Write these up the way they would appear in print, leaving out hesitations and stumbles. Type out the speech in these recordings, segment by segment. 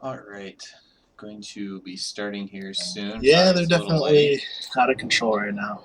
Alright, going to be starting here soon. Yeah, Sorry, they're it's a little definitely late. out of control right now.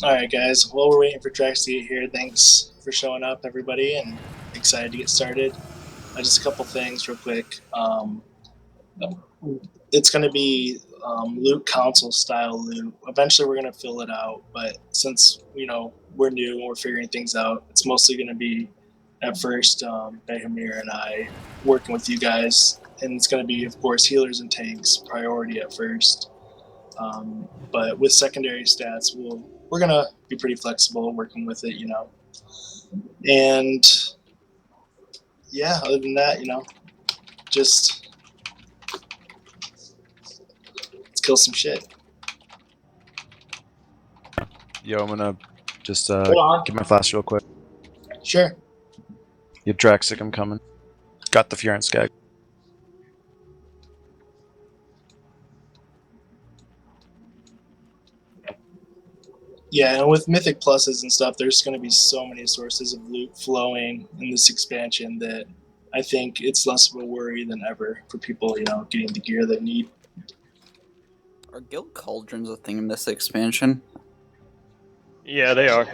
Alright, guys. While we're waiting for Drax to get here, thanks for showing up, everybody, and excited to get started. Just a couple things real quick. It's going to be loot console style loot. Eventually, we're going to fill it out, but since we're new and we're figuring things out, it's mostly going to be at first Behemir and I working with you guys, and it's going to be, of course, healers and tanks priority at first. But with secondary stats, we're going to be pretty flexible working with it, And yeah, other than that, just let's kill some shit. Yo, I'm gonna just Hold get my flash real quick. Sure. You Draxic, I'm coming. Got the Furin Skag. Yeah, and with Mythic Pluses and stuff, there's going to be so many sources of loot flowing in this expansion that I think it's less of a worry than ever for people, getting the gear they need. Are guild cauldrons a thing in this expansion? Yeah, they are.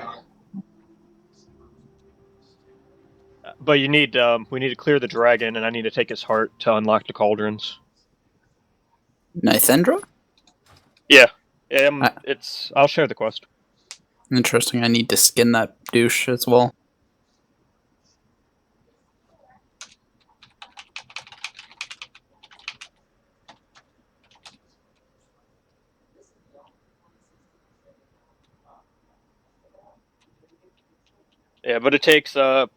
But we need to clear the dragon, and I need to take his heart to unlock the cauldrons. Nythendra? Yeah, I'll share the quest. Interesting. I need to skin that douche as well. Yeah, but it takes 5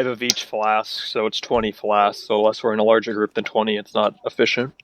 of each flask, so it's 20 flasks. So unless we're in a larger group than 20, it's not efficient.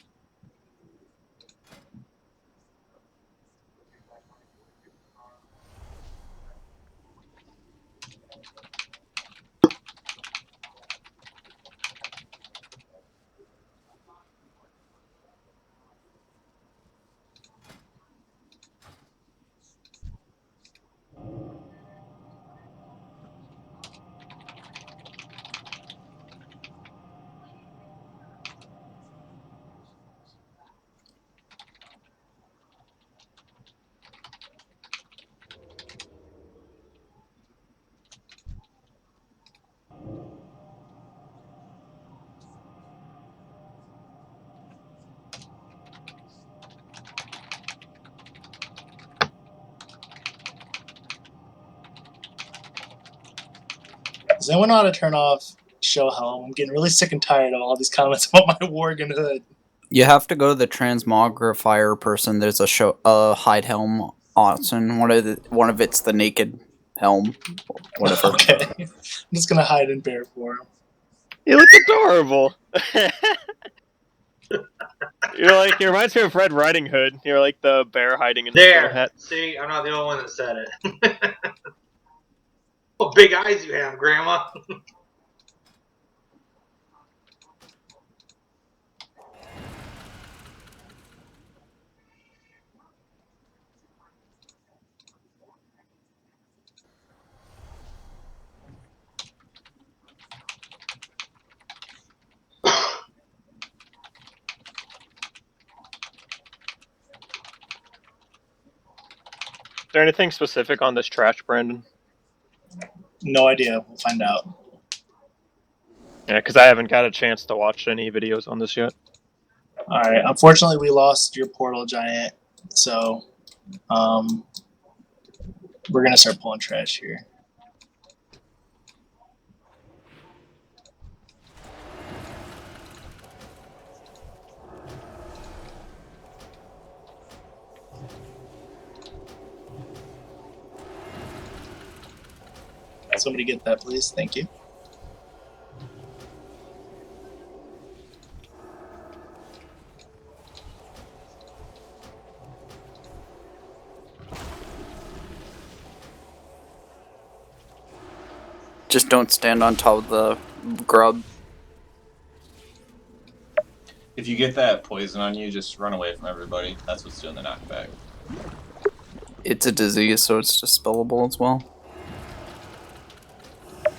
Does anyone know how to turn off show helm? I'm getting really sick and tired of all these comments about my Worgen hood. You have to go to the transmogrifier person. There's a hide helm option. One of it's the naked helm. Whatever. Okay. I'm just going to hide and bear for him. You look adorable. You reminds me of Red Riding Hood. You're like the bear hiding in the straw There. hat. See, I'm not the only one that said it. What big eyes you have, Grandma. Is there anything specific on this trash, Brandon? No idea. We'll find out. Yeah, because I haven't got a chance to watch any videos on this yet. All right. Unfortunately, we lost your portal giant, so we're gonna start pulling trash here. Somebody get that, please. Thank you. Just don't stand on top of the grub. If you get that poison on you, just run away from everybody. That's what's doing the knockback. It's a disease, so it's dispellable as well.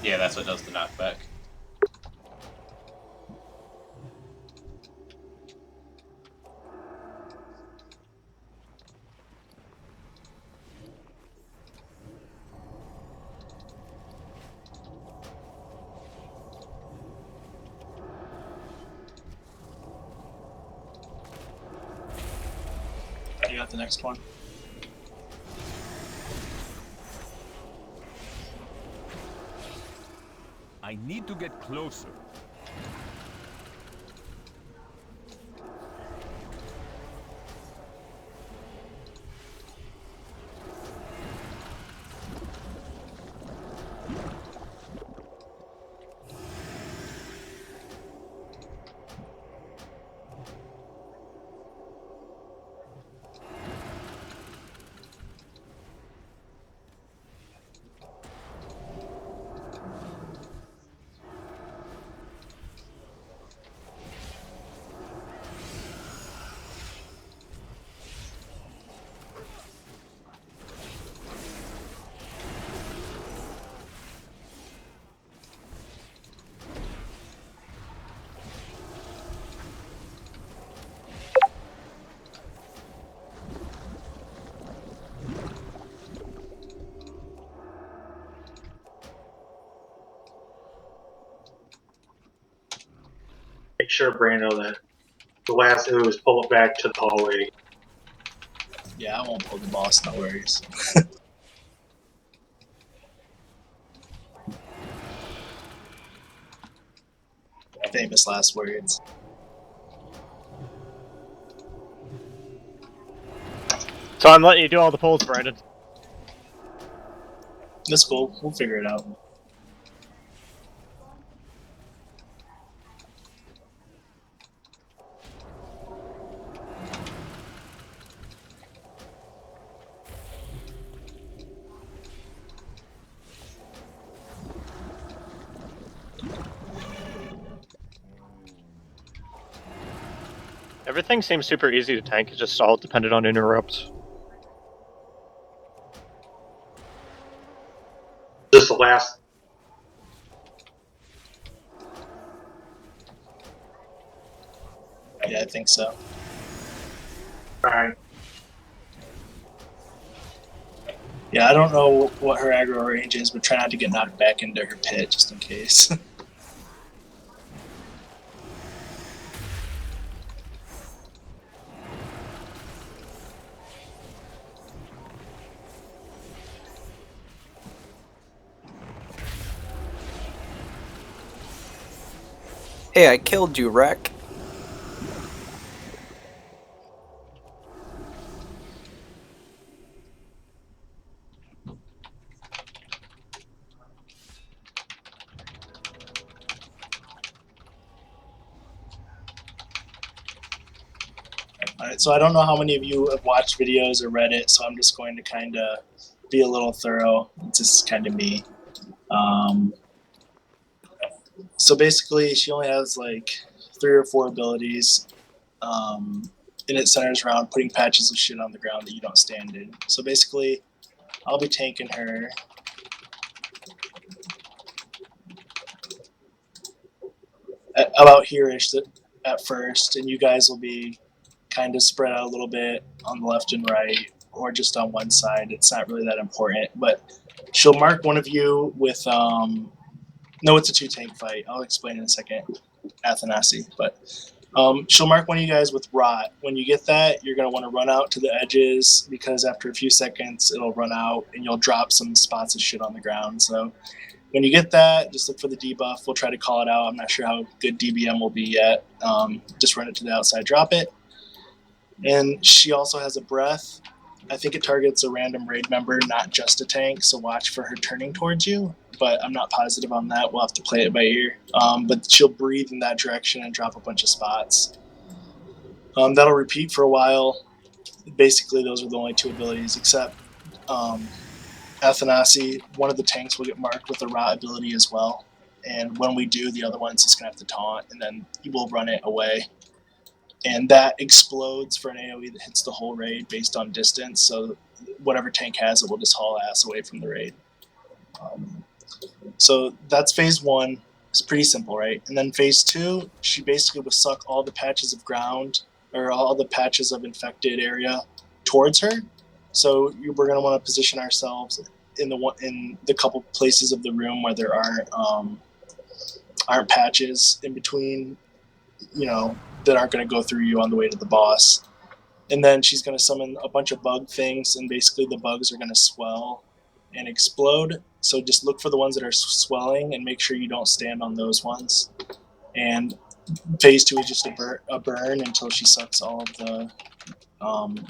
Yeah, that's what does the knockback. You got the next one. I need to get closer. Make sure, Brando, that the last ooze pull it back to the hallway. Yeah, I won't pull the boss. No worries. Famous last words. So I'm letting you do all the pulls, Brandon. That's cool. We'll figure it out. Everything seems super easy to tank. It's just all dependent on interrupts. Just the last. Yeah, I think so. Alright. Yeah, I don't know what her aggro range is, but try not to get knocked back into her pit just in case. Hey, I killed you, Wreck. All right, so I don't know how many of you have watched videos or read it, so I'm just going to kind of be a little thorough. It's just kind of me. So basically, she only has like 3 or 4 abilities, and it centers around putting patches of shit on the ground that you don't stand in. So basically, I'll be tanking her. About here-ish at first, and you guys will be kind of spread out a little bit on the left and right, or just on one side. It's not really that important, but she'll mark one of you with no, it's a 2-tank fight. I'll explain in a second, Athanasi. But she'll mark one of you guys with rot. When you get that, you're going to want to run out to the edges, because after a few seconds, it'll run out, and you'll drop some spots of shit on the ground. So when you get that, just look for the debuff. We'll try to call it out. I'm not sure how good DBM will be yet. Just run it to the outside, drop it. And she also has a breath. I think it targets a random raid member, not just a tank, so watch for her turning towards you. But I'm not positive on that. We'll have to play it by ear. But she'll breathe in that direction and drop a bunch of spots. That'll repeat for a while. Basically, those are the only 2 abilities, except Athanasi, one of the tanks will get marked with a rot ability as well. And when we do, the other one's just going to have to taunt, and then you will run it away. And that explodes for an AoE that hits the whole raid based on distance. So whatever tank has it will just haul ass away from the raid. So that's phase 1. It's pretty simple, right? And then phase 2, she basically will suck all the patches of ground or all the patches of infected area towards her. So we're going to want to position ourselves in the couple places of the room where there aren't patches in between, that aren't going to go through you on the way to the boss. And then she's going to summon a bunch of bug things, and basically the bugs are going to swell and explode. So just look for the ones that are swelling and make sure you don't stand on those ones. And phase 2 is just a burn until she sucks all of the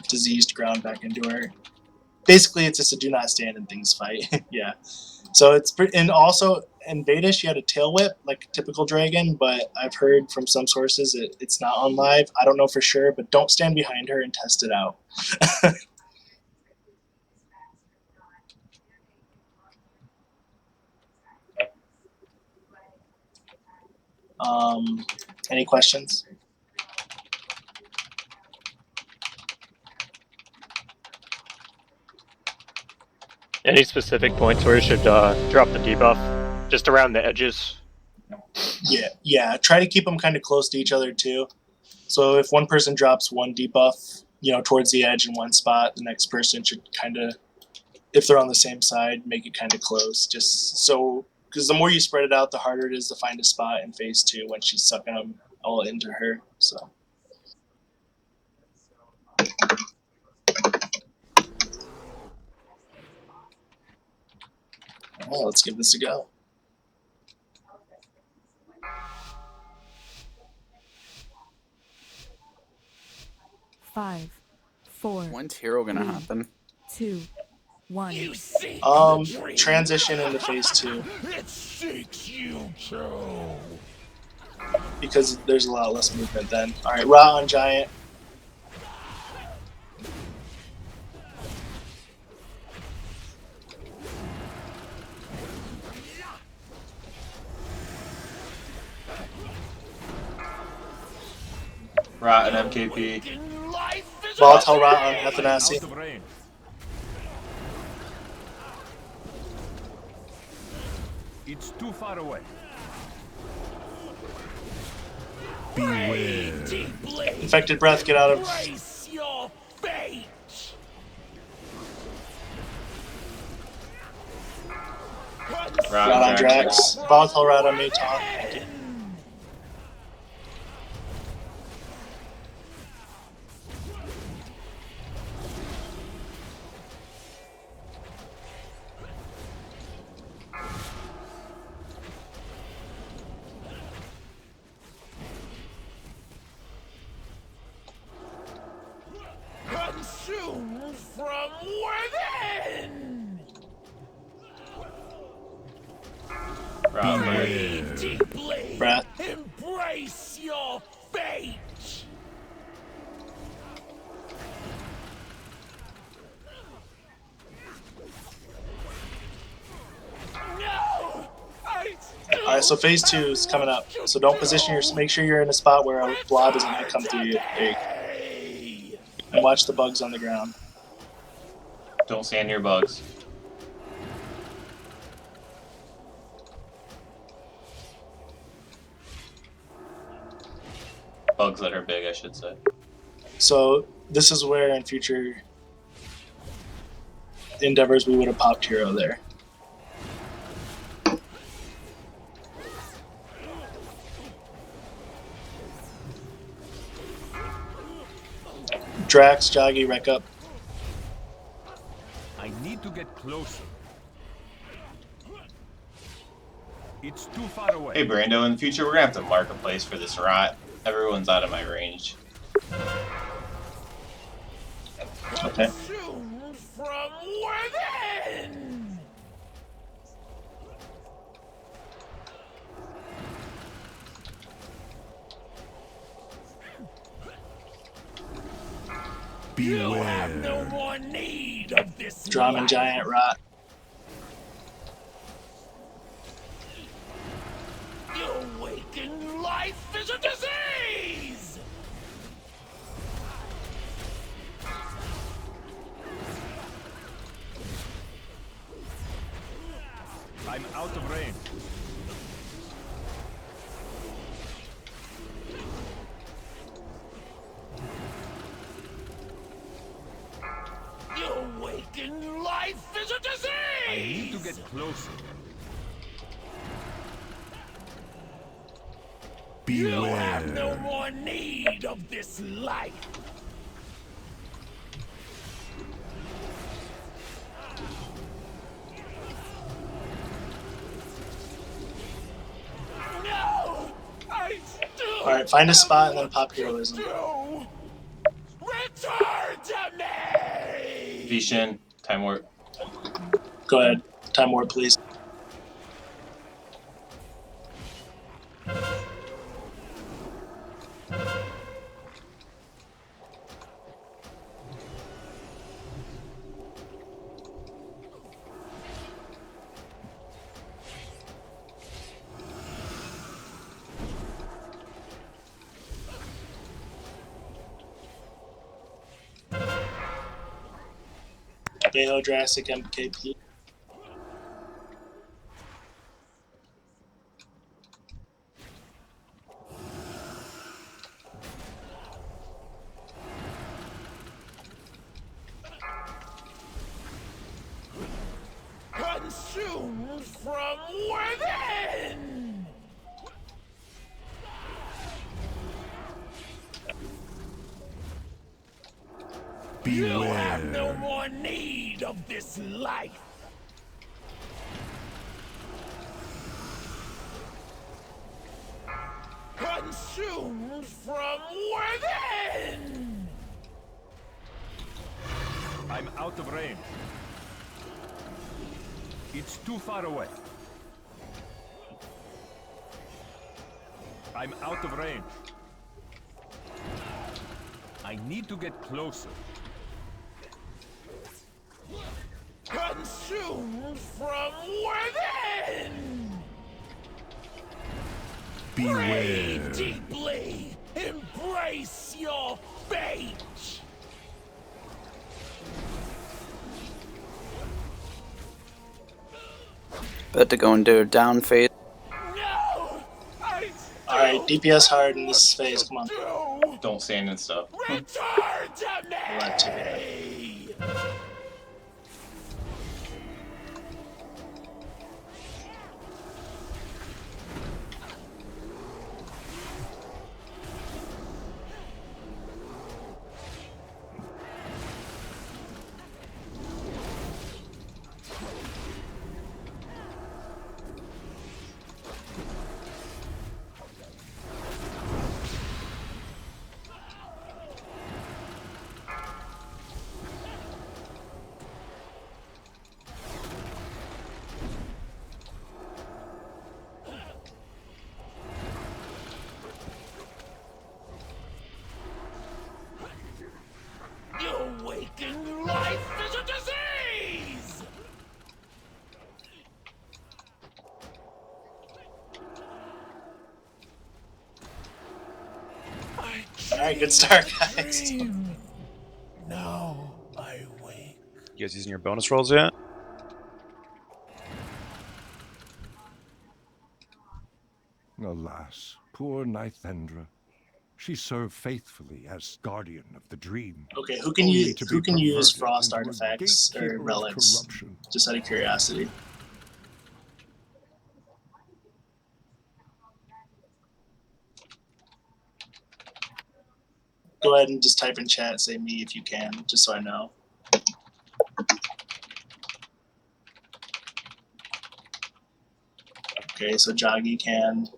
diseased ground back into her. Basically, it's just a do not stand in things fight. Yeah. So it's pretty, and also in beta she had a tail whip like a typical dragon, but I've heard from some sources it's not on live. I don't know for sure, but don't stand behind her and test it out. Any questions? Any specific points where you should drop the debuff? Just around the edges? Yeah. Try to keep them kind of close to each other too. So if one person drops one debuff, towards the edge in one spot, the next person should kind of, if they're on the same side, make it kind of close. Just so, because the more you spread it out, the harder it is to find a spot in phase 2 when she's sucking them all into her. So. Well, let's give this a go. Five, 4, When's hero gonna 3, happen? 2, 1. Transition into phase 2. It seeks you too. Because there's a lot less movement then. Alright, Ra on Giant. Rot and MKP. Volatile Rot on Athanasi. Out of range. It's too far away. Beware. Infected Breath, get out of. Brace your fate. Rot on Drax. Volatile Rot on Maton. Thank you. Consume from within. Deeply. Breath. Embrace your fate. so phase 2 is coming up. So don't position your. Make sure you're in a spot where a blob isn't going to come through you. And watch the bugs on the ground. Don't stand near bugs. Bugs that are big, I should say. So this is where in future endeavors we would have popped hero there. Drax, Joggy, wreck up. I need to get closer. It's too far away. Hey, Brando, in the future, we're gonna have to mark a place for this rot. Everyone's out of my range. Okay. Consumed from within. You have no more need of this. Drum and giant rot. You awaken life is a disease. I'm out of range. You awaken life is a disease. I need to get closer. You have no more need of this life. No! I still Alright, find a spot and then pop heroism. do. Return to me! Vishin, time warp. Go ahead. Time warp, please. Bayo, Jurassic, MKP. Consumed from within! You have no more need of this life. Consumed from within! I'm out of range. It's too far away. I'm out of range. I need to get closer. Consumed from within! Breathe deeply! Embrace your fate! About to go into a down phase. No! I Alright, DPS hard in this phase, come on. do! Don't stand and stuff. Return to Alright, take it. me! Alright, good start, guys. Dream. Now I wake. You guys using your bonus rolls yet? Alas, poor Nythendra. She served faithfully as guardian of the dream. Okay, who can only to be use perverted frost into a artifacts or gatekeeper of relics? corruption. Just out of curiosity. Go ahead and just type in chat, say me if you can, just so I know. Okay, so Joggy can.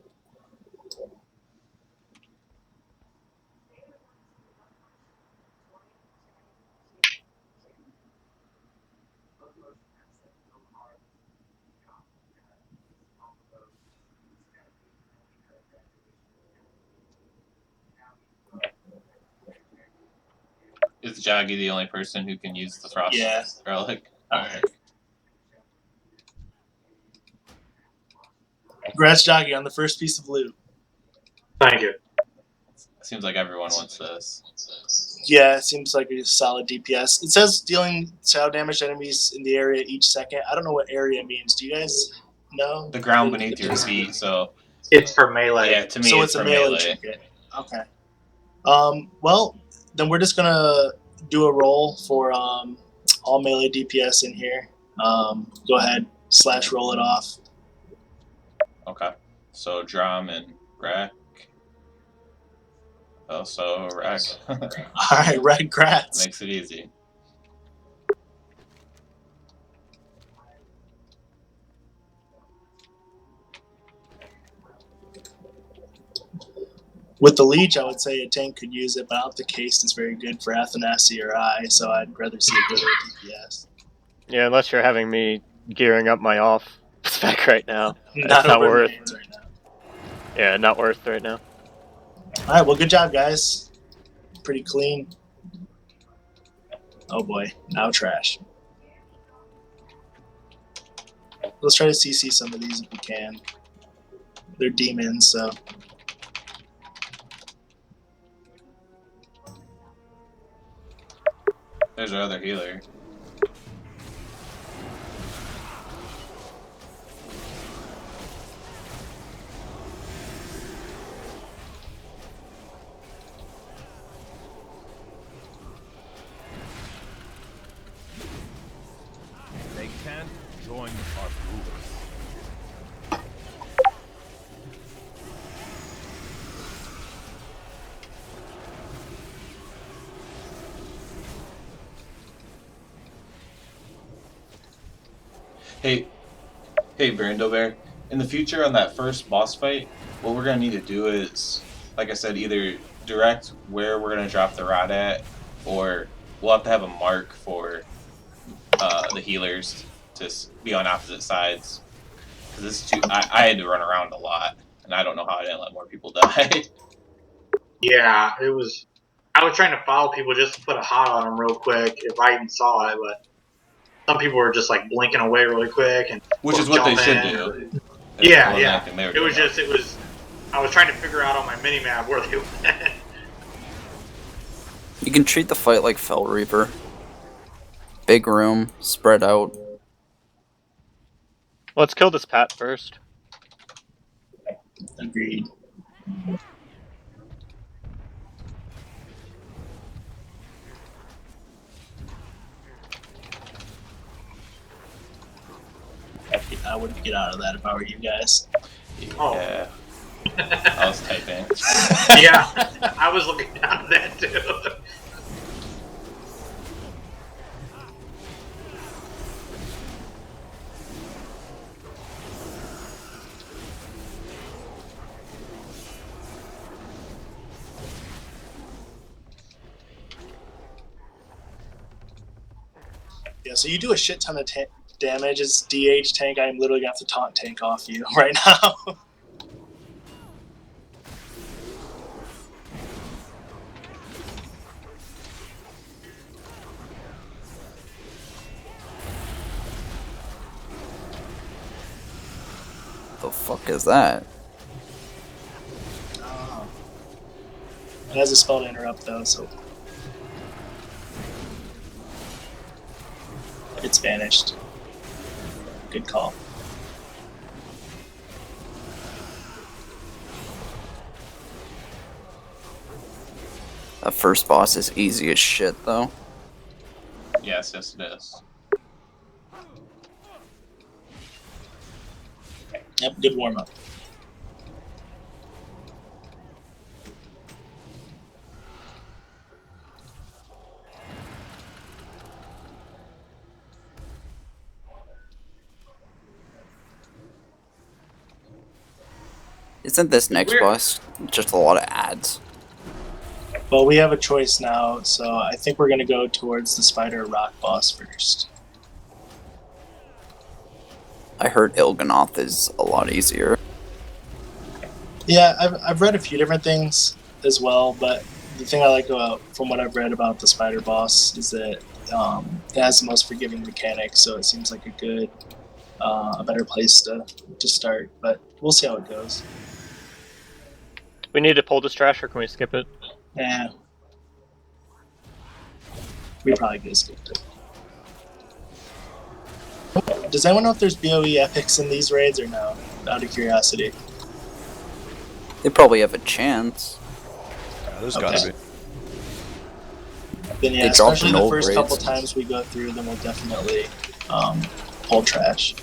Is Joggy the only person who can use the frost relic? Alright. Congrats, Joggy, on the first piece of loot. Thank you. Seems like everyone wants this. Yeah, it seems like a solid DPS. It says dealing shadow damage to enemies in the area each second. I don't know what area means. Do you guys know? The ground beneath your feet, so It's for melee. yeah, to me So it's it's a for melee trinket. Okay. Well, then we're just gonna do a roll for all melee DPS in here. Go ahead, / roll it off. Okay. So Drum and Rack. Also Rack. Alright, red grats. Makes it easy. With the leech, I would say a tank could use it, but I don't think haste is very good for Athanasi or I, so I'd rather see it go to DPS. Yeah, unless you're having me gearing up my off spec right now. Not not over worth. mains right now. Yeah, not worth right now. Alright, well, good job, guys. Pretty clean. Oh boy, now trash. Let's try to CC some of these if we can. They're demons, so. There's our other healer. They can't join our group. Hey, Brando Bear. In the future, on that first boss fight, what we're gonna need to do is, like I said, either direct where we're gonna drop the rod at, or we'll have to have a mark for the healers to be on opposite sides. Because this is too. I had to run around a lot, and I don't know how I didn't let more people die. Yeah, it was. I was trying to follow people just to put a hot on them real quick if I even saw it, but some people were just like blinking away really quick and Which is what they should jumping. do. Yeah, It wasn't yeah. anything they were It was doing. just it was. I was trying to figure out on my mini map where they went. You can treat the fight like Fell Reaper. Big room, spread out. Let's kill this Pat first. Agreed. I would get out of that if I were you guys. Yeah. I was typing. Yeah, I was looking down at that too. Yeah, so you do a shit ton of damage as DH tank. I'm literally gonna have to taunt tank off you right now. The fuck is that? Oh. It has a spell to interrupt though, so it's vanished. Good call. That first boss is easy as shit, though. Yes, it is. Yep, good warm up. Isn't this next Weird. boss just a lot of ads? Well, we have a choice now, so I think we're gonna go towards the spider rock boss first. I heard Il'gynoth is a lot easier. Yeah, I've read a few different things as well, but the thing I like about from what I've read about the spider boss is that it has the most forgiving mechanics, so it seems like a better place to start. But we'll see how it goes. We need to pull this trash, or can we skip it? Yeah, we probably could have skipped it. Does anyone know if there's BOE epics in these raids or no? Out of curiosity. They probably have a chance. Yeah, there's Okay. gotta be. Then yeah, They dropped especially in the old first raids. couple times we go through, then we'll definitely pull trash.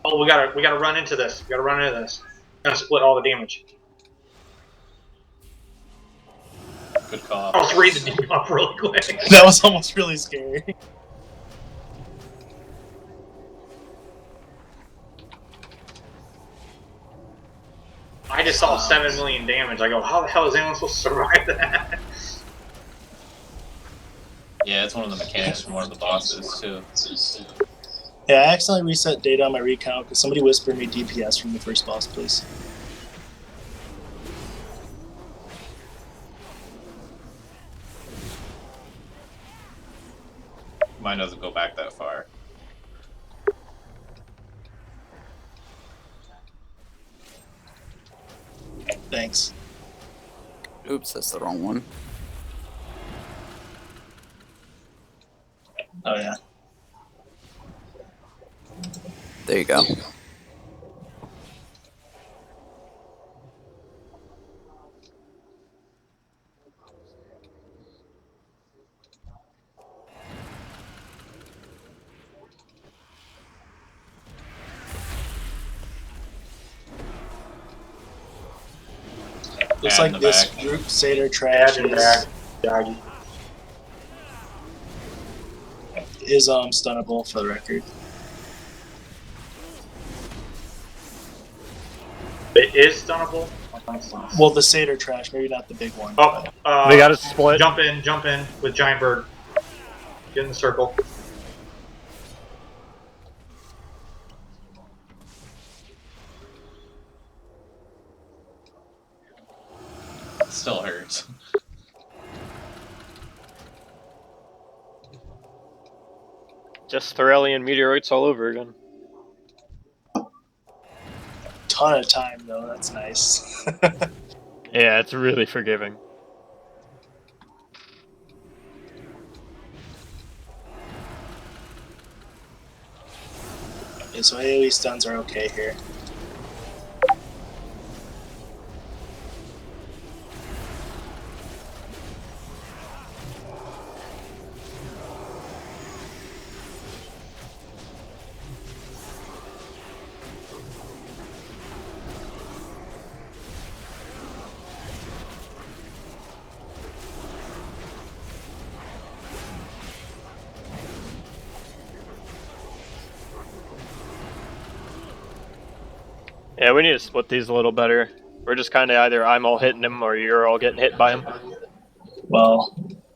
Oh, we gotta run into this. We gotta run into this. We're gonna split all the damage. Good call. I'll just read the debuff really quick. That was almost really scary. I just saw 7 million damage. I go, how the hell is anyone supposed to survive that? Yeah, it's one of the mechanics from one of the bosses too. Yeah, I accidentally reset data on my recount because somebody whispered me DPS from the first boss, please. Mine doesn't go back that far. Thanks. Oops, that's the wrong one. Oh yeah. There you go. Looks Add in like the this back. group Seder trash Add it back. Doggy. is stunnable for the record. It is stunnable. Well, the Seder trash, maybe not the big one. Oh, We gotta split. Jump in with Giant Bird. Get in the circle. It still hurts. Just Thorellian meteorites all over again. Ton of time though. That's nice. Yeah, it's really forgiving. Yeah, so AoE stuns are okay here. Yeah, we need to split these a little better. We're just kind of either I'm all hitting him or you're all getting hit by him. Well,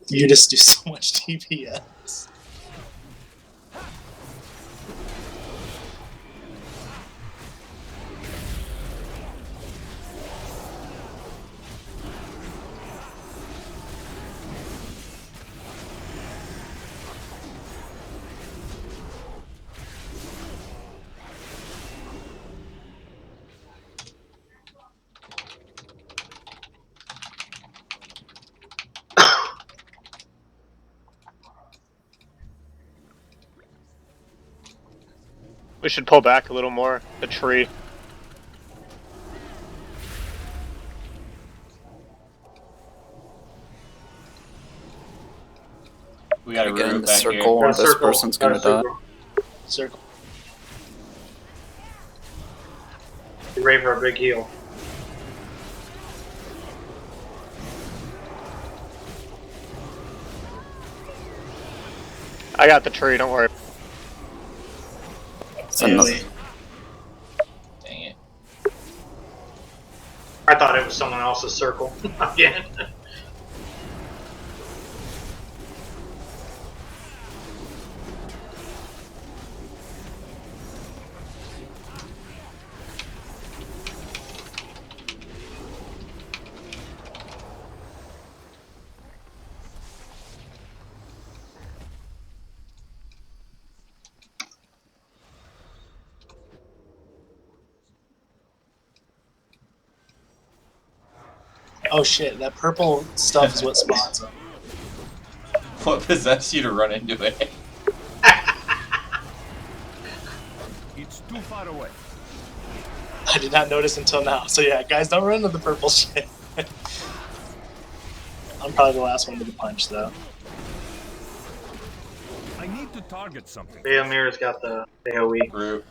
you just do so much DPS. We should pull back a little more. The tree. We got a Get in root the back circle, here. or this person's gonna die. Circle. Get ready for a big heal. I got the tree, don't worry. It's another- Dang it. I thought it was someone else's circle again. Oh shit, that purple stuff is what spawns them. What possessed you to run into it? It's too far away. I did not notice until now. So yeah, guys, don't run into the purple shit. I'm probably the last one to the punch, though. I need to target something. Beomir's got the AoE. Root.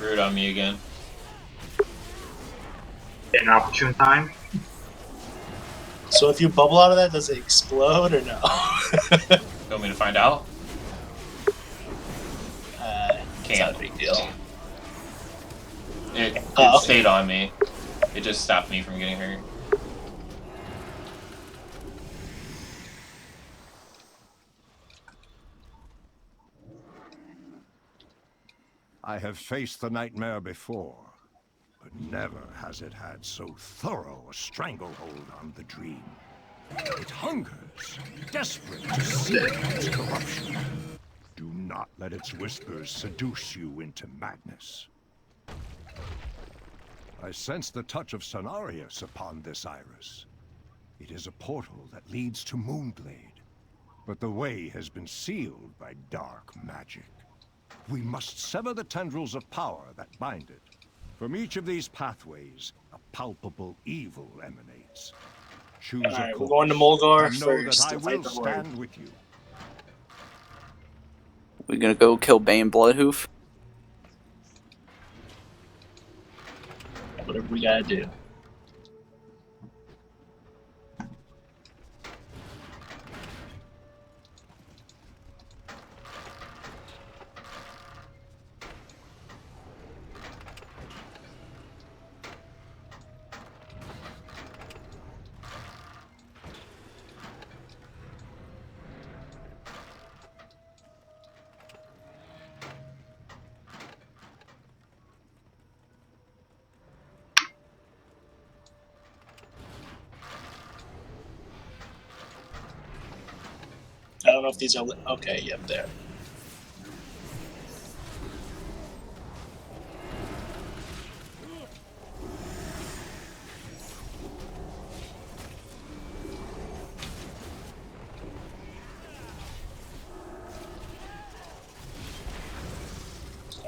Root on me again. An opportune time. So if you bubble out of that, does it explode or no? You want me to find out? It's not a big deal. It Oh. stayed on me. It just stopped me from getting hurt. I have faced the nightmare before, but never has it had so thorough a stranglehold on the dream. It hungers, desperate to see its corruption. Do not let its whispers seduce you into madness. I sense the touch of Cenarius upon this iris. It is a portal that leads to Moonblade, but the way has been sealed by dark magic. We must sever the tendrils of power that bind it. From each of these pathways, a palpable evil emanates. Choose Alright, a we're course, going to Mulgar and know first that I to fight will the stand Horde. with you. We gonna go kill Bane Bloodhoof? Whatever we gotta do. know if these are okay. Yep, there.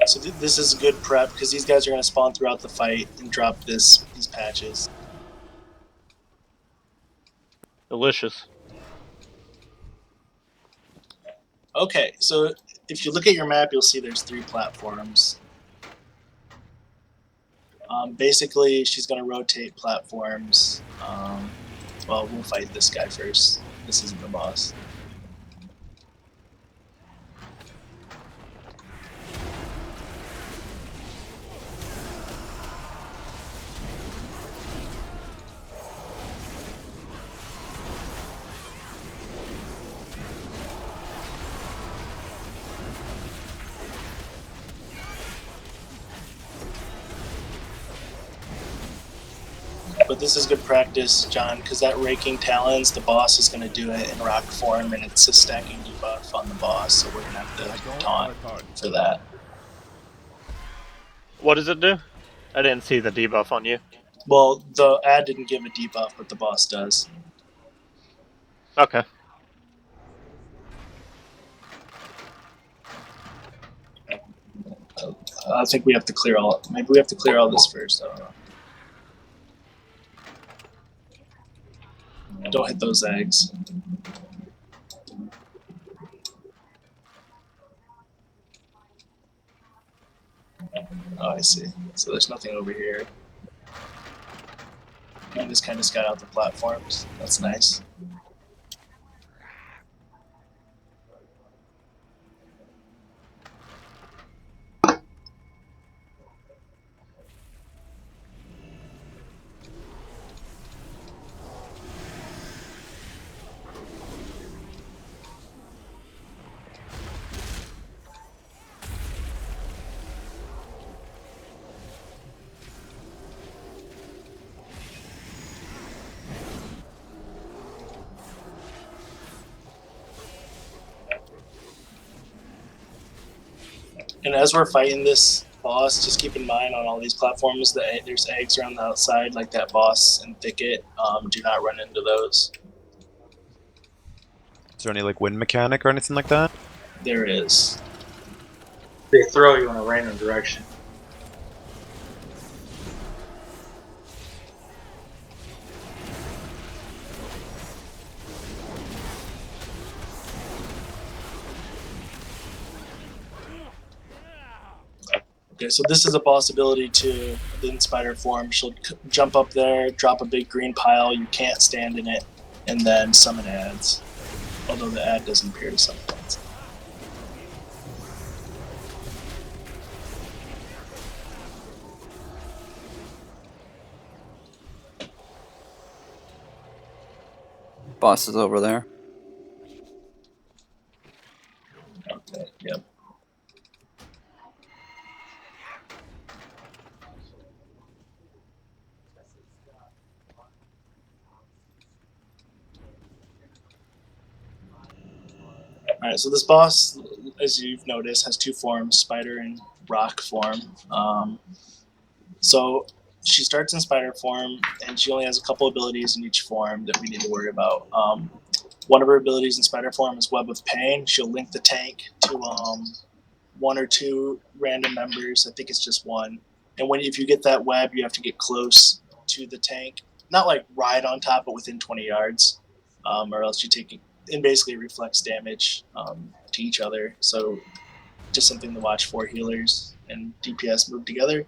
So this is good prep because these guys are going to spawn throughout the fight and drop these patches. Delicious. Okay, so if you look at your map, you'll see there's 3 platforms. Basically, she's going to rotate platforms. Well, we'll fight this guy first. This isn't the boss. But this is good practice, John, because that Raking Talons, the boss is going to do it in rock form, and it's a stacking debuff on the boss, so we're going to have to taunt for that. What does it do? I didn't see the debuff on you. Well, the ad didn't give a debuff, but the boss does. Okay. I think we have to clear all. Maybe we have to clear all this first. I don't know. Don't hit those eggs. Oh, I see. So there's nothing over here. You just kind of scout out the platforms. That's nice. And as we're fighting this boss, just keep in mind on all these platforms that there's eggs around the outside, like that boss and thicket. Do not run into those. Is there any like wind mechanic or anything like that? There is. They throw you in a random direction. Okay, so this is a boss ability to in spider form. She'll jump up there, drop a big green pile. You can't stand in it, and then summon ads. Although the ad doesn't appear to summon ads. Boss is over there. Okay, yep. Alright, so this boss, as you've noticed, has 2 forms, spider and rock form. So she starts in spider form, and she only has a couple abilities in each form that we need to worry about. One of her abilities in spider form is Web of Pain. She'll link the tank to 1 or 2 random members. I think it's just 1. And if you get that web, you have to get close to the tank. Not like right on top, but within 20 yards. Or else you take and basically reflects damage to each other. So just something to watch for. Healers and DPS move together.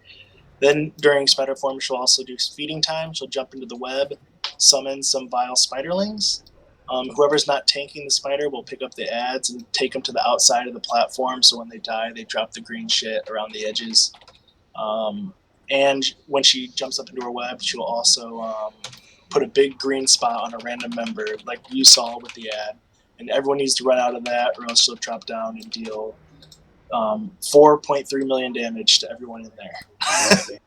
Then during spider form, she'll also do feeding time. She'll jump into the web, summon some vile spiderlings. Whoever's not tanking the spider will pick up the ads and take them to the outside of the platform. So when they die, they drop the green shit around the edges. And when she jumps up into her web, she'll also put a big green spot on a random member, like you saw with the ad. And everyone needs to run out of that, or else she'll drop down and deal 4.3 million damage to everyone in there.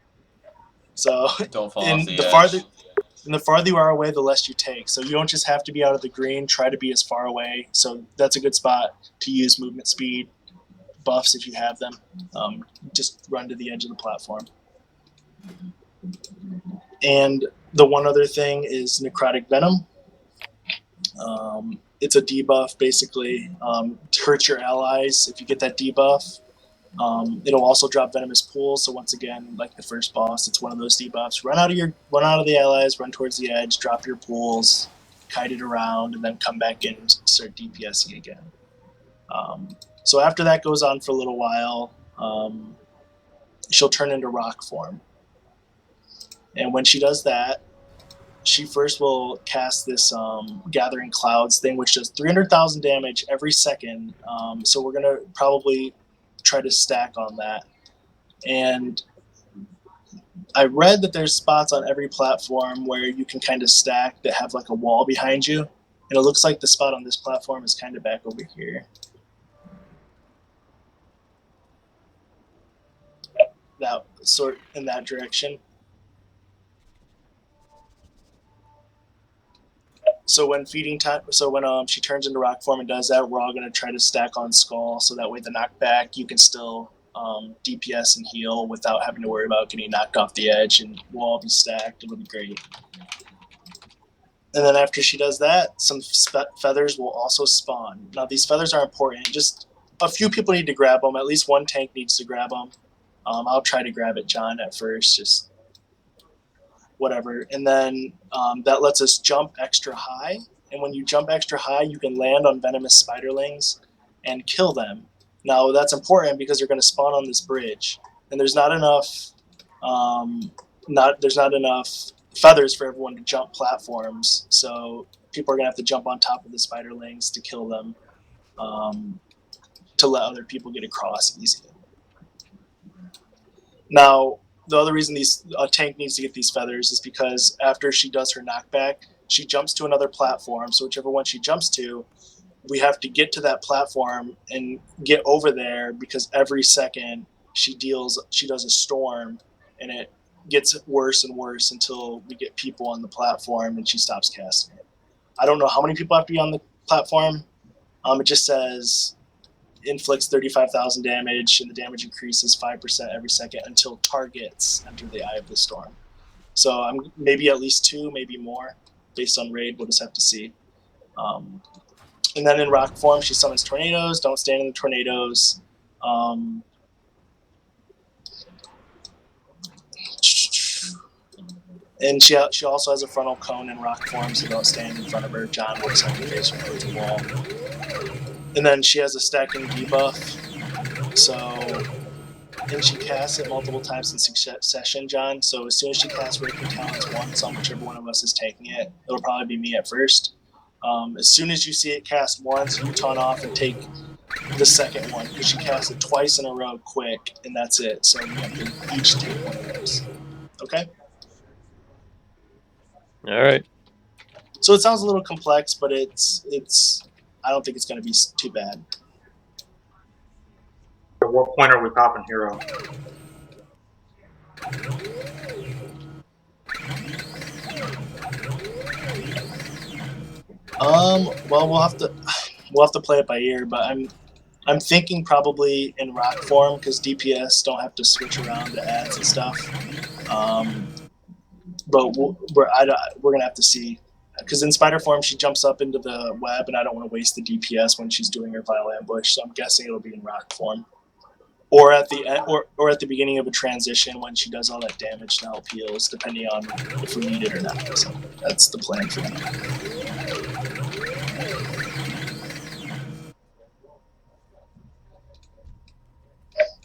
So Don't fall in off the the edge. farther, And the farther you are away, the less you take. So you don't just have to be out of the green. Try to be as far away. So that's a good spot to use movement speed buffs if you have them. Just run to the edge of the platform. And the one other thing is Necrotic Venom. It's a debuff, basically. Hurts your allies if you get that debuff. It'll also drop Venomous Pools. So once again, like the first boss, it's one of those debuffs. Run out of the allies, run towards the edge, drop your pools, kite it around, and then come back in and start DPSing again. So after that goes on for a little while, she'll turn into rock form. And when she does that, she first will cast this Gathering Clouds thing, which does 300,000 damage every second. So we're going to probably try to stack on that. And I read that there's spots on every platform where you can kind of stack that have like a wall behind you. And it looks like the spot on this platform is kind of back over here. That sort in that direction. So when feeding time, so when she turns into rock form and does that, we're all going to try to stack on Skull, so that way the knockback you can still DPS and heal without having to worry about getting knocked off the edge, and we'll all be stacked. It'll be great. And then after she does that, some feathers will also spawn. Now these feathers are important. Just a few people need to grab them. At least one tank needs to grab them. I'll try to grab it, John, at first. Just whatever. And then that lets us jump extra high. And when you jump extra high, you can land on venomous spiderlings and kill them. Now that's important because they're going to spawn on this bridge, and there's not enough feathers for everyone to jump platforms. So people are going to have to jump on top of the spiderlings to kill them, to let other people get across easy. Now, the other reason a tank needs to get these feathers is because after she does her knockback, she jumps to another platform. So whichever one she jumps to, we have to get to that platform and get over there, because every second she does a storm, and it gets worse and worse until we get people on the platform and she stops casting it. I don't know how many people have to be on the platform. It just says inflicts 35,000 damage, and the damage increases 5% every second until targets enter the Eye of the Storm. So maybe at least 2, maybe more, based on raid. We'll just have to see. And then in rock form, she summons tornadoes. Don't stand in the tornadoes. And she also has a frontal cone in rock form, so don't stand in front of her. John works on your face towards the wall. And then she has a stacking debuff. And she casts it multiple times in succession, John. So as soon as she casts Raking Talents once on whichever one of us is taking it, it'll probably be me at first. As soon as you see it cast once, you taunt off and take the second one, because she casts it twice in a row quick, and that's it. So we have to each take one of those. Okay? All right. So it sounds a little complex, but it's. I don't think it's going to be too bad. At what point are we popping hero? Well, we'll have to play it by ear, but I'm thinking probably in rock form, because DPS don't have to switch around to ads and stuff. But we're gonna have to see, because in spider form she jumps up into the web, and I don't want to waste the DPS when she's doing her vile ambush. So I'm guessing it'll be in rock form, or at the end, or at the beginning of a transition when she does all that damage to help heals, depending on if we need it or not. So that's the plan for now.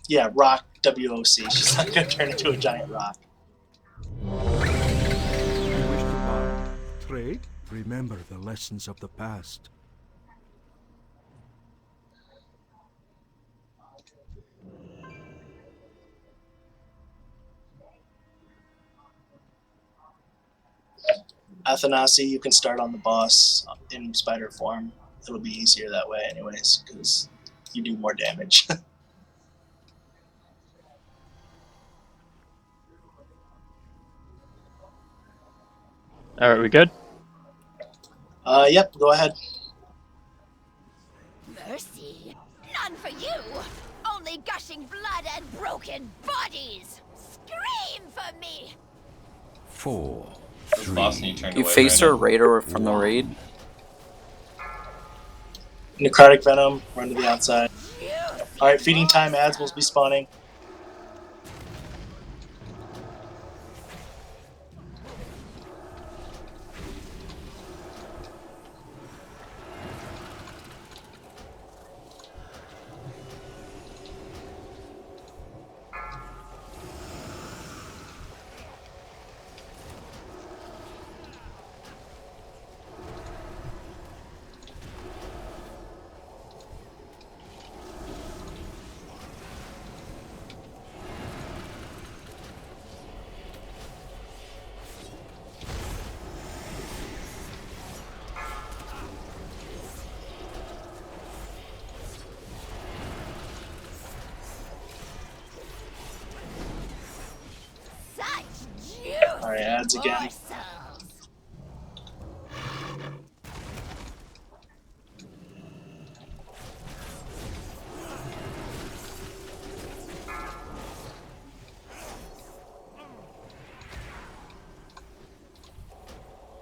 Yeah, rock, WOC. She's not going to turn into a giant rock. You wish to buy? Trade? Remember the lessons of the past. Athanasi, you can start on the boss in spider form. It'll be easier that way anyways, because you do more damage. All right, we good? Yep, go ahead. Mercy? None for you! Only gushing blood and broken bodies! Scream for me! 4, This boss need turned You away. face Brandon. a raider from the raid. Necrotic Venom, run to the outside. Alright, feeding time ads will be spawning. Alright, ads again.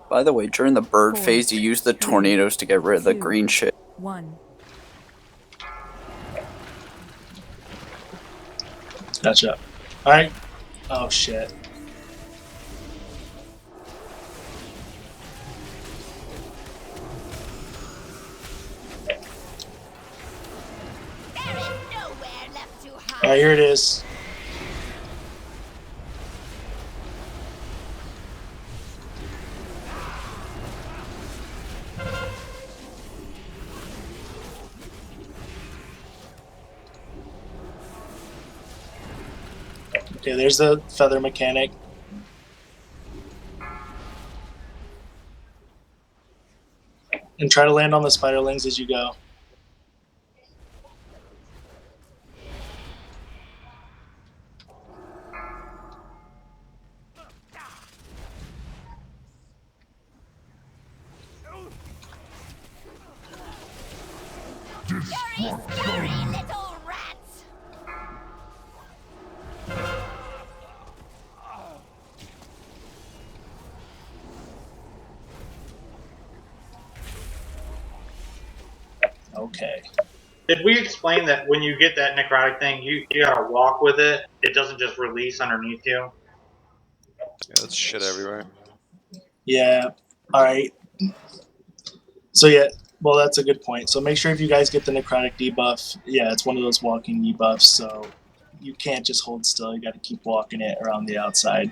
By the way, during the bird 4, phase, you use the 3, tornadoes to get rid of the 2, green shit. 1. Gotcha. Alright. Oh shit. There is nowhere left to hide! Alright, here it is. Okay, there's the feather mechanic. And try to land on the spiderlings as you go. Scurry, little rats! Okay. Did we explain that when you get that necrotic thing, you gotta walk with it? It doesn't just release underneath you? Yeah, that's shit everywhere. Yeah. Alright. So yeah, well that's a good point. So make sure if you guys get the necrotic debuff, yeah, it's one of those walking debuffs, so you can't just hold still, you gotta keep walking it around the outside.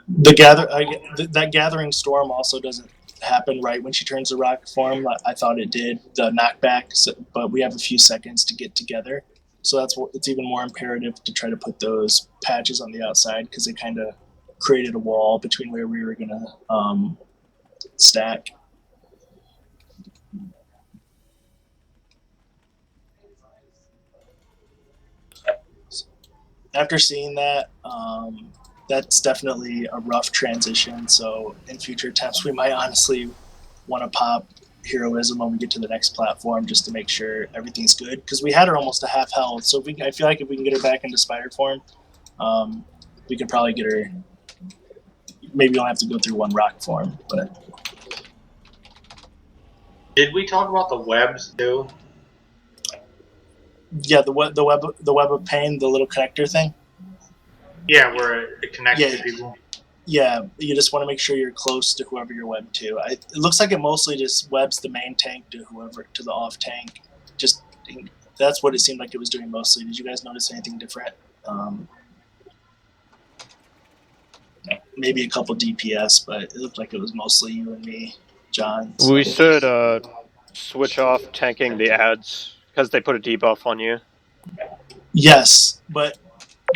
That gathering storm also doesn't happen right when she turns the rock form. I thought it did, the knockback, but we have a few seconds to get together. So it's even more imperative to try to put those patches on the outside because they kind of created a wall between where we were gonna stack. After seeing that, that's definitely a rough transition. So in future attempts, we might honestly want to pop heroism when we get to the next platform just to make sure everything's good. Because we had her almost a half health, so I feel like if we can get her back into spider form, we could probably get her. Maybe you'll have to go through one rock form, but. Did we talk about the webs too? Yeah, the web of pain, the little connector thing. Yeah, where it connects Yeah. to people. Yeah, you just want to make sure you're close to whoever you're webbed to. It looks like it mostly just webs the main tank to the off tank. Just that's what it seemed like it was doing mostly. Did you guys notice anything different? Maybe a couple DPS, but it looked like it was mostly you and me, John. So. We should switch off tanking the ads because they put a debuff on you. Yes, but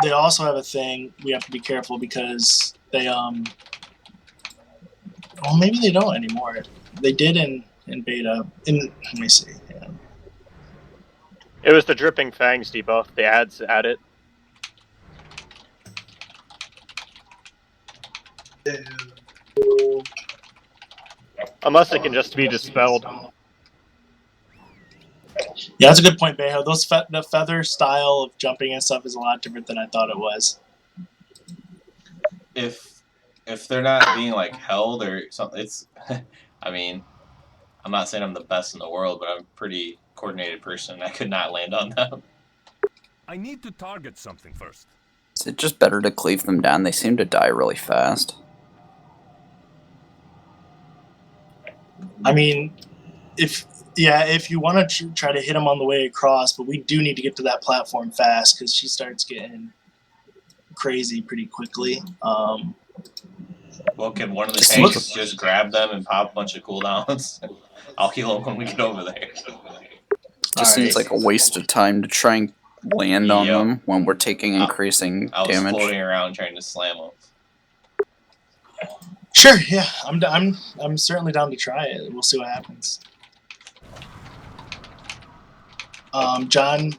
they also have a thing we have to be careful because they well maybe they don't anymore. They did in beta. Let me see. Yeah. It was the Dripping Fangs debuff. The ads add it. Unless it can just be dispelled. Yeah, that's a good point, Beho. The feather style of jumping and stuff is a lot different than I thought it was. If they're not being like held or something, it's. I mean, I'm not saying I'm the best in the world, but I'm a pretty coordinated person. I could not land on them. I need to target something first. Is it just better to cleave them down? They seem to die really fast. I mean, if you want to try to hit them on the way across, but we do need to get to that platform fast because she starts getting crazy pretty quickly. Well, can one of the Just tanks look- just grab them and pop a bunch of cooldowns? I'll heal them when we get over there. Just seems like a waste of time to try and land on Yep. them when we're taking increasing I was damage. floating around trying to slam them. Sure, yeah, I'm certainly down to try it. We'll see what happens. John,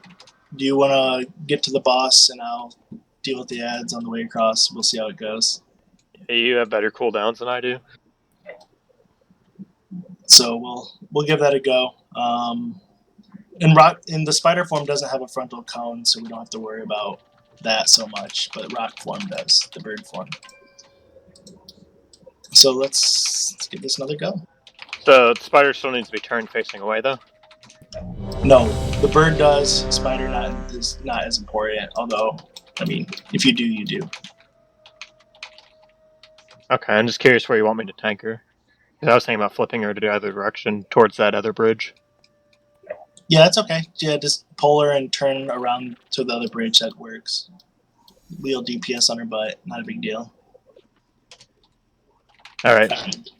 do you want to get to the boss and I'll deal with the ads on the way across? We'll see how it goes. You have better cooldowns than I do. So we'll give that a go. And the spider form doesn't have a frontal cone, so we don't have to worry about that so much. But rock form does, the bird form. So let's give this another go. The spider still needs to be turned facing away, though. No, the bird does. Spider is not as important. Although, I mean, if you do, you do. Okay, I'm just curious where you want me to tank her. 'Cause I was thinking about flipping her to the other direction, towards that other bridge. Yeah, that's okay. Yeah, just pull her and turn around to the other bridge. That works. Wheel DPS on her butt. Not a big deal. Alright.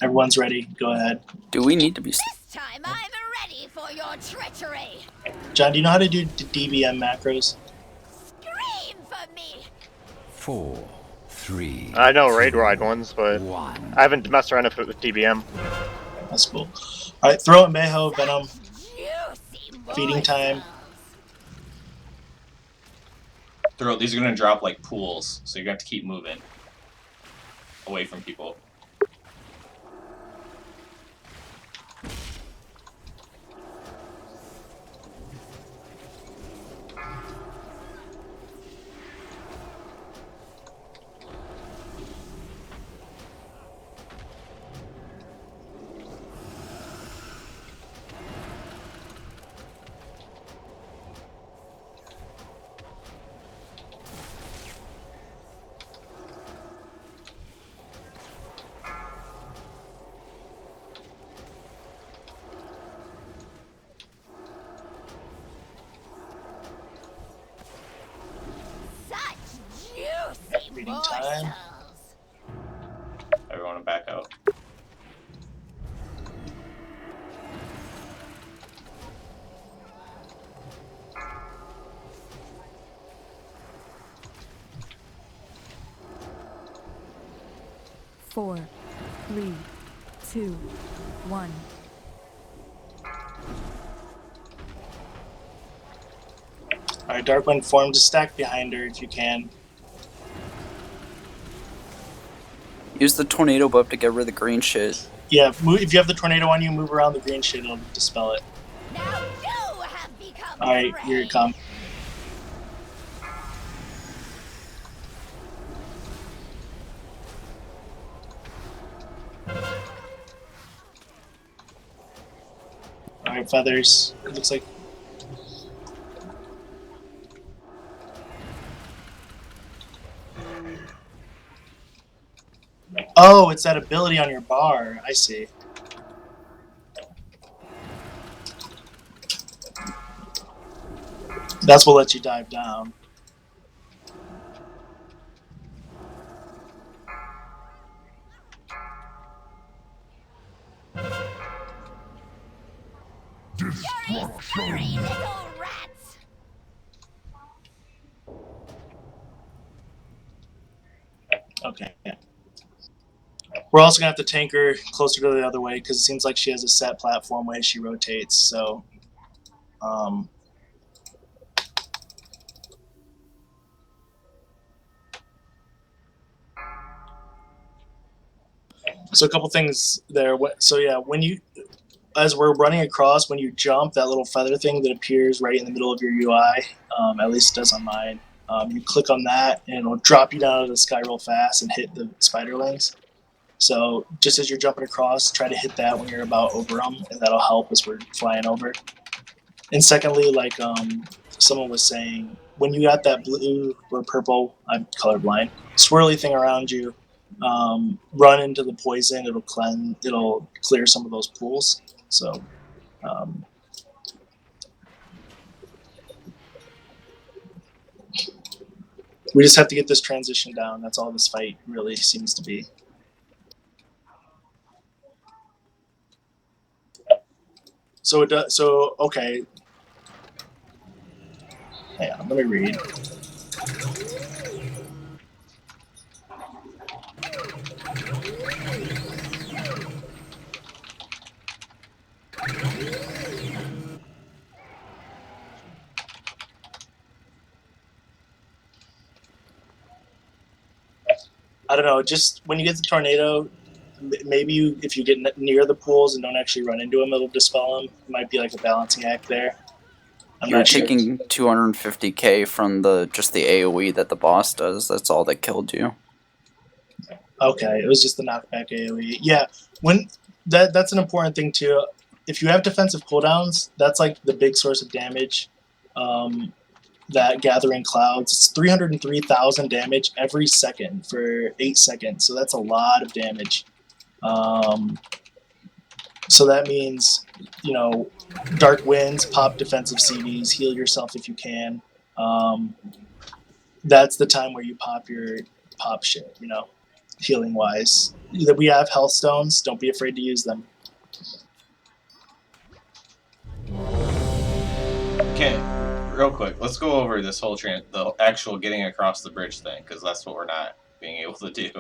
Everyone's ready. Go ahead. Do we need to be... This time I'm ready for your treachery. John, do you know how to do DBM macros? Scream for me. 4, 3. I know raid ride ones, but 1. I haven't messed around with it with DBM. That's cool. All right, throw it, Mayho, Venom. Juicy Feeding time. These are gonna drop like pools, so you're gonna have to keep moving away from people. Reading time. Everyone back out. Four, 3, 2, 1. All right, Darkwind form. Just stack behind her if you can. Use the tornado buff to get rid of the green shit. Yeah, if you have the tornado on you, move around the green shit. It'll dispel it. Now you have become All right, here it comes. All right, feathers. It looks like. Oh, it's that ability on your bar. I see. That's what lets you dive down. Furry little rats. Okay. We're also gonna have to tank her closer to the other way because it seems like she has a set platform way she rotates. So, So a couple things there. So yeah, as we're running across, when you jump, that little feather thing that appears right in the middle of your UI, at least it does on mine. You click on that, and it'll drop you down to the sky real fast and hit the spiderlings. So just as you're jumping across, try to hit that when you're about over them, and that'll help as we're flying over. And secondly, like someone was saying, when you got that blue or purple, I'm colorblind, swirly thing around you, run into the poison. It'll clear some of those pools. So we just have to get this transition down. That's all this fight really seems to be. So it does. So okay. Hang on, let me read. I don't know. Just when you get the tornado, maybe if you get near the pools and don't actually run into them, it'll dispel them. It might be like a balancing act there. You're taking 250k from the AoE that the boss does. That's all that killed you. Okay, it was just the knockback AoE. Yeah, when that's an important thing too. If you have defensive cooldowns, that's like the big source of damage. That gathering clouds, it's 303,000 damage every second for 8 seconds. So that's a lot of damage. So that means, dark winds, pop defensive CDs, heal yourself if you can. That's the time where you pop shit, healing wise. We have health stones. Don't be afraid to use them. Okay, real quick, let's go over this whole the actual getting across the bridge thing, because that's what we're not being able to do.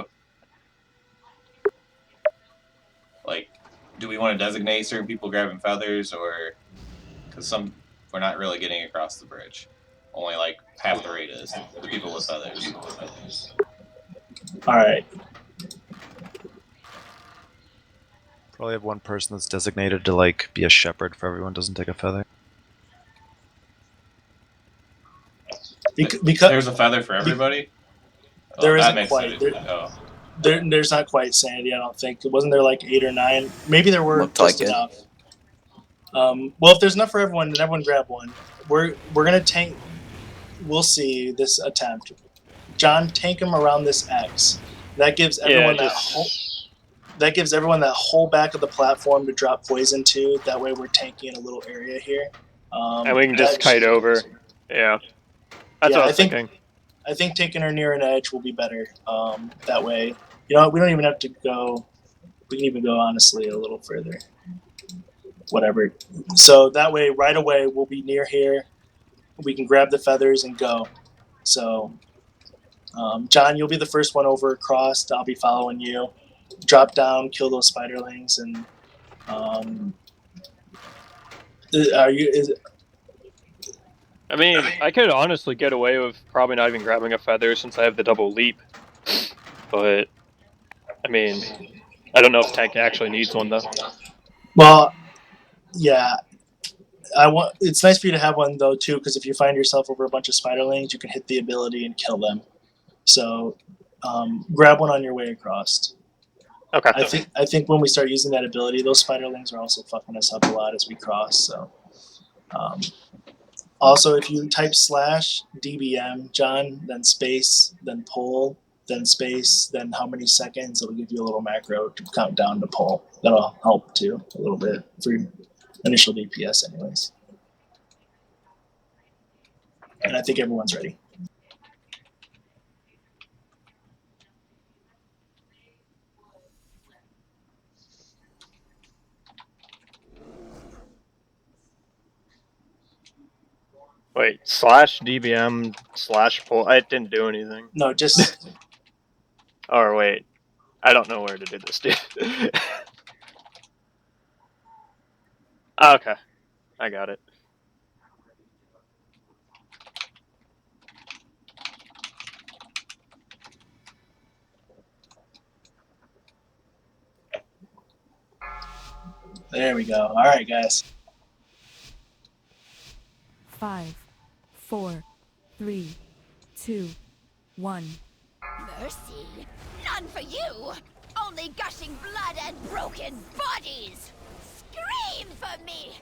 Like, do we want to designate certain people grabbing feathers, or because we're not really getting across the bridge? Only like half the rate is the people with feathers. All right. Probably have one person that's designated to like be a shepherd for everyone doesn't take a feather. Because there's a feather for everybody. There isn't quite. Oh. There's not quite sanity. I don't think. Wasn't there like 8 or 9? Maybe there were just enough. Well, if there's enough for everyone, then everyone grab one. We're gonna tank. We'll see this attempt. John, tank him around this X. That gives everyone that gives everyone that whole back of the platform to drop poison to. That way, we're tanking a little area here. And we can just kite over. Yeah, that's what I was thinking. I think taking her near an edge will be better. That way, we don't even have to go. We can even go honestly a little further. Whatever. So that way, right away, we'll be near here. We can grab the feathers and go. So, John, you'll be the first one over across. I'll be following you. Drop down, kill those spiderlings, and I mean, I could honestly get away with probably not even grabbing a feather since I have the double leap. But I mean, I don't know if tank actually needs one though. Well, yeah. It's nice for you to have one though too, because if you find yourself over a bunch of spiderlings, you can hit the ability and kill them. So, grab one on your way across. Okay. I think when we start using that ability, those spiderlings are also fucking us up a lot as we cross. So, also if you type /DBM, John, then space, then pull, then space, then how many seconds, it'll give you a little macro to count down to pull. That'll help too a little bit for initial DPS anyways. And I think everyone's ready. Wait, /DBM /pull. I didn't do anything. No, just. Or wait, I don't know where to do this, dude. Okay, I got it. There we go. All right, guys. 5, 4, 3, 2, 1. Mercy? None for you! Only gushing blood and broken bodies! Scream for me!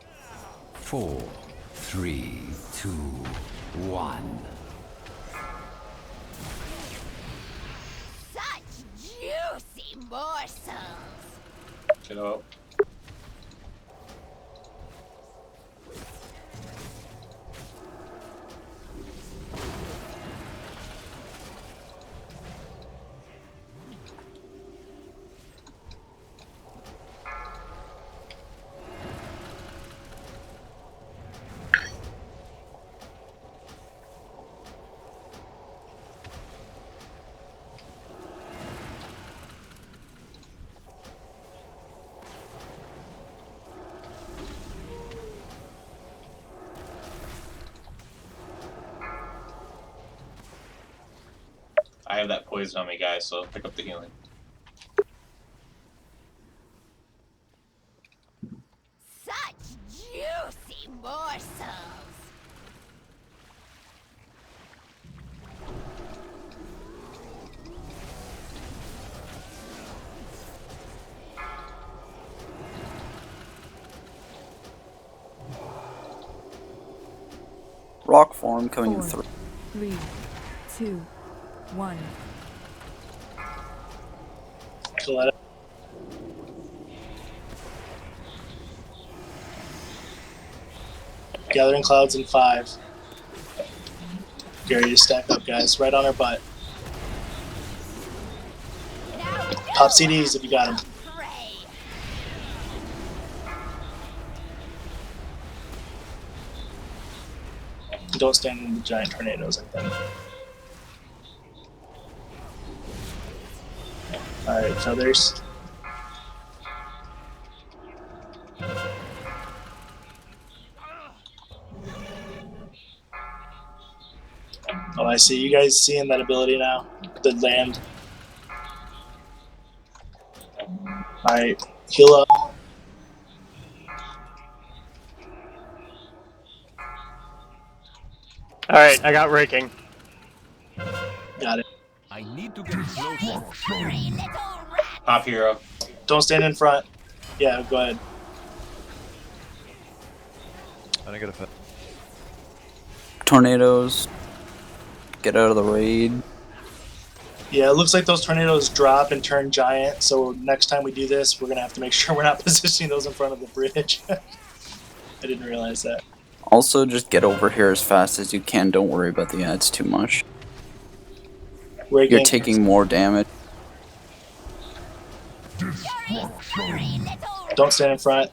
4, 3, 2, 1. Such juicy morsels! Get up. I have that poison on me, guys, so pick up the healing. Such juicy morsels! Rock form coming in 4, 3, 2, 1. Coletta. Gathering clouds in 5. Gary, you stack up, guys. Right on our butt. Now Pop CDs if you got them. pray! Don't stand in the giant tornadoes, I think. Alright, feathers. Oh, I see. You guys seeing that ability now? The land. Alright, heal up. Alright, I got raking. Got it. I need to get closer. Hurry, little rat! Pop hero. Don't stand in front. Yeah, go ahead. I didn't get a fit. tornadoes. Get out of the raid. Yeah, it looks like those tornadoes drop and turn giant, so next time we do this, we're going to have to make sure we're not positioning those in front of the bridge. I didn't realize that. Also, just get over here as fast as you can. Don't worry about the ads too much. You're taking more damage. Don't stand in front.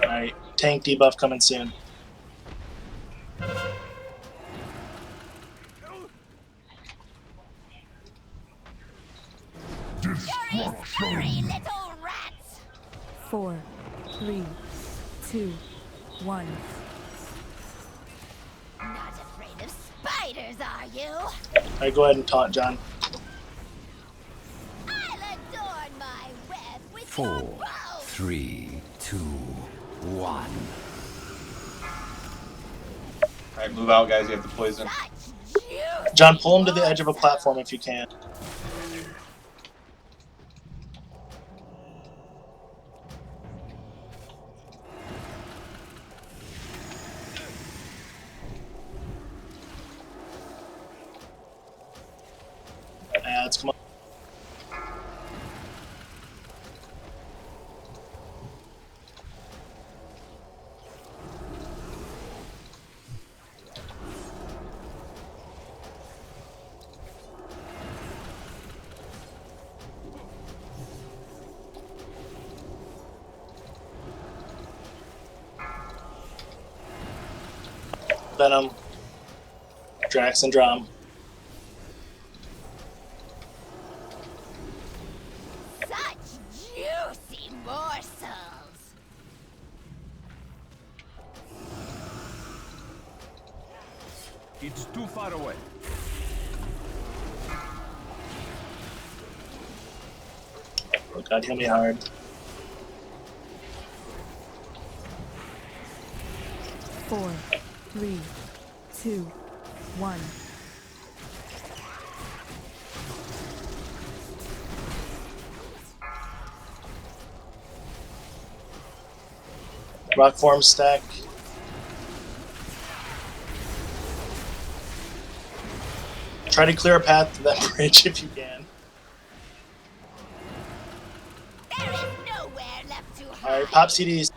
Alright, tank debuff coming soon. Hurry, little rats! 4, 3, 2, 1. Not afraid of spiders, are you? Alright, go ahead and taunt, John. I'll adorn my web with 4, 3, 2, 1. Alright, move out, guys. You have the poison. John, pull him to the edge of a platform if you can. Ads, come on. Venom, Drax and Drum. It's too far away. Oh god, heal me hard. Four, three, two, one. Rock form stack. Try to clear a path to that bridge if you can. There is nowhere left to hide. Alright, pop CDs.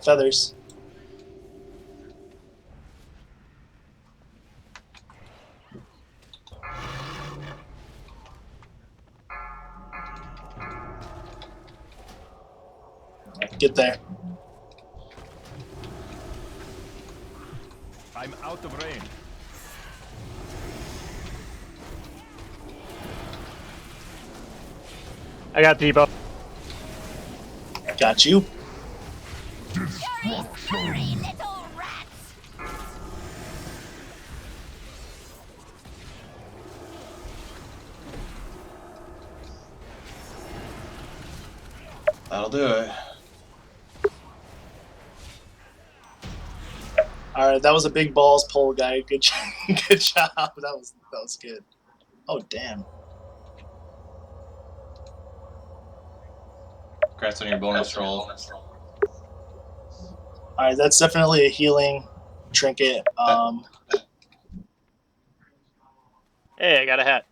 Feathers. Get there. I'm out of range. I got debuff. Got you. You're a furry little rats. That'll do it. Alright, that was a big balls pull, guy. Good job. Good job. That was good. Oh damn. Congrats on your bonus roll. Alright, that's definitely a healing trinket. Hey, I got a hat.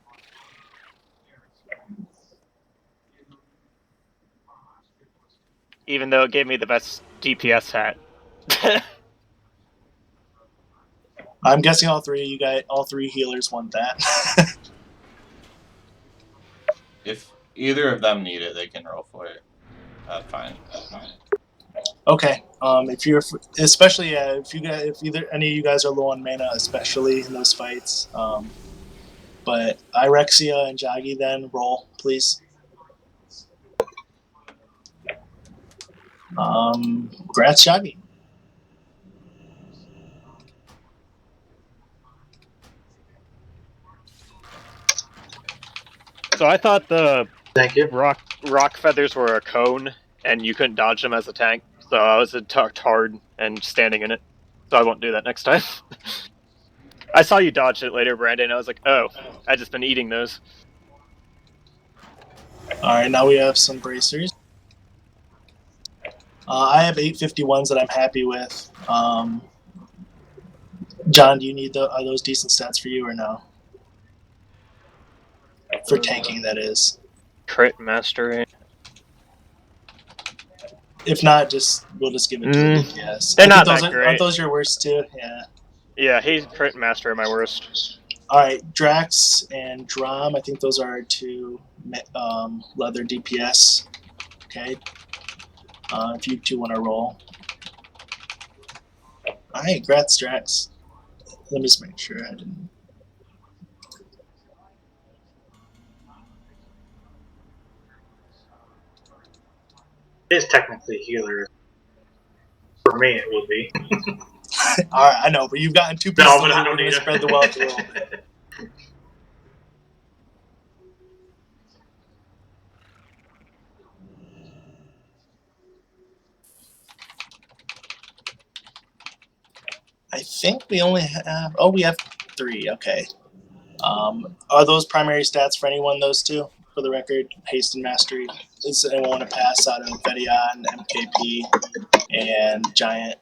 Even though it gave me the best DPS hat. I'm guessing all three healers want that. If either of them need it, they can roll for it. Fine. Okay. If you're, especially if either any of you guys are low on mana, especially in those fights. But Irexia and Jagi then roll, please. Grats, Jagi. So I thought the Thank you. rock feathers were a cone, and you couldn't dodge them as a tank. So I was tucked hard and standing in it. So I won't do that next time. I saw you dodge it later, Brandon. I was like, oh, I just been eating those. Alright, now we have some bracers. I have 851s that I'm happy with. John, do you need are those decent stats for you or no? For tanking, that is. Crit mastery. If not, we'll just give it to DPS. They're I think not that great. Aren't those your worst too? Yeah. Yeah, he's crit master my worst. Alright, Drax and Drum, I think those are our two leather DPS. Okay. If you two want to roll. Alright, grats, Drax. Let me just make sure I didn't. It is technically a healer. For me, it would be. Alright, I know, but you've gotten two pieces No, but I don't to need spread the wealth a little it. bit. I think we only have. Oh, we have 3. Okay. Are those primary stats for anyone? Those two, for the record, haste and mastery. Does anyone want to pass out of Vedion, MKP, and Giant?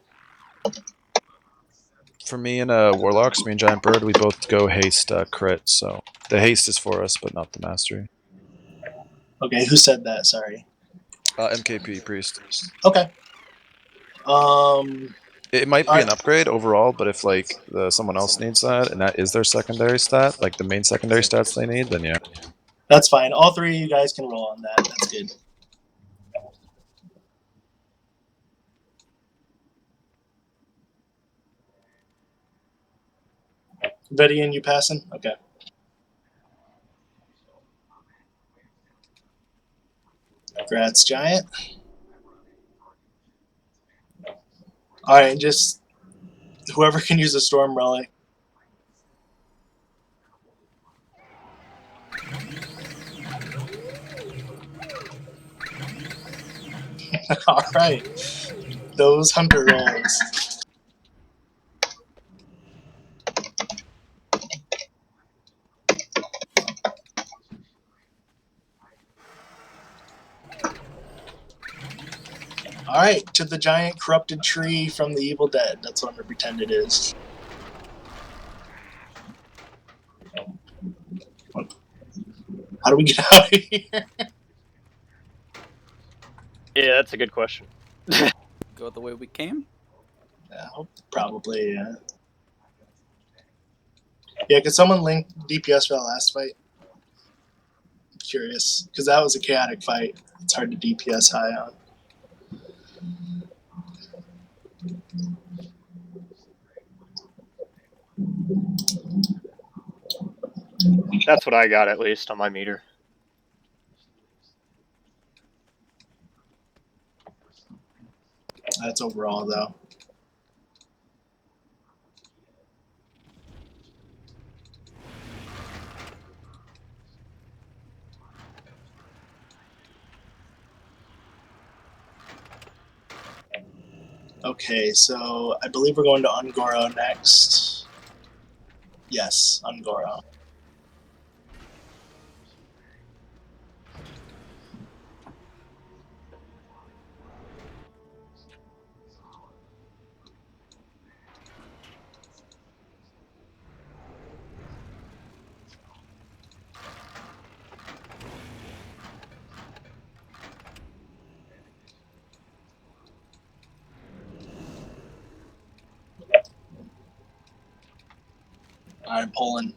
For me and Warlocks, me and Giant Bird, we both go haste crit, so the haste is for us, but not the mastery. Okay, who said that? Sorry. MKP Priest. Okay. It might be an upgrade overall, but if like someone else needs that, and that is their secondary stat, like the main secondary stats they need, then yeah. That's fine. All 3 of you guys can roll on that. That's good. Vedion, you passing? Okay. Congrats, Giant. Alright, just whoever can use a Storm Relic. Alright. Those hunter rolls. Alright, to the giant corrupted tree from the Evil Dead. That's what I'm gonna pretend it is. How do we get out of here? Yeah, that's a good question. Go the way we came? Yeah, probably, yeah. Yeah, could someone link DPS for that last fight? I'm curious, because that was a chaotic fight. It's hard to DPS high on. That's what I got, at least, on my meter. That's overall, though. Okay, so I believe we're going to Ungoro next. Yes, Ungoro. I'm pulling.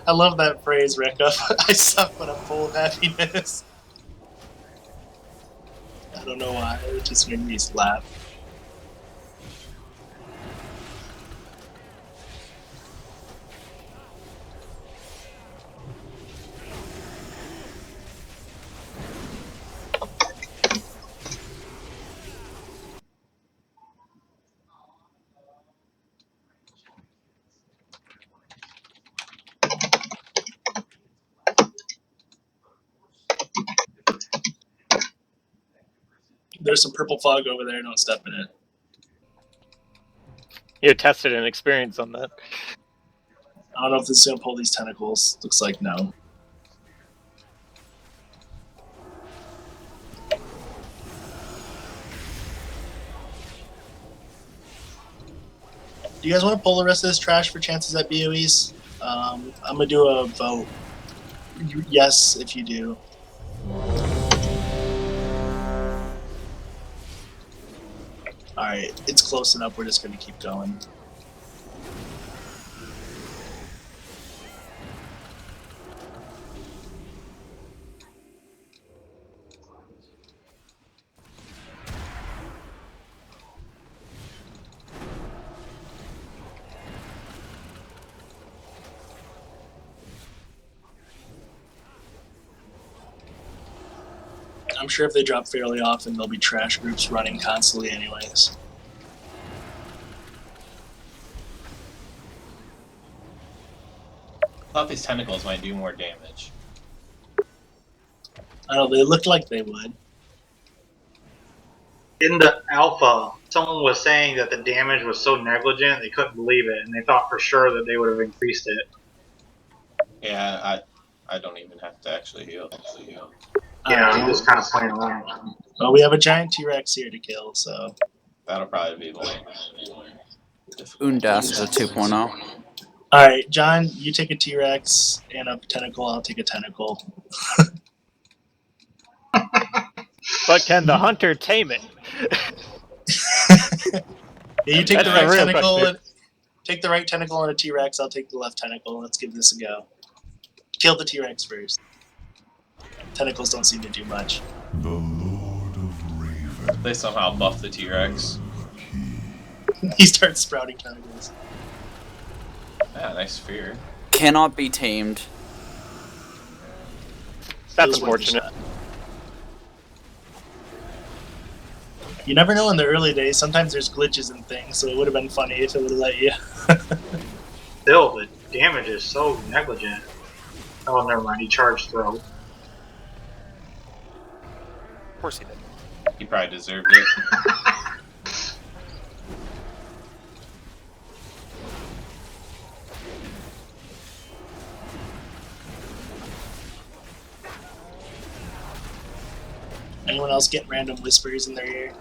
I love that phrase, Rick. I suck, but I'm full of happiness. I don't know why. It just made me laugh. There's some purple fog over there. Don't step in it. You tested an experience on that. I don't know if this is going to pull these tentacles. Looks like no. Do you guys want to pull the rest of this trash for chances at BOEs? I'm going to do a vote. Yes, if you do. Alright, it's close enough. We're just going to keep going. I'm sure if they drop fairly often, there'll be trash groups running constantly anyways. I thought these tentacles might do more damage. I don't know, they looked like they would. In the alpha, someone was saying that the damage was so negligent they couldn't believe it, and they thought for sure that they would have increased it. Yeah, I don't even have to actually heal. Yeah, I'm just kind of playing around. Well, we have a giant T-Rex here to kill, so... That'll probably be more. Undas is a 2.0. Alright, John, you take a T-Rex and a tentacle, I'll take a tentacle. But can the hunter tame it? Yeah, you take That's the right the real tentacle question. and take the right tentacle and a T-Rex, I'll take the left tentacle. Let's give this a go. Kill the T-Rex first. Tentacles don't seem to do much. The Lord of Raven. They somehow buff the T-Rex. he starts sprouting tentacles. Ah, nice sphere. Cannot be tamed. That's Feels worth a unfortunate. shot. You never know in the early days. Sometimes there's glitches and things, so it would have been funny if it would have let you. Still, the damage is so negligent. Oh, never mind. He charged throw. Of course he did. He probably deserved it. Anyone else get random whispers in their ear?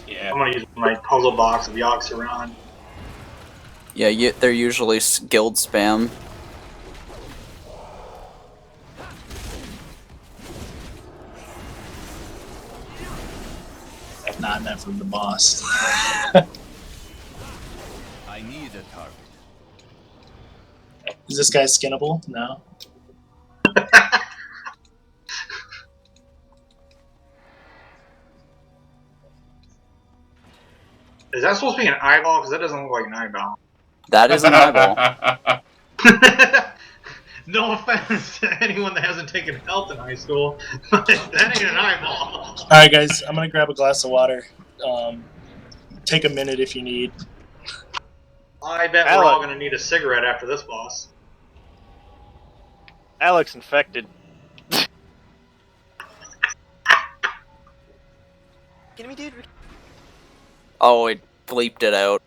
Yeah. I'm gonna use my puzzle box of Yoxaron. Yeah, they're usually guild spam. Not meant from the boss. I need a target. Is this guy skinnable? No. Is that supposed to be an eyeball? Because that doesn't look like an eyeball. That is an eyeball. No offense to anyone that hasn't taken health in high school, but that ain't an eyeball. All right, guys. I'm gonna grab a glass of water. Take a minute if you need. I bet we're all gonna need a cigarette after this boss. Alex infected. Kidding me, dude? Oh, it bleeped it out.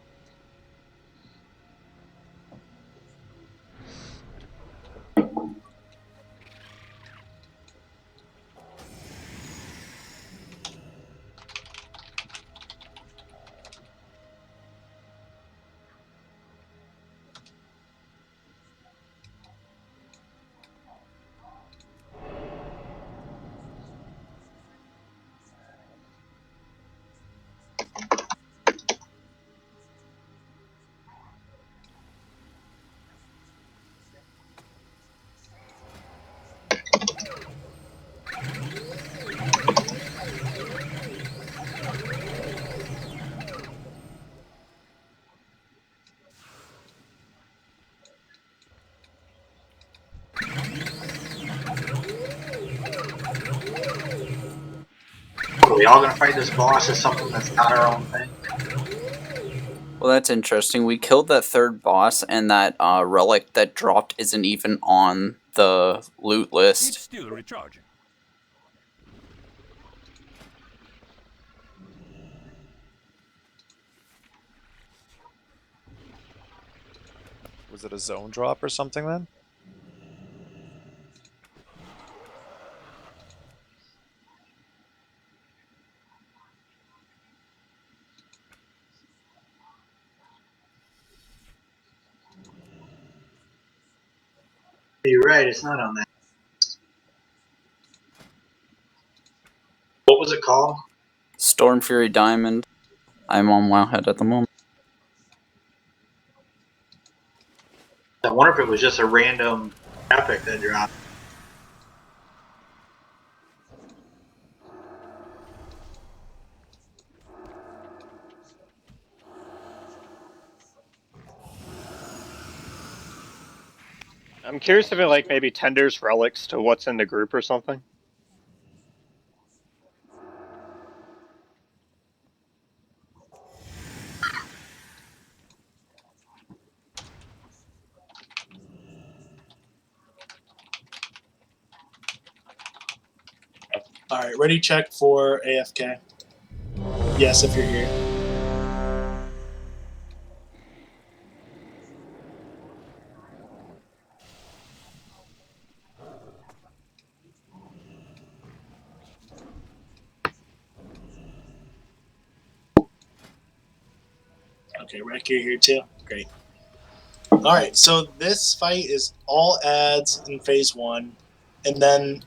Are we all gonna fight this boss as something that's not our own thing? Well, that's interesting. We killed that third boss, and that relic that dropped isn't even on the loot It's list. still recharging. Was it a zone drop or something then? You're right, it's not on that. What was it called? Storm Fury Diamond. I'm on Wowhead at the moment. I wonder if it was just a random epic that dropped. I'm curious if it like maybe tenders relics to what's in the group or something. All right, ready check for AFK. Yes, if you're here. Okay, Rick, you're here too. Great. All right, so this fight is all ads in phase 1, and then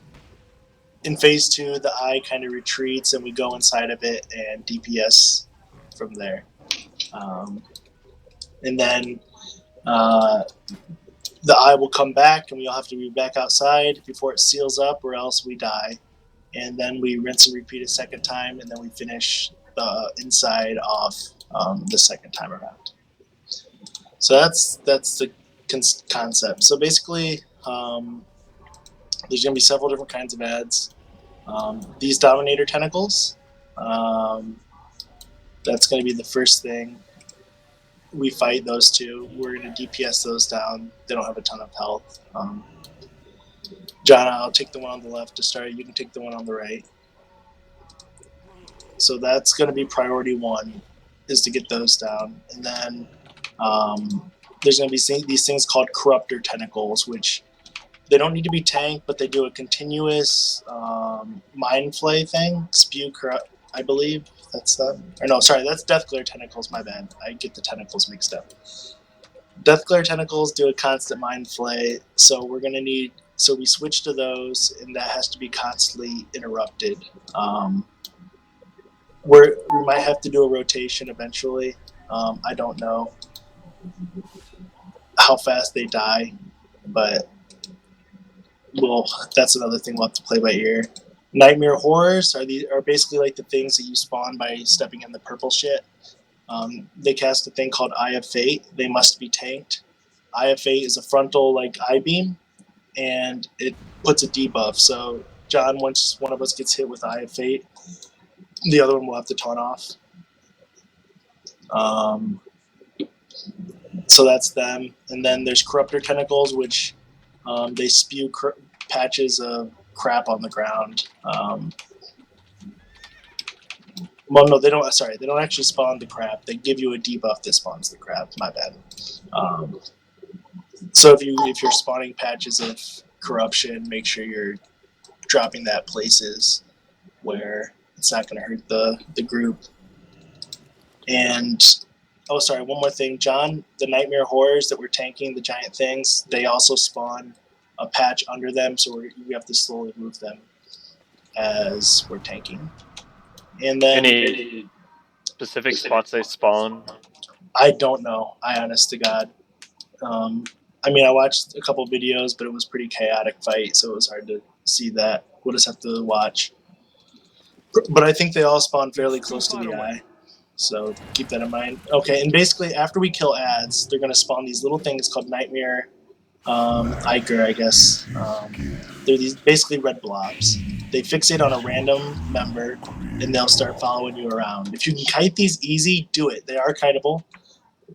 in phase 2, the eye kind of retreats, and we go inside of it and DPS from there. And then the eye will come back, and we'll have to be back outside before it seals up, or else we die. and then we rinse and repeat a second time, and then we finish the inside off the second time around. So that's the concept. So basically, there's going to be several different kinds of ads. These Dominator tentacles, that's going to be the first thing. We fight those two. We're going to DPS those down. They don't have a ton of health. John, I'll take the one on the left to start. You can take the one on the right. So that's going to be priority one, is to get those down. And then there's going to be these things called Corruptor Tentacles, which they don't need to be tanked, but they do a continuous Mind Flay thing. Spew Corrupt, I believe. That's them. Or no, sorry, that's Deathglare Tentacles, my bad. I get the tentacles mixed up. Deathglare Tentacles do a constant Mind Flay, so we're going to need... So we switch to those, and that has to be constantly interrupted. We might have to do a rotation eventually. I don't know how fast they die, but that's another thing we'll have to play by ear. Nightmare Horrors are basically like the things that you spawn by stepping in the purple shit. They cast a thing called Eye of Fate. They must be tanked. Eye of Fate is a frontal like eye beam, and it puts a debuff. So John, once one of us gets hit with Eye of Fate, the other one will have to taunt off. So that's them. And then there's Corruptor Tentacles, which they spew patches of crap on the ground. Well, no, they don't. Sorry, they don't actually spawn the crap. They give you a debuff that spawns the crap. My bad. So if you're spawning patches of corruption, make sure you're dropping that places where it's not going to hurt the group. And oh, sorry, one more thing, John. The Nightmare Horrors that we're tanking, the giant things, they also spawn a patch under them, so we have to slowly move them as we're tanking. And then any specific spots they spawn? I don't know. I honest to God. I mean, I watched a couple videos, but it was pretty chaotic fight, so it was hard to see that. We'll just have to watch. But I think they all spawn fairly close to the eye, so keep that in mind. Okay, and basically after we kill ads, they're going to spawn these little things called Nightmare Iker, I guess. They're these basically red blobs. They fixate on a random member, and they'll start following you around. If you can kite these easy, do it. They are kiteable.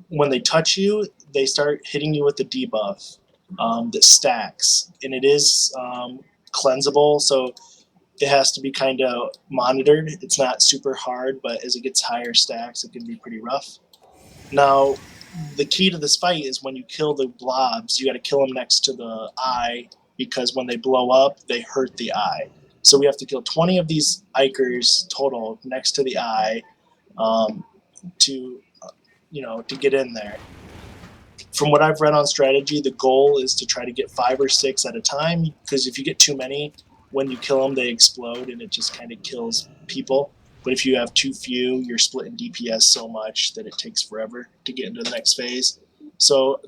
When they touch you, they start hitting you with the debuff that stacks, and it is cleansable, so it has to be kind of monitored. It's not super hard, but as it gets higher stacks, it can be pretty rough. Now, the key to this fight is when you kill the blobs, you got to kill them next to the eye, because when they blow up, they hurt the eye. So we have to kill 20 of these Ikers total next to the eye to get in there. From what I've read on strategy, the goal is to try to get 5 or 6 at a time, because if you get too many, when you kill them, they explode, and it just kind of kills people. But if you have too few, you're splitting DPS so much that it takes forever to get into the next phase. So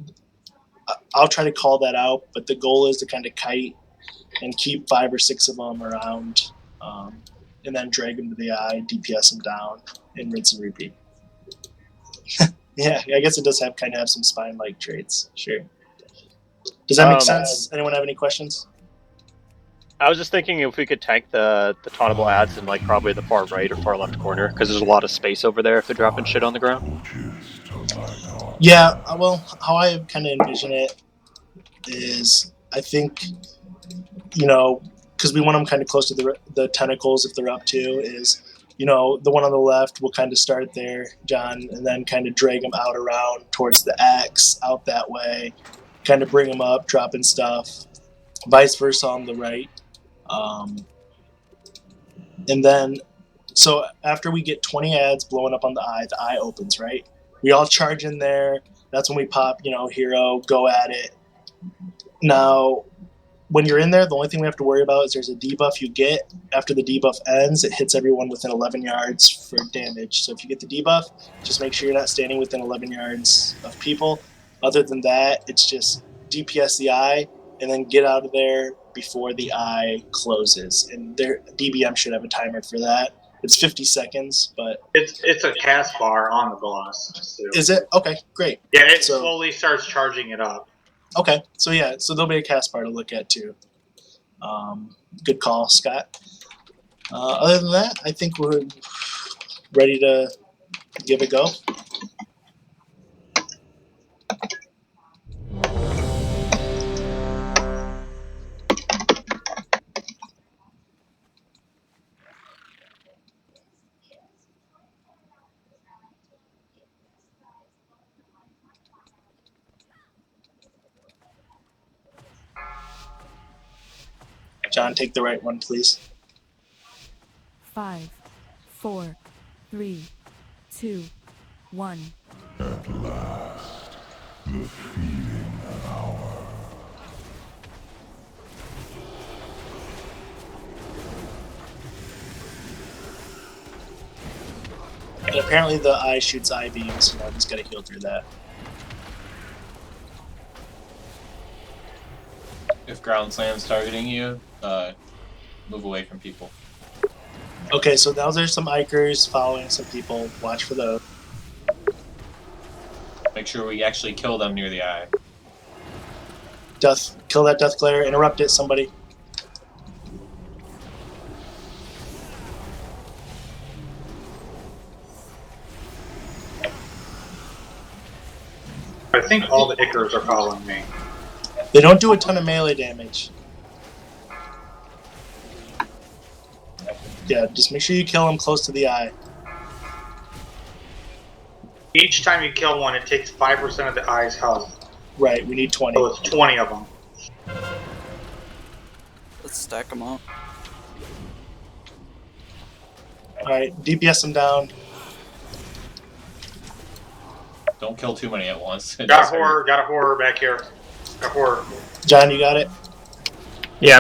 I'll try to call that out, but the goal is to kind of kite and keep 5 or 6 of them around, and then drag them to the eye, DPS them down, and rinse and repeat. Yeah, I guess it does kind of have some spine-like traits. Sure. Does that make sense? Anyone have any questions? I was just thinking if we could tank the tauntable ads in like probably the far right or far left corner, because there's a lot of space over there if they're dropping shit on the ground. Yeah, well, how I kind of envision it is, I think, because we want them kind of close to the tentacles if they're up to, is, the one on the left will kind of start there, John, and then kind of drag them out around towards the axe, out that way, kind of bring them up, dropping stuff, vice versa on the right. And then, so after we get 20 ads blowing up on the eye opens, right? We all charge in there. That's when we pop, hero, go at it. Now, when you're in there, the only thing we have to worry about is there's a debuff you get. After the debuff ends, it hits everyone within 11 yards for damage. So if you get the debuff, just make sure you're not standing within 11 yards of people. Other than that, it's just DPS the eye, and then get out of there before the eye closes. And their DBM should have a timer for that. It's 50 seconds, but It's a cast bar on the boss. So. is it? Okay, great. Yeah, it So- slowly starts charging it up. Okay, so yeah, so there'll be a cast bar to look at too. Good call, Scott. Other than that, I think we're ready to give it a go. John, take the right one, please. 5, 4, 3, 2, 1. At last, the feeling hour. And apparently the eye shoots eye beams, so I just gotta heal through that. If ground slam's targeting you, move away from people. Okay, so now there's some Ikers following some people. Watch for those. Make sure we actually kill them near the eye. Kill that Death Glare. Interrupt it, somebody. I think all the Ickers are following me. They don't do a ton of melee damage. Yeah, just make sure you kill them close to the eye. Each time you kill one, it takes 5% of the eye's health. Right, we need 20. So it's 20 of them. Let's stack them up. Alright, DPS them down. Don't kill too many at once. It Got a does hurt. horror, got a horror back here. Got a horror. John, you got it? Yeah.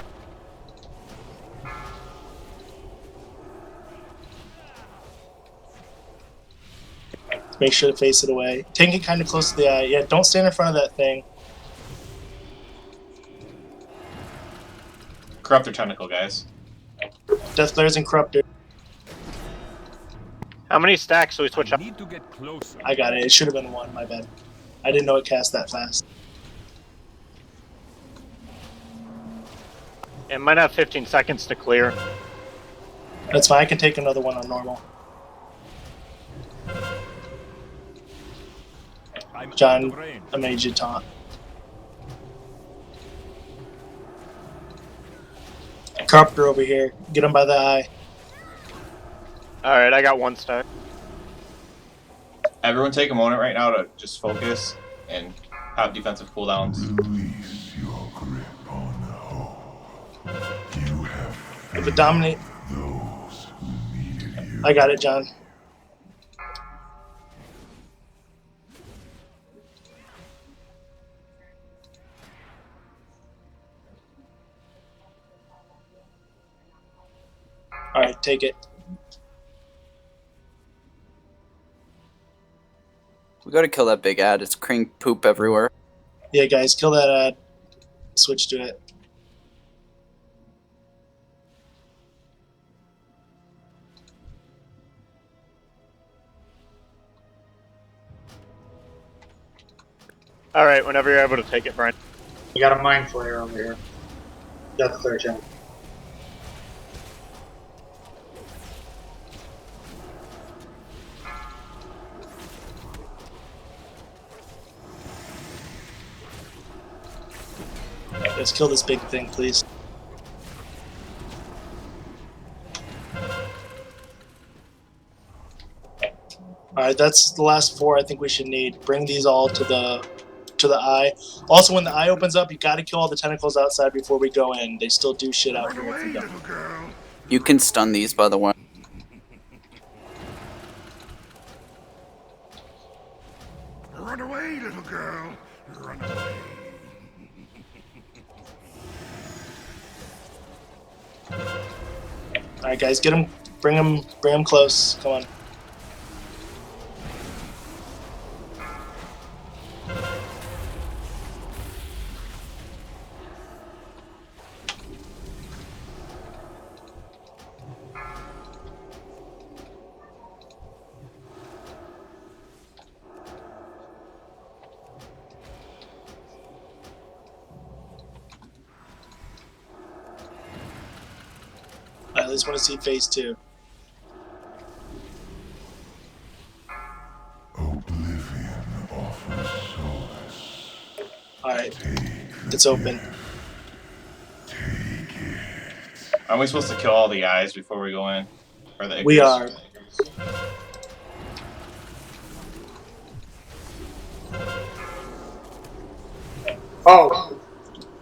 Make sure to face it away. Take it kind of close to the eye. Yeah, don't stand in front of that thing. Corruptor tentacle, guys. Death Glare's and Corruptor. How many stacks do we switch up? Need to get closer. I got it. It should have been one, my bad. I didn't know it cast that fast. It might have 15 seconds to clear. That's fine. I can take another one on normal. I'm John, out of range. I made you taunt. Corruptor over here. Get him by the eye. Alright, I got one stack. Everyone take a moment right now to just focus and have defensive cooldowns. Release your grip on hope. You have If it dominate, those who needed you. I got it, John. Alright, take it. We gotta kill that big ad. It's cream poop everywhere. Yeah, guys, kill that ad. Switch to it. Alright, whenever you're able to take it, Brian. You got a mind flayer over here. That's the third channel. Let's kill this big thing, please. Alright, that's the last 4 I think we should need. Bring these all to the eye. Also, when the eye opens up, you gotta kill all the tentacles outside before we go in. They still do shit out here if you don't. Little girl. You can stun these, by the way. Run away, little girl. Run away. Alright, guys, get him. Bring him close. Come on. just want to see phase 2. Oblivion offers solace. Alright. It's open. Aren't we supposed to kill all the eyes before we go in? Or the We Icarus? are. Oh,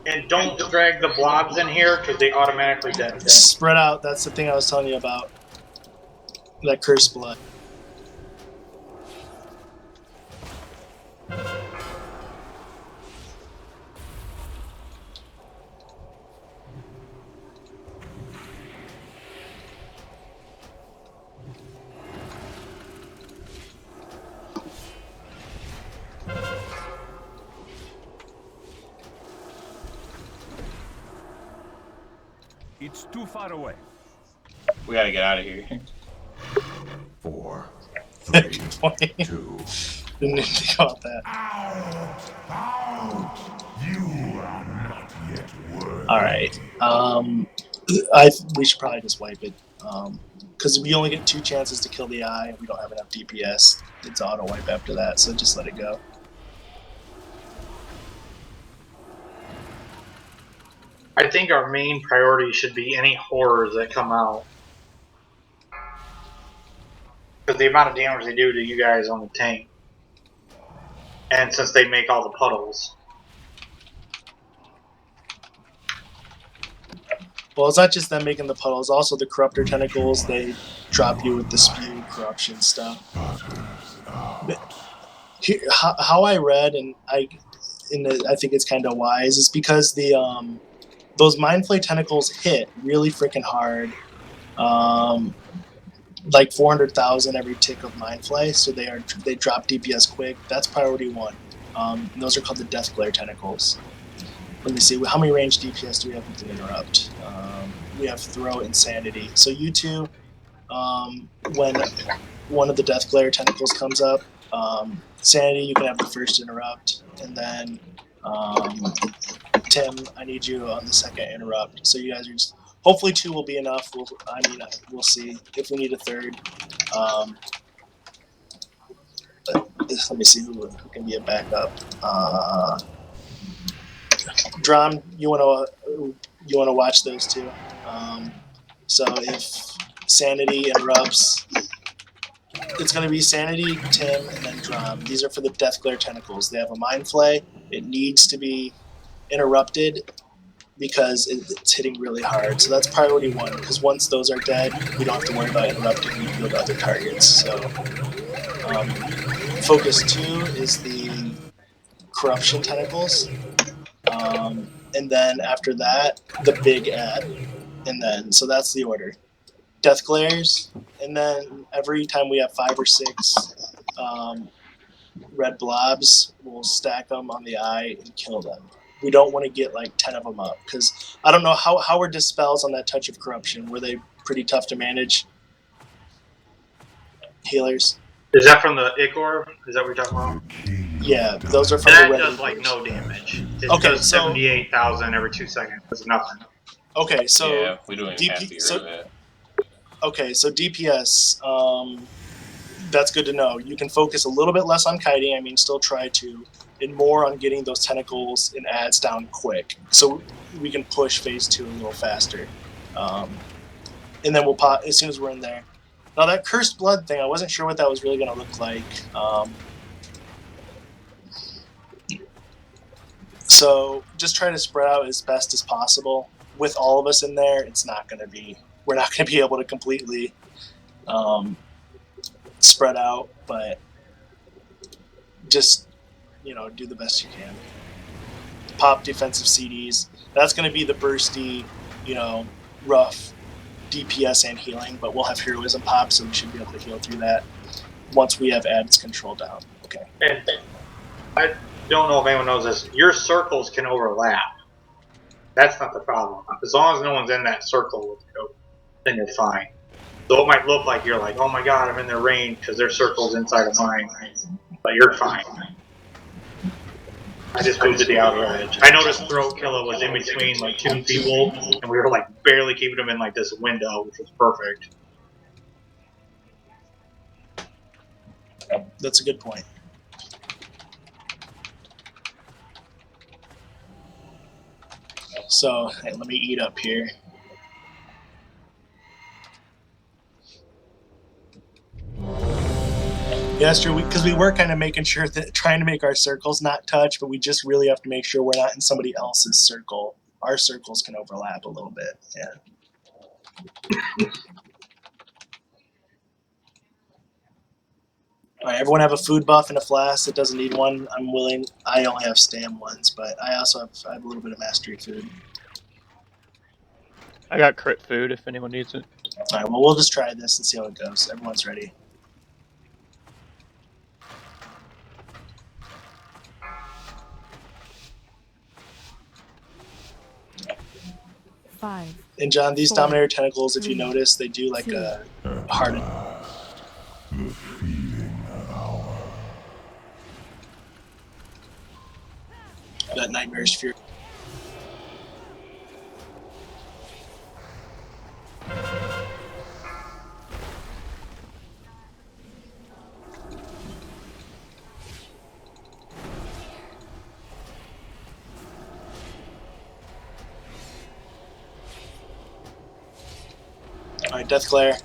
and don't drag the blobs in here because they automatically dead. Spread out. That's the thing I was telling you about. That cursed blood. It's too far away. We gotta get out of here. 4, 3, 2. Didn't even think about that. Out! You are not yet worthy. Alright. We should probably just wipe it. Because we only get 2 chances to kill the eye. We don't have enough DPS. It's auto wipe after that, so just let it go. I think our main priority should be any horrors that come out. Because the amount of damage they do to you guys on the tank. And since they make all the puddles. Well, it's not just them making the puddles. Also, the corruptor tentacles, they drop you with the spew corruption stuff. How I read, and I think it's kind of wise, is because the those mind flay tentacles hit really freaking hard. Like 400,000 every tick of mind flay, so they drop DPS quick. That's priority 1. And those are called the death glare tentacles. Let me see, how many range DPS do we have with the interrupt? We have throw insanity. So you two, when one of the death glare tentacles comes up, sanity, you can have the first interrupt, and then Tim, I need you on the second interrupt. So you guys are just, hopefully 2 will be enough. We'll see if we need a third. But let me see who can be a backup. Drum, you wanna watch those 2. So if sanity interrupts, it's going to be Sanity, Tim, and then Drum. These are for the Death Glare tentacles. They have a Mind Flay. It needs to be interrupted because it's hitting really hard. So that's priority 1, because once those are dead, we don't have to worry about interrupting the field other targets. So focus 2 is the Corruption tentacles. And then after that, the big ad. And then, so that's the order. Death Glares, and then every time we have 5 or 6 red blobs, we'll stack them on the eye and kill them. We don't want to get like 10 of them up, because I don't know how were dispels on that Touch of Corruption. Were they pretty tough to manage? Healers? Is that from the Ichor? Is that what you're talking about? Yeah, those are from that the red. That does like no damage. It okay, does so 78,000 every 2 seconds. That's nothing. Okay, so yeah, we don't even have to get rid of it. Okay, so DPS, that's good to know. You can focus a little bit less on kiting, I mean, still try to, and more on getting those tentacles and ads down quick, so we can push phase 2 a little faster. And then we'll pop as soon as we're in there. Now that cursed blood thing, I wasn't sure what that was really going to look like. So just try to spread out as best as possible. With all of us in there, it's not going to be, we're not going to be able to completely spread out, but just, do the best you can. Pop defensive CDs. That's going to be the bursty, rough DPS and healing, but we'll have heroism pop, so we should be able to heal through that once we have ads control down. Okay. And I don't know if anyone knows this. Your circles can overlap. That's not the problem. As long as no one's in that circle with you, then you're fine. So it might look like you're like, oh my god, I'm in their range because their circle's inside of mine. But you're fine. I just moved to the outer edge. I noticed Throat Killer was in between like 2 people, and we were like barely keeping them in like this window, which was perfect. That's a good point. So hey, let me eat up here. Yeah, that's true. Because we were kind of making sure that trying to make our circles not touch, but we just really have to make sure we're not in somebody else's circle. Our circles can overlap a little bit. Yeah. All right, everyone have a food buff and a flask that doesn't need one. I'm willing. I only have stam ones, but I also have a little bit of mastery food. I got crit food if anyone needs it. All right, well, we'll just try this and see how it goes. Everyone's ready. Five. And John, these 4, Dominator tentacles, if you 3, notice, they do like 2, a hard. The feeding hour. That nightmarish fury. All right, Death Glare.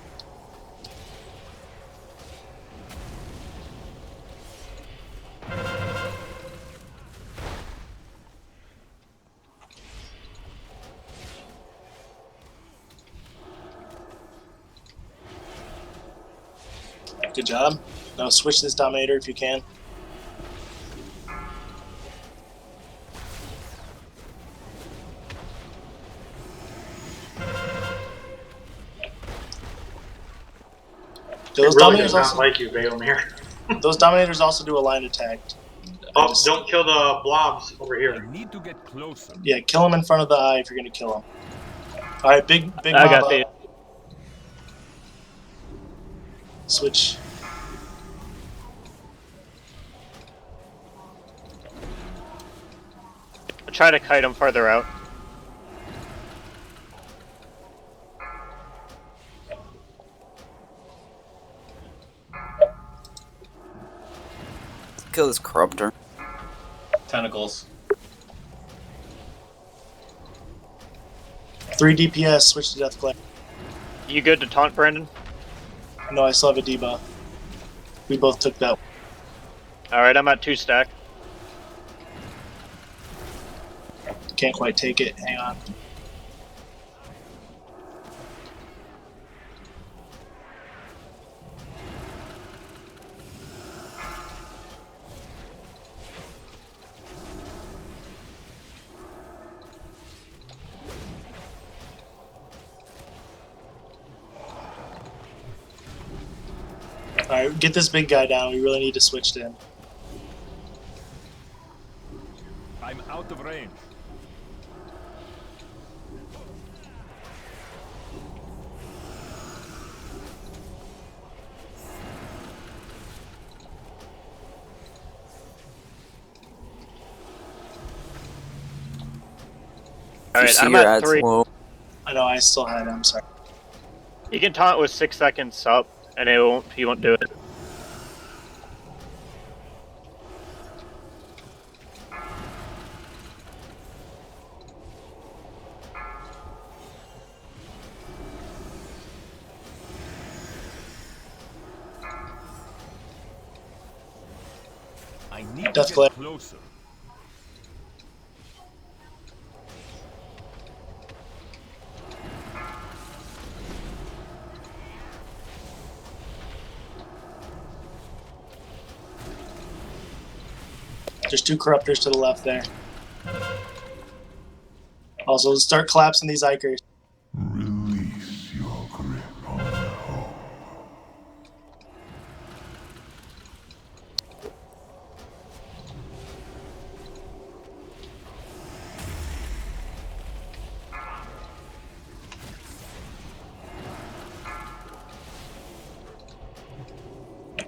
Good job. Now switch this Dominator if you can. Those It really Dominators does not also, like you, Baelmir. those Dominators also do a line attack. Oh, don't kill the blobs over I here. need to get closer. Yeah, kill him in front of the eye if you're gonna kill him. All right, big I mob got the. up. Switch. Try to kite him farther out. Kill this corruptor. Tentacles. 3 DPS, switch to Death Glare. You good to taunt, Brandon? No, I still have a debuff. We both took that. Alright, I'm at 2 stack. Can't quite take it. Hang on. Alright, get this big guy down. We really need to switch to him. I'm out of range. Alright, If you I'm see your at ads 3. low, I know, I still had him. Sorry. You can taunt with 6 seconds up, and he won't do it. I need to Death get Glare. closer. There's 2 corruptors to the left there. Also, start collapsing these Ikers. Release your grip on home.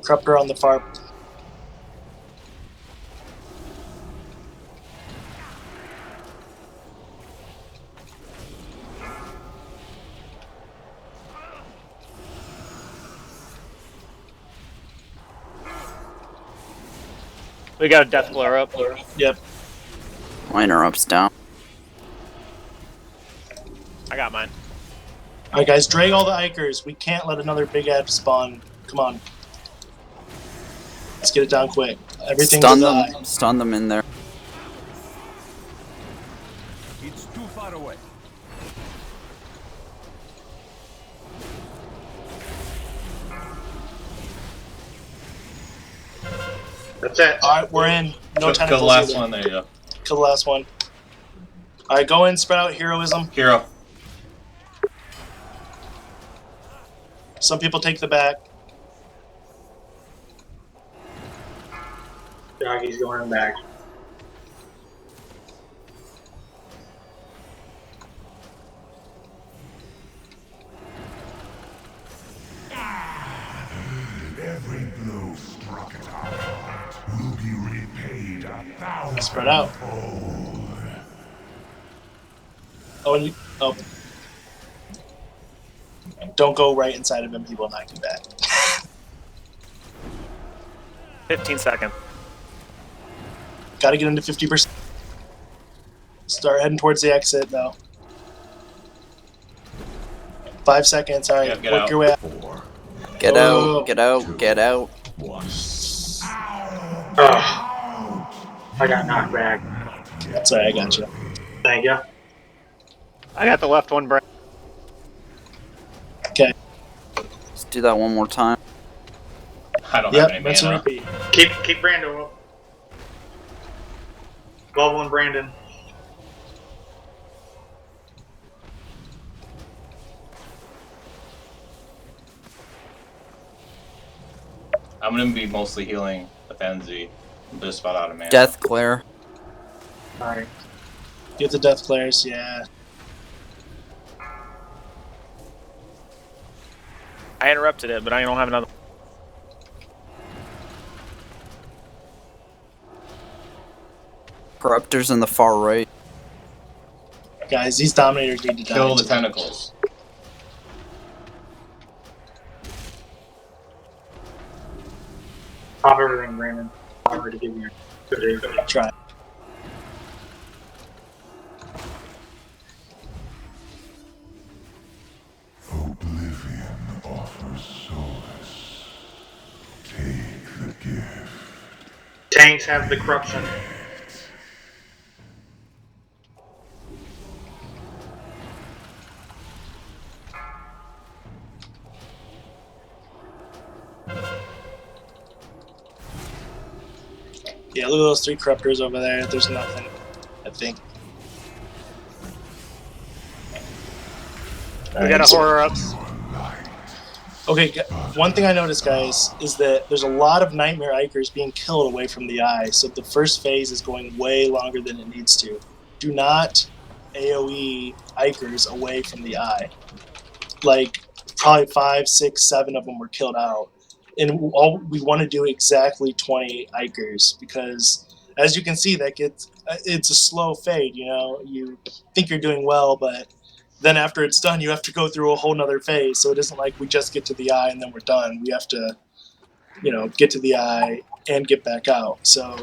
Corruptor on the far. We got a death glare up. Yep. My interrupt's down. I got mine. Alright, guys, drag all the Ikers. We can't let another big ad spawn. Come on. Let's get it down quick. Everything's Stun a them. die. Stun them in there. It's too far away. That's it. Alright, we're in. No Kill tentacles the last either. one. There you go. Kill the last one. Alright, go in, spread out heroism. Hero. Some people take the back. Doggy's going back. Every blow struck at our heart will be repaid 1,000. Spread out. Oh, and you. Oh. Don't go right inside of him, he will knock you back. 15 seconds. Gotta get into 50%. Start heading towards the exit, though. 5 seconds, alright, Yeah, get work out. your way out. Get Oh. out. Get out. Get out. Ugh. I got knocked back. That's alright, I got you. Thank you. I got the left one, Brent. Okay. Let's do that one more time. I don't have Yep, any that's a mana. repeat. Keep Brando up. Level 1 Brandon. I'm gonna be mostly healing the Fenzi. I'm just about out of mana. Death glare. Alright. Get the death glares, yeah. I interrupted it, but I don't have another. Corruptors in the far right. Guys, these Dominators need to die. Kill the tentacles. Pop everything, Brandon. I'm ready to give you a good Try. Oblivion offers solace. Take the gift. Tanks have the corruption. Yeah, look at those 3 Corruptors over there. There's nothing, I think. We got a horror up. Okay, one thing I noticed, guys, is that there's a lot of Nightmare Ikers being killed away from the eye, so the first phase is going way longer than it needs to. Do not AoE Ikers away from the eye. Like, probably 5, 6, 7 of them were killed out. And all we want to do exactly 20 Ikers, because as you can see, it's a slow fade, you know? You think you're doing well, but then after it's done, you have to go through a whole nother phase. So it isn't like we just get to the eye and then we're done. We have to, you know, get to the eye and get back out. So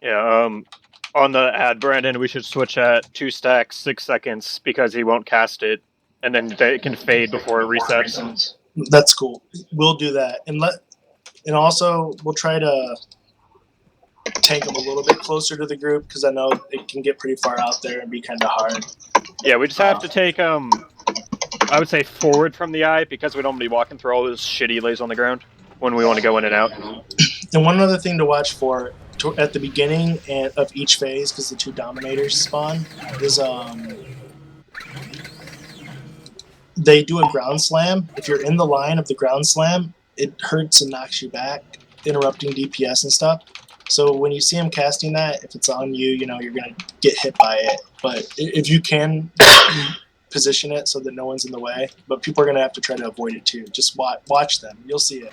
Yeah, on the ad, Brandon, we should switch at 2 stacks, 6 seconds, because he won't cast it, and then it can fade before it resets. that's cool. We'll do that. And also we'll try to take them a little bit closer to the group, because I know it can get pretty far out there and be kind of hard. Yeah, we just have to take, I would say forward from the eye, because we don't want to be walking through all this shitty lays on the ground when we want to go in and out. And one other thing to watch for at the beginning of each phase, because the 2 Dominators spawn, is they do a ground slam. If you're in the line of the ground slam, it hurts and knocks you back, interrupting DPS and stuff. So when you see him casting that, if it's on you, you know, you're going to get hit by it. But if you can position it so that no one's in the way, but people are going to have to try to avoid it too. Just watch them. You'll see it.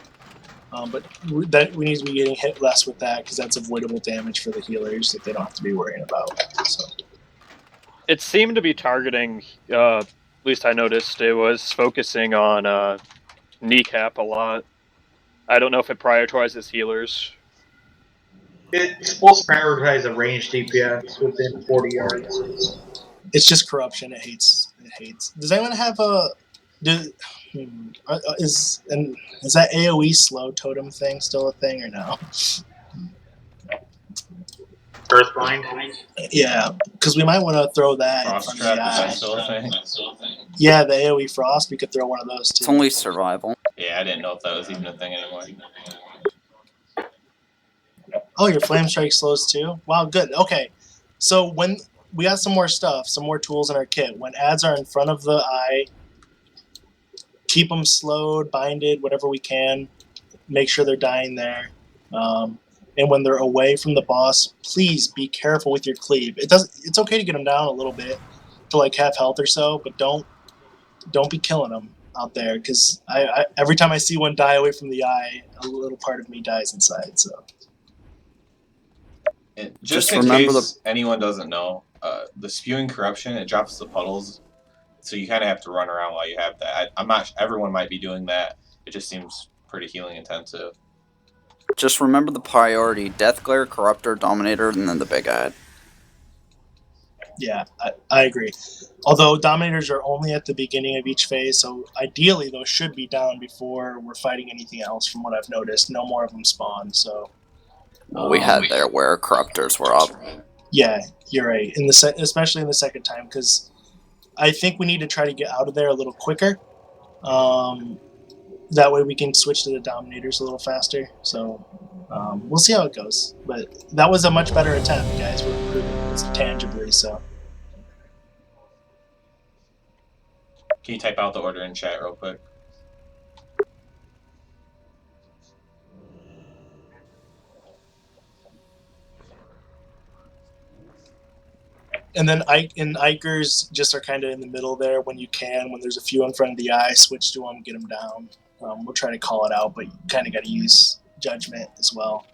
But we need to be getting hit less with that, because that's avoidable damage for the healers that they don't have to be worrying about. So It seemed to be targeting least I noticed, it was focusing on kneecap a lot. I don't know if it prioritizes healers. It's supposed to prioritize a ranged DPS within 40 yards. It's just corruption. It hates. It hates. Does anyone have a? Is that AOE slow totem thing still a thing or no? Earthbind. Yeah, because we might want to throw that Frost in front trap, of is the that eye. still a thing? Yeah, the AOE frost. We could throw one of those too. It's only survival. Yeah, I didn't know if that was even a thing anymore. Oh, your flame strike slows too. Wow, good. Okay, so when we got some more stuff, some more tools in our kit. When ads are in front of the eye, keep them slowed, binded, whatever we can. Make sure they're dying there. And when they're away from the boss, please be careful with your cleave. It's okay to get them down a little bit to like half health or so, but don't be killing them out there because I every time I see one die away from the eye, a little part of me dies inside. So And Just in remember case anyone doesn't know, the spewing corruption, it drops the puddles, so you kind of have to run around while you have that. I'm not. Everyone might be doing that. It just seems pretty healing intensive. Just remember the priority: Death Glare, Corruptor, Dominator, and then the big ad. yeah, I agree. Although Dominators are only at the beginning of each phase, so ideally those should be down before we're fighting anything else. From what I've noticed, no more of them spawn. So We had there where Corruptors were up. yeah, you're right. Especially in the second time, because I think we need to try to get out of there a little quicker. That way we can switch to the Dominators a little faster. So we'll see how it goes. But that was a much better attempt, guys. We're improving this tangibly. So Can you type out the order in chat real quick? and then Ikers just are kind of in the middle there when you can. When there's a few in front of the eye, switch to them, get them down. We'll try to call it out, but you kind of got to use judgment as well.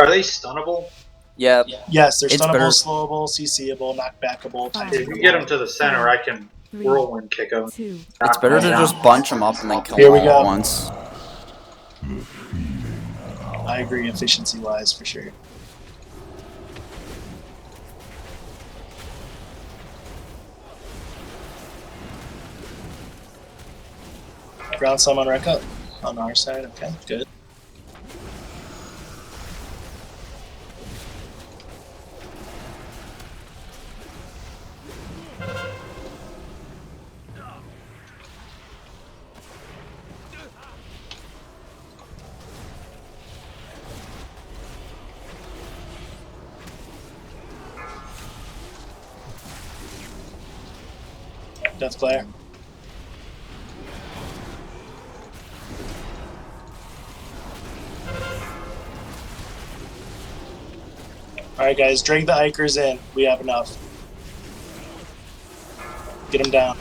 Are they stunnable? Yeah. Yes, they're It's stunnable, better- slowable, CCable, knockbackable. If you get them to the center, I can whirlwind kick them. It's better to just bunch them up and then kill Here them we all go. at once. I agree, efficiency-wise, for sure. Ground slam on Rekka on our side. Okay, good. Death Glare. Alright guys, drag the Ikers in. We have enough. Get them down.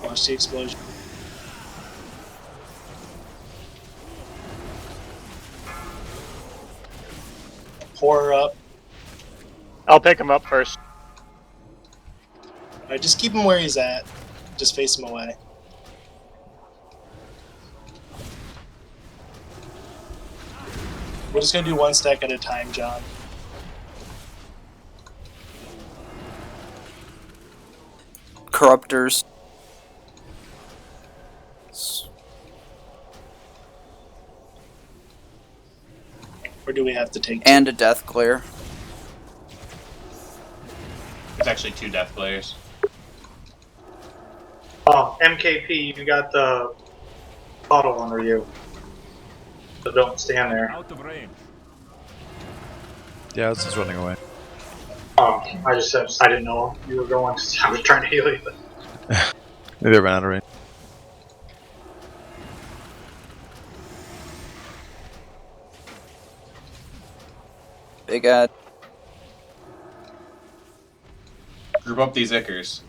Watch the explosion. Pour her up. I'll pick him up first. Alright, just keep him where he's at. Just face him away. We're just gonna do one stack at a time, John. Corruptors. Or do we have to take And a Death Glare. It's actually 2 death players. Oh, MKP, you got the bottle under you. So don't stand there. Out of range. Yeah, this is running away. Oh, I just said I didn't know you were going because I was trying to heal you. Maybe I ran out of range. Big ad. Group up these Ickers.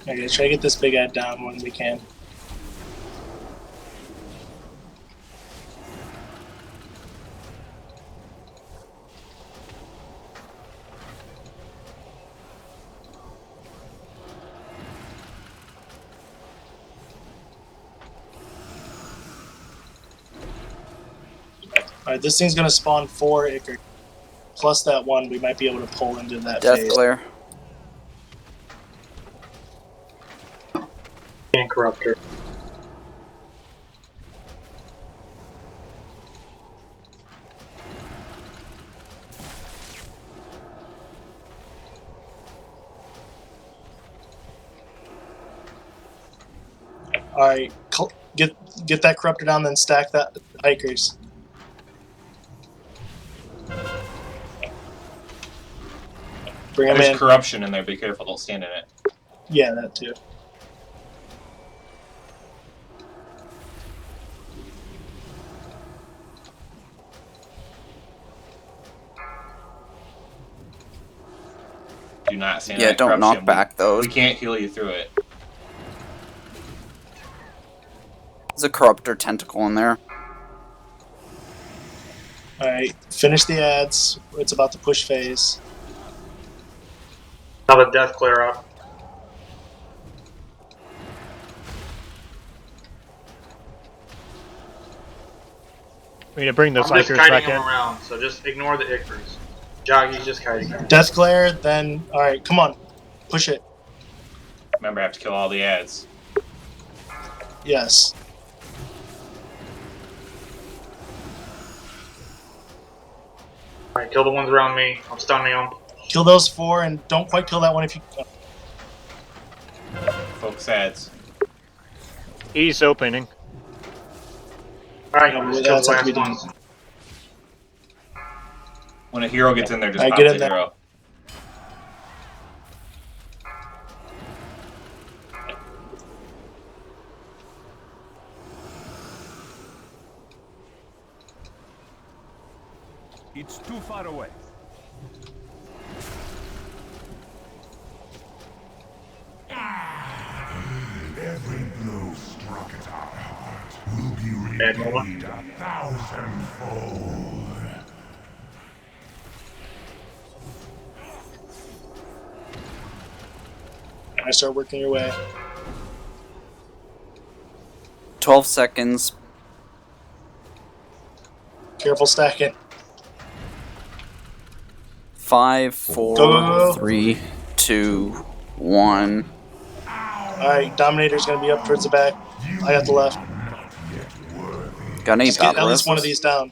Okay, try to get this big ad down when we can. Alright, this thing's gonna spawn 4 Icar. Plus that one, we might be able to pull into that Death phase. glare. And Corruptor. Alright, get that corruptor down, then stack that hikers. Bring them There's in. corruption in there. Be careful. Don't stand in it. Yeah, that too. Do not stand in Yeah, that don't corruption. knock back those. We can't heal you through it. There's a corruptor tentacle in there. Alright, finish the ads. It's about to push phase. Another death clear up. We need to bring those I'm just Ikers kiting back them in. around, so just ignore the Icars. Joggy's just kiting them. Death glare, then alright, come on. Push it. Remember, I have to kill all the ads. Yes. Alright, kill the ones around me. I'm stunning them. Kill those 4 and don't quite kill that one if you Focus ads. E's opening. Alright, Yeah, just well, kill the that's have to last be done. ones. When a hero gets in there, just Alright, pop get the in there. hero. It's too far away. Every blow struck at our heart will be Bad moment. repaid 1,000-fold. I start working your way. 12 seconds. Careful stacking. 5, 4, Go, go, go. 3, 2, 1. Alright, Dominator's gonna be up towards the back. I got the left. Got any Just get at battle least one of resist? these down.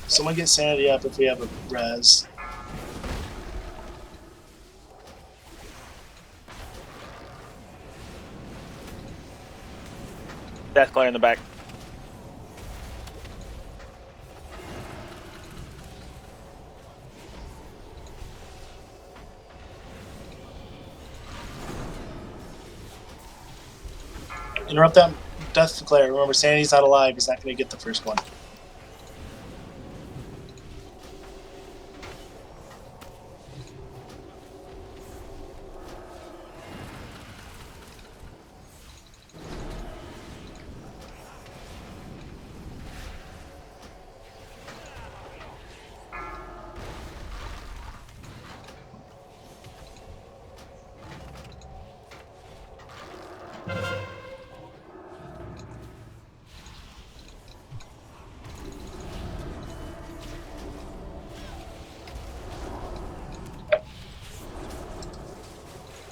Someone get sanity up if we have a res. Death glare in the back. Interrupt that death declare. Remember, Sanity's not alive. He's not going to get the first one.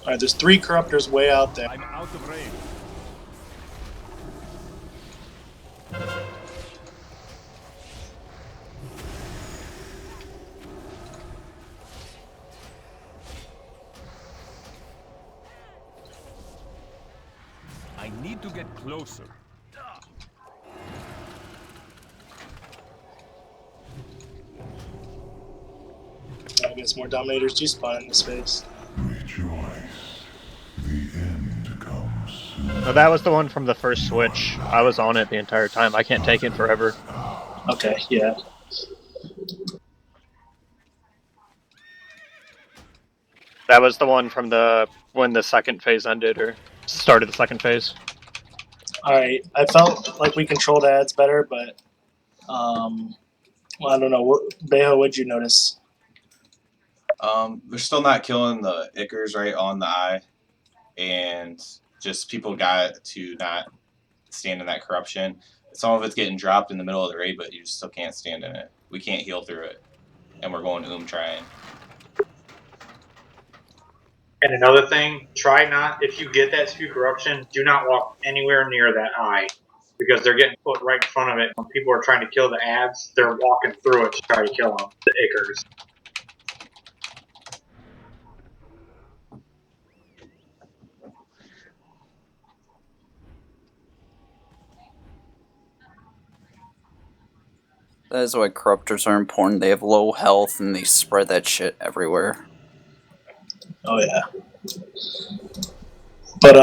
Alright, there's 3 corruptors way out there. I'm out of range. I need to get closer. I guess more Dominators do spawn in this space. Rejoice. The end comes soon. No, that was the one from the first switch. I was on it the entire time. I can't take it forever. Okay, yeah. That was the one from when the second phase ended, or started the second phase. Alright, I felt like we controlled ads better, but well, I don't know. Beho, what'd you notice? They're still not killing the Ickers right on the eye, and just people got to not stand in that corruption. Some of it's getting dropped in the middle of the raid, but you still can't stand in it. We can't heal through it, and we're going trying. And another thing, try not, if you get that spew corruption, do not walk anywhere near that eye. Because they're getting put right in front of it. When people are trying to kill the ads, they're walking through it to try to kill them, the Ickers. That is why corruptors are important. They have low health and they spread that shit everywhere. Oh yeah. But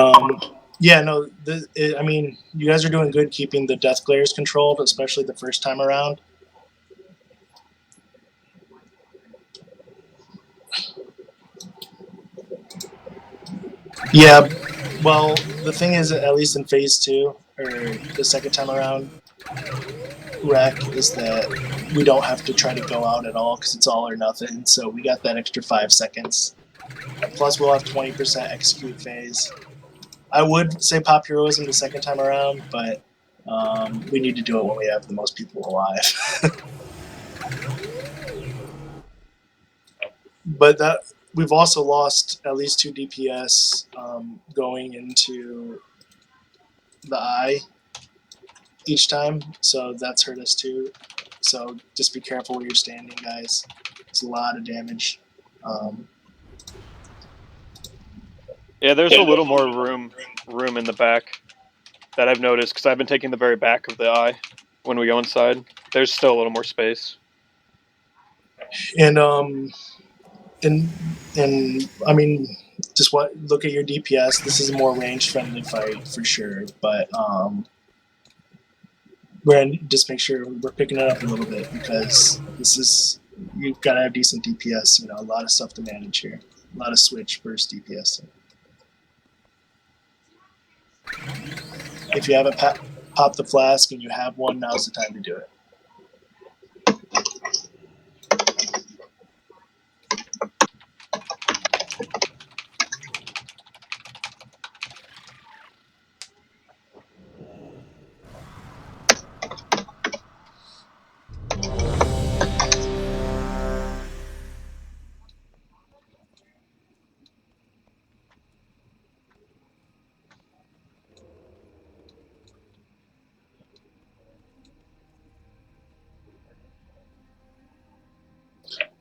yeah, no. I mean, you guys are doing good keeping the death glares controlled, especially the first time around. Yeah. Well, the thing is, at least in phase 2 or the second time around, Wreck is that we don't have to try to go out at all because it's all or nothing. So we got that extra 5 seconds. Plus, we'll have 20% execute phase. I would say pop heroism the second time around, but we need to do it when we have the most people alive. But we've also lost at least 2 DPS going into the eye each time, so that's hurt us too. So just be careful where you're standing, guys. It's a lot of damage. Yeah, there's a little more room in the back that I've noticed, because I've been taking the very back of the eye when we go inside. There's still a little more space. And I mean, just look at your DPS. This is a more range friendly fight for sure, but we're gonna just make sure we're picking it up a little bit because you've got to have decent DPS. You know, a lot of stuff to manage here. A lot of switch versus DPS. If you haven't popped the flask and you have one, now's the time to do it.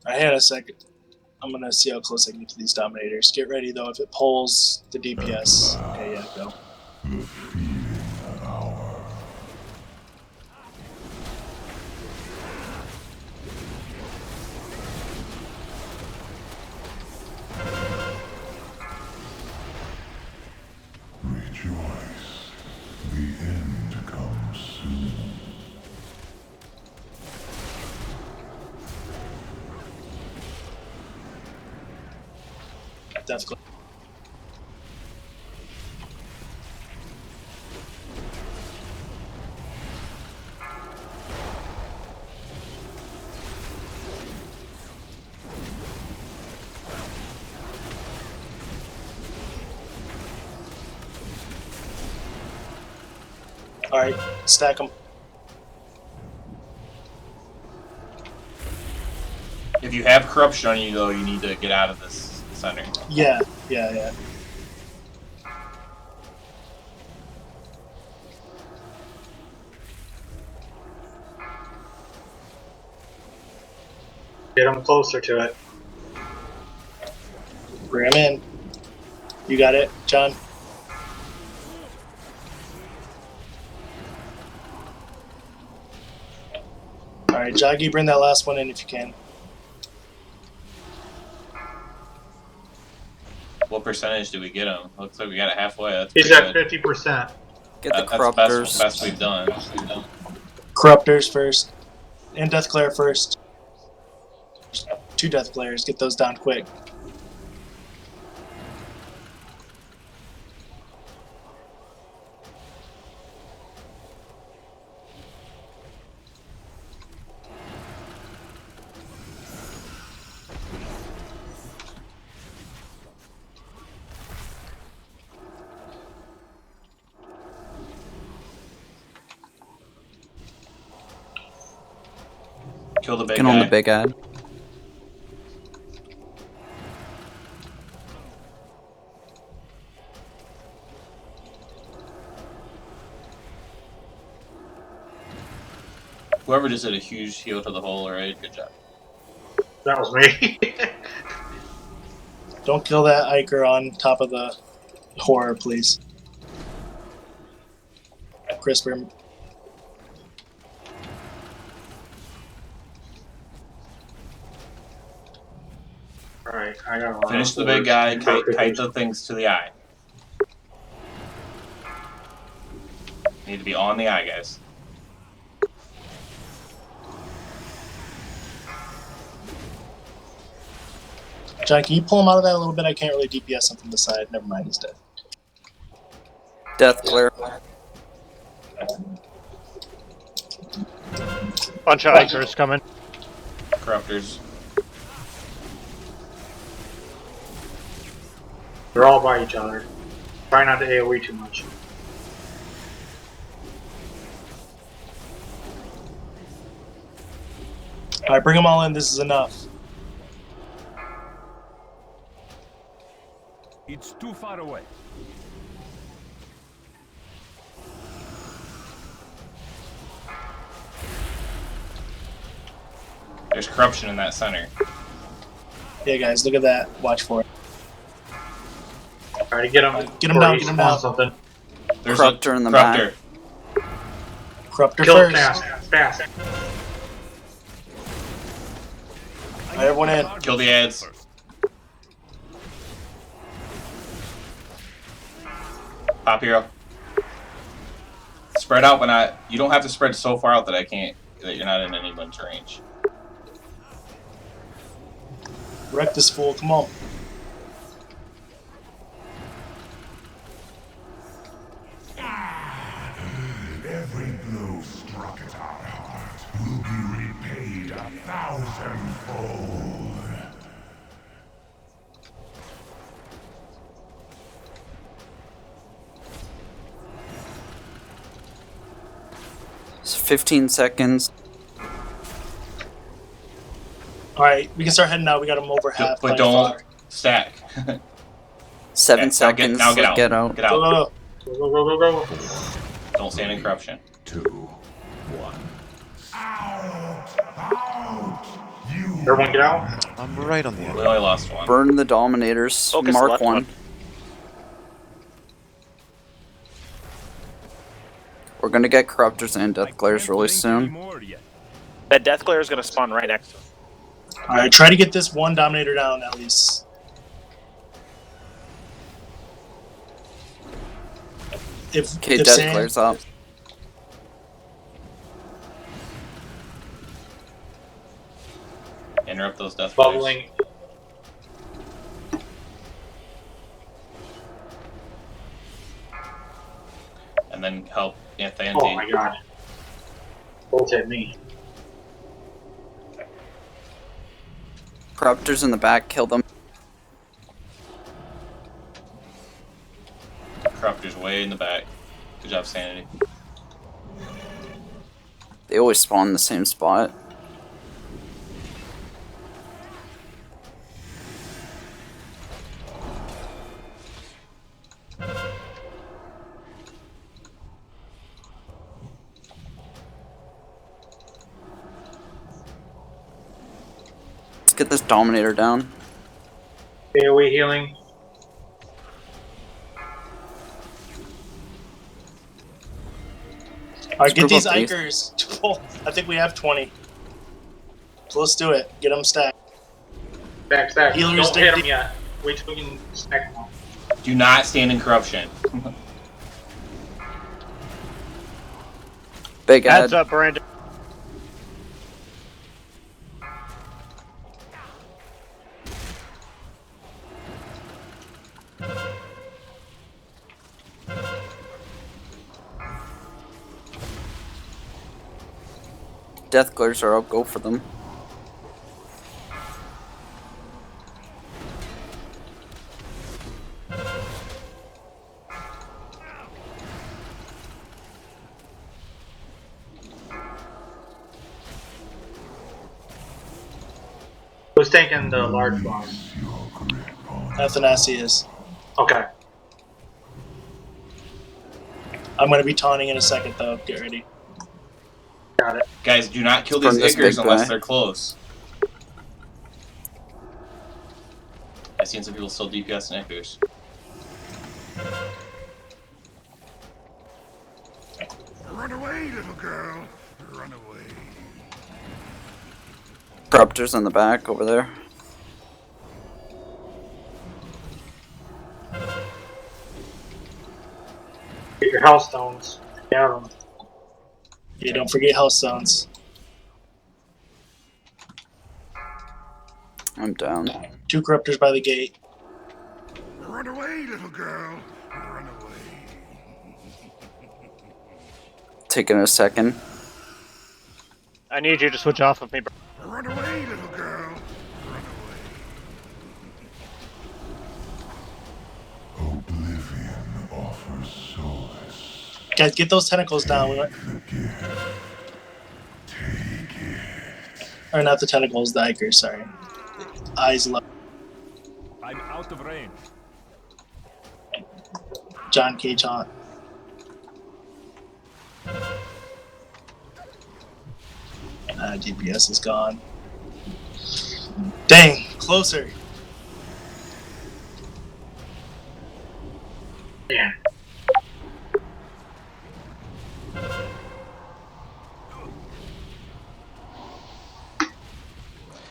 Alright, hang on a second. I'm gonna see how close I can get to these dominators. Get ready though, if it pulls the DPS. Okay, yeah, go. Rejoice, the end comes soon. Definitely. Alright, stack them. If you have corruption on you, though, you need to get out of this center. Yeah. Get them closer to it. Bring them in. You got it, John? Alright, Joggy, bring that last one in if you can. What percentage do we get him? Looks like we got it halfway. That's He's pretty at good. 50%. Get the That's corruptors. best we've done. Corruptors first. And Death Glare first. 2 Death Glares. Get those down quick. Kill the big Get guy. on the big ad. Whoever just did a huge heal to the hole, alright? Good job. That was me. Don't kill that Iker on top of the horror, please. Crisper. Alright, I got Finish the big guy, kite the things to the eye. Need to be on the eye, guys. John, can you pull him out of that a little bit? I can't really DPS him from the side. Never mind, he's dead. Death glare. Bunch of Ikers coming. Corruptors. They're all by each other. Try not to AoE too much. Alright, bring them all in. This is enough. It's too far away. There's corruption in that center. Yeah, guys, look at that. Watch for it. Try to get him. Get him down, get him down. Something. There's Corruptor a in the corruptor. Corruptor Kill him first. fast. Alright, everyone in. Kill the ads. Pop hero. Spread out, but not. You don't have to spread so far out that that you're not in anyone's range. Wreck this fool. Come on. Every blow struck at our heart will be repaid 1,000-fold. It's 15 seconds. Alright, we can start heading out. We got him over half. But by don't far. stack. 7 now seconds. now get out. Get out. Get out. Go. Go. Don't stand in corruption. 2, 1. Out! You Everyone get out. I'm right on the edge. We only lost one. Burn the Dominators. Focus Mark left one. one. We're gonna get Corruptors and Death Glares really soon. That Death Glare is going to spawn right next to him. Alright, try to get this one Dominator down at least. Okay, if Death Sam- Glares up. Interrupt those death flares. Bubbling. And then help Nythendra. Oh my god. Both hit me. Corruptors in the back. Kill them. Corruptor's way in the back. Good job, Sanity. They always spawn in the same spot. Let's get this Dominator down. AoE healing. Alright, get Group these up, please. Ikers. Oh, I think we have 20. So let's do it. Get them stacked. Stack. Healers Don't dig hit him deep. yet. Wait till we can stack them. Do not stand in corruption. Big ad. Heads up, Brandon. Death Glares are up. Go for them. Who's taking the large boss? Athanasius. Okay. I'm going to be taunting in a second, though. Get ready. Got it. Guys, do not kill From these this Ickers big unless guy. they're close. I've seen some people still DPS and Ickers. Run away, little girl. Run away. Corruptors in the back over there. Get your health stones. Down them. Yeah, don't forget health stones. I'm down. 2 corruptors by the gate. Run away, little girl. Run away. Taking a second. I need you to switch off of me, bro. Run away, little girl. Run away. Oblivion offers solace. Guys, get those tentacles down. Or not the tentacles, the Ikers, sorry. Eyes low. I'm out of range. John K. Taunt. DPS is gone. Dang, closer. Yeah.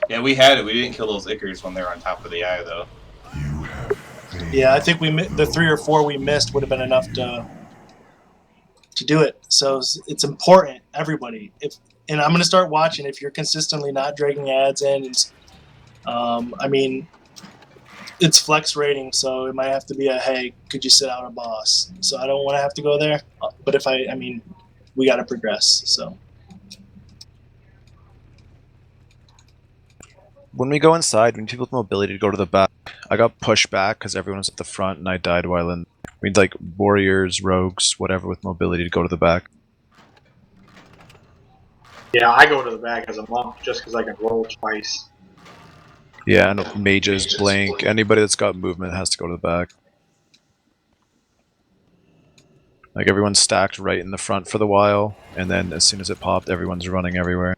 Yeah, we had it. We didn't kill those Ickers when they were on top of the eye, though. Yeah, I think the 3 or 4 we missed would have been enough to do it. So it's important, everybody. And I'm gonna start watching if you're consistently not dragging ads in. I mean, it's flex rating, so it might have to be a hey, could you sit out a boss? So I don't want to have to go there. But if I mean, we got to progress. So. When we go inside, we need people with mobility to go to the back. I got pushed back because everyone was at the front, and I died while in. We need like warriors, rogues, whatever with mobility to go to the back. Yeah, I go to the back as a monk just because I can roll twice. Yeah, and mages, blank, anybody that's got movement has to go to the back. Like everyone's stacked right in the front for the while, and then as soon as it popped, everyone's running everywhere.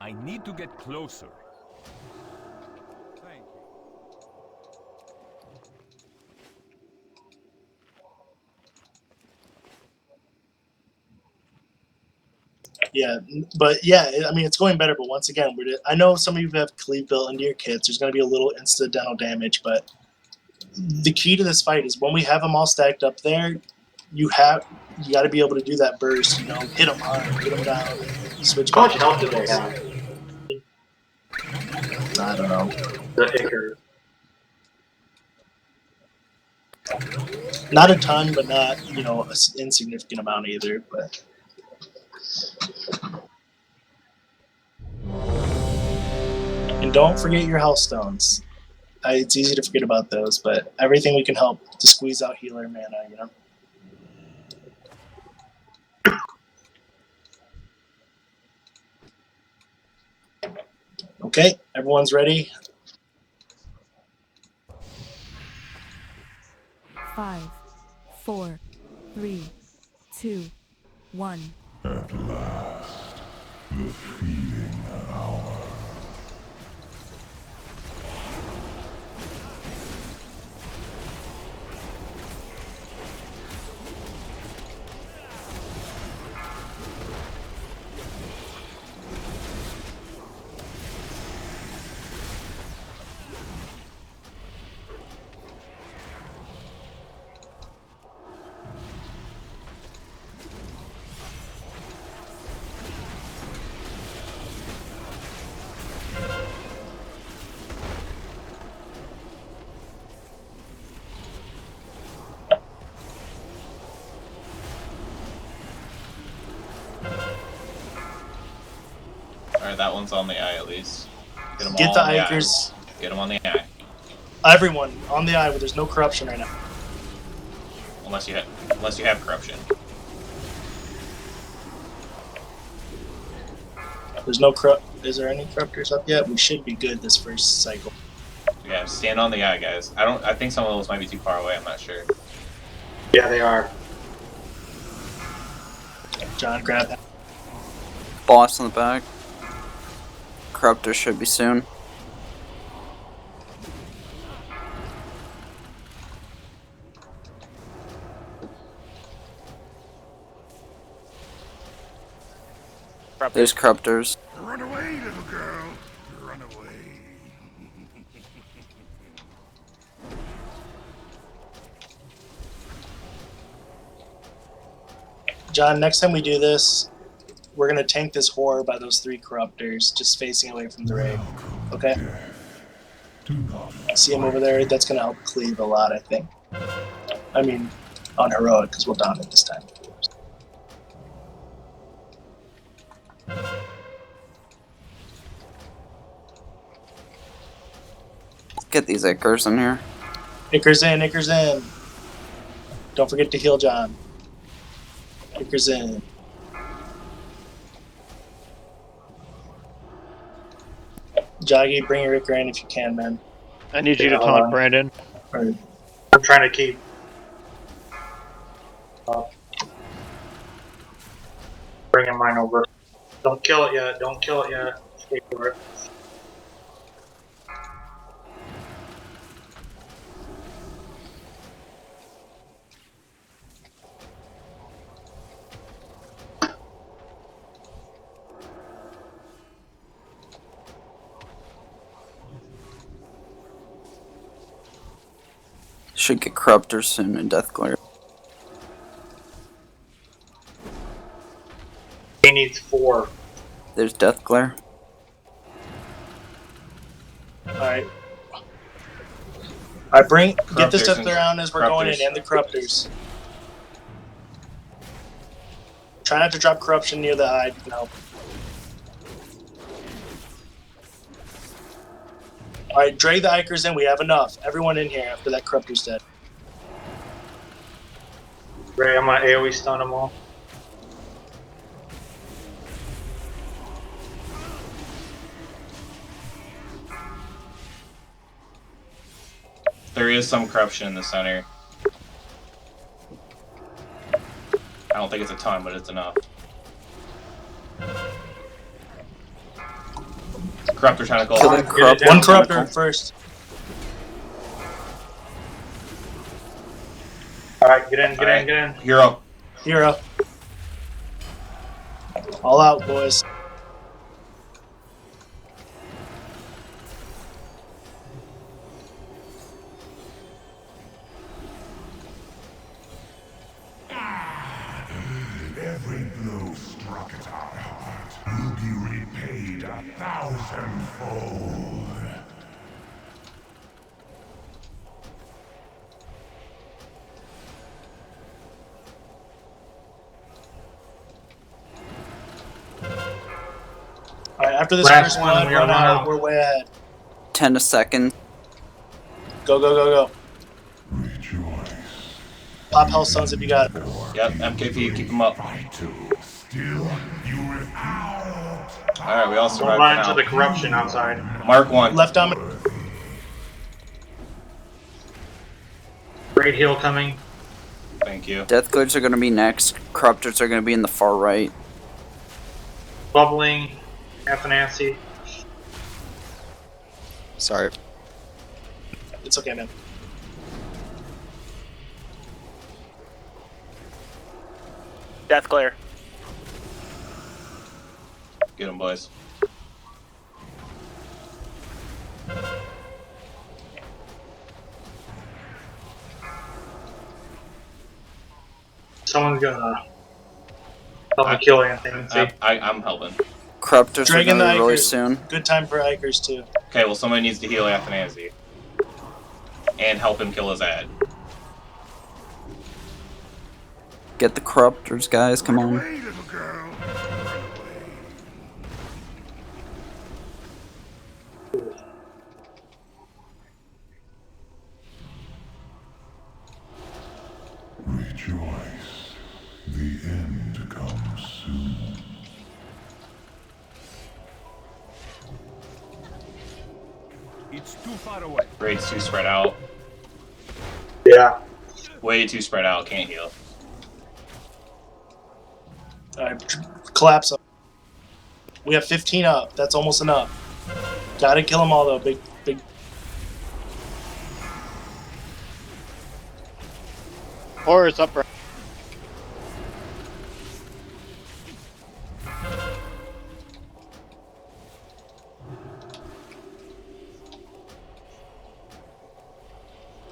I need to get closer. Thank you. Yeah, but yeah, I mean, it's going better. But once again, I know some of you have cleave built into your kits. There's going to be a little incidental damage, but the key to this fight is when we have them all stacked up there, you got to be able to do that burst. You know, hit them hard, hit them down, switch. How much health do they have? I don't know. The Icker. Not a ton, but not an insignificant amount either. But. And don't forget your health stones. It's easy to forget about those, but everything we can help to squeeze out healer mana, you know? Okay, everyone's ready? 5, 4, 3, 2, 1. At last, the feeding hour. Alright, that one's on the eye at least. Get them Get all the on the Ikers. eye. Get them on the eye. Everyone on the eye where there's no corruption right now. Unless you have corruption. There's no Is there any corruptors up yet? We should be good this first cycle. Yeah, stand on the eye, guys. I think some of those might be too far away. I'm not sure. Yeah, they are. John, grab him. Boss in the back. Corruptor should be soon. There's corruptors. Run away, little girl. Run away. John, next time we do this, we're gonna tank this whore by those 3 corruptors, just facing away from the raid. Okay? See him over there? That's gonna help cleave a lot, I think. I mean, on heroic, because we'll down it this time. Get these Ickers in here. Ickers in, Ickers in. Don't forget to heal John. Ickers in. Joggy, bring your Icker in if you can, man. I need you to taunt Brandon. Right. I'm trying to keep. Bringing mine over. Don't kill it yet. Don't kill it yet. Stay for it. Should get corruptors soon in Death Glare. He needs 4. There's Death Glare. Alright. Alright, get this Corruptors stuff and around as we're going in, corruptors. and the corruptors. Try not to drop corruption near the eye, you can help. Alright, drag the Ikers in, we have enough. Everyone in here after that corruptor's dead. Ray, I'm gonna AoE stun them all. There is some corruption in the center. I don't think it's a ton, but it's enough. Corruptor tentacle. Kill the corrupt One corruptor first. Alright, get in, get Alright. in, get in. Hero. Hero. All out, boys. Every blow struck at our heart will be repaid 1,000-fold. Alright, after this Last first one, one, we run are out. out. We're way ahead. 10 a second. Go, go, go, go. Rejoice. Pop health stones if you got it. Yep, MKP, keep him up. Still, you without. Alright, we all Don't survived run for into the now. corruption outside. Mark 1. Left dominant. Great heal coming. Thank you. Death Glares are going to be next. Corruptors are going to be in the far right. Bubbling. Nancy. Sorry. It's okay, man. Death Glare. Get him, boys. Someone's gonna help me kill Nancy. I'm helping. Corruptors are Dragon going to the be really Ikers. soon. Good time for Ikers, too. Okay, well, somebody needs to heal Athanasi. And help him kill his ad. Get the corruptors, guys. Come on. Away, little girl. Rejoice. The end comes soon. Too far away. Raid's too spread out. Yeah. Way too spread out. Can't heal. Alright, collapse up. We have 15 up. That's almost enough. Gotta kill them all though. Big. Horror's up.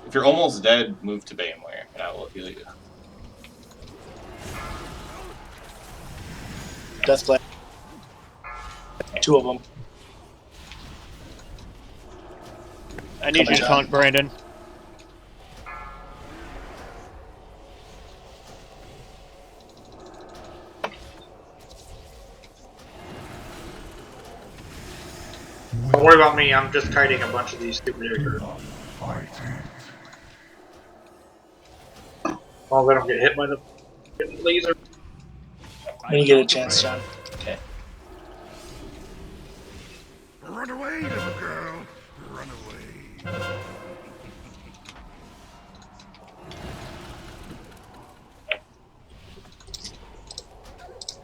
If you're almost dead, move to Banemware, and I will heal you. Death Glare. 2 of them. I need you to taunt Brandon. Don't worry about me. I'm just kiting a bunch of these stupid aircraft. I'll let them get hit by the laser. When you get a chance, John. Okay. Run away, little girl. Run away.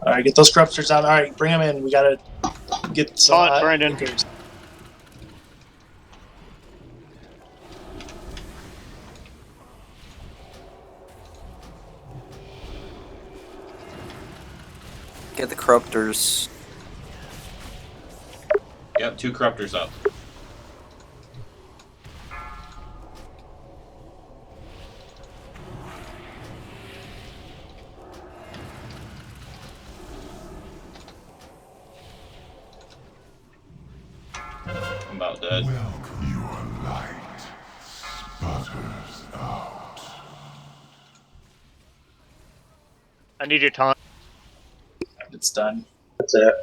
Alright, get those corruptors down. Alright, bring them in. We gotta get some. Taunt Brandon. Anchors. Get the corruptors. Yep, 2 corruptors up. I'm about dead. Your light sputters out. I need your taunt. It's done. That's it.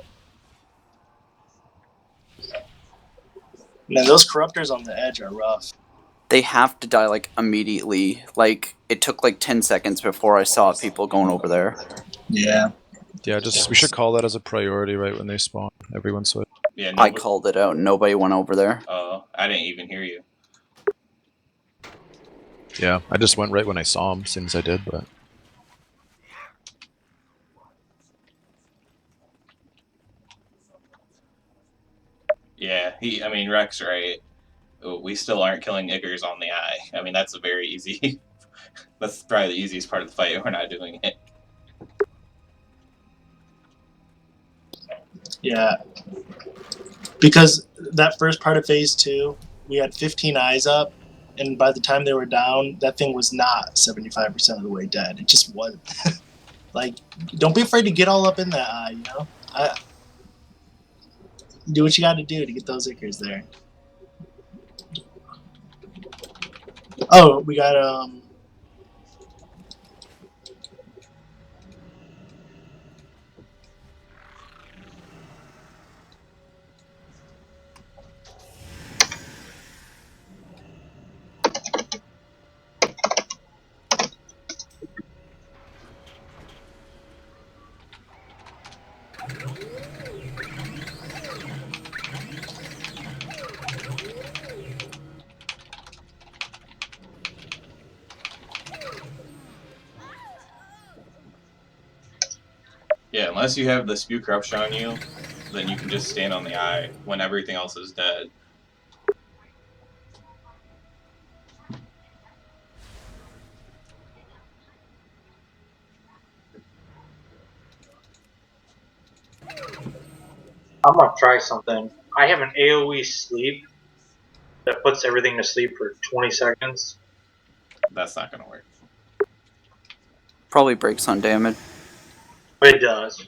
Man, those corruptors on the edge are rough. They have to die like immediately. Like it took like 10 seconds before I saw people going over there. Yeah. Yeah, we should call that as a priority right when they spawn. Everyone switch. Yeah, I called it out. Nobody went over there. Oh, I didn't even hear you. Yeah, I just went right when I saw him, as soon as I did, but... Yeah, I mean, Rex, right? We still aren't killing Iggers on the eye. I mean, that's a very easy... that's probably the easiest part of the fight. We're not doing it. Yeah. Because that first part of phase 2, we had 15 eyes up, and by the time they were down, that thing was not 75% of the way dead. It just wasn't. Like, don't be afraid to get all up in that eye, you know? Do what you gotta do to get those Ickers there. Oh, we got, Yeah, unless you have the Spew Corruption on you, then you can just stand on the eye when everything else is dead. I'm gonna try something. I have an AoE sleep that puts everything to sleep for 20 seconds. That's not gonna work. Probably breaks on damage. It does.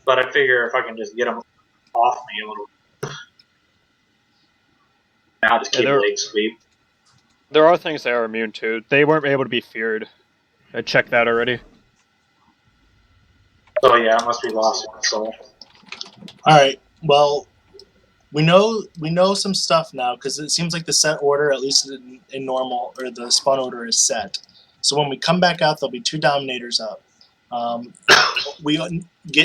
But I figure if I can just get them off me a little, I'll just keep late sleep. There are things they are immune to. They weren't able to be feared. I checked that already. So yeah, it must be lost in soul. alright, well, we know some stuff now, because it seems like the set order, at least in normal, or the spawn order is set. So when we come back out, there'll be 2 Dominators up. We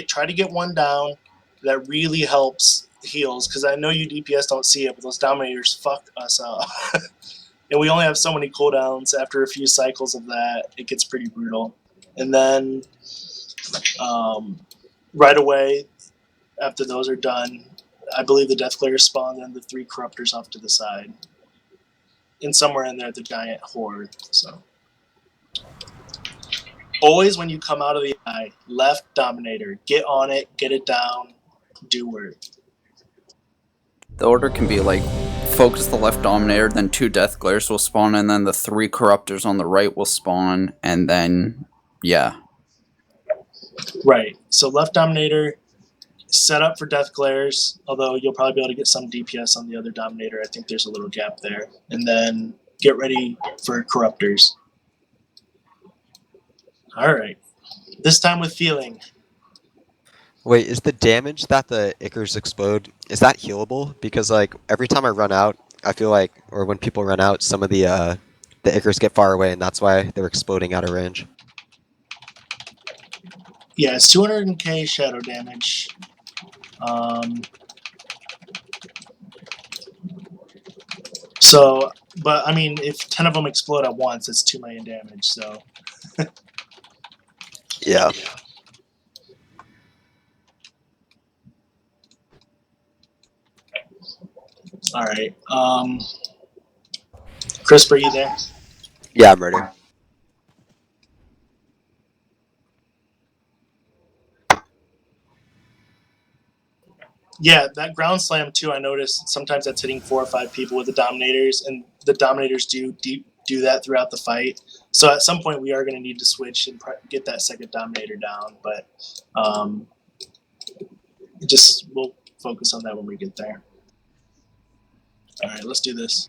try to get one down. That really helps heals, because I know you DPS don't see it, but those Dominators fuck us up. And we only have so many cooldowns. After a few cycles of that, it gets pretty brutal. And then right away, after those are done, I believe the Deathclares spawn and the 3 Corruptors off to the side. And somewhere in there, the giant horde. So always when you come out of the eye, left Dominator, get on it, get it down, do work. The order can be like, focus the left Dominator, then 2 Deathclares will spawn, and then the 3 Corruptors on the right will spawn, and then, yeah. Right. So left Dominator, set up for Deathclares, although you'll probably be able to get some DPS on the other Dominator. I think there's a little gap there. And then get ready for Corruptors. Alright. This time with feeling. Wait, is the damage that the Ichors explode, is that healable? Because like every time I run out, I feel like, or when people run out, some of the Ichors get far away, and that's why they're exploding out of range. Yeah, it's 200k shadow damage. So, but I mean, if 10 of them explode at once, it's 2 million damage, so. Yeah. Alright, Crisp, are you there? Yeah, I'm ready. Yeah, that ground slam too, I noticed sometimes that's hitting 4 or 5 people with the Dominators, and the Dominators do that throughout the fight. So at some point we are going to need to switch and get that second Dominator down, but we'll focus on that when we get there. Alright, let's do this.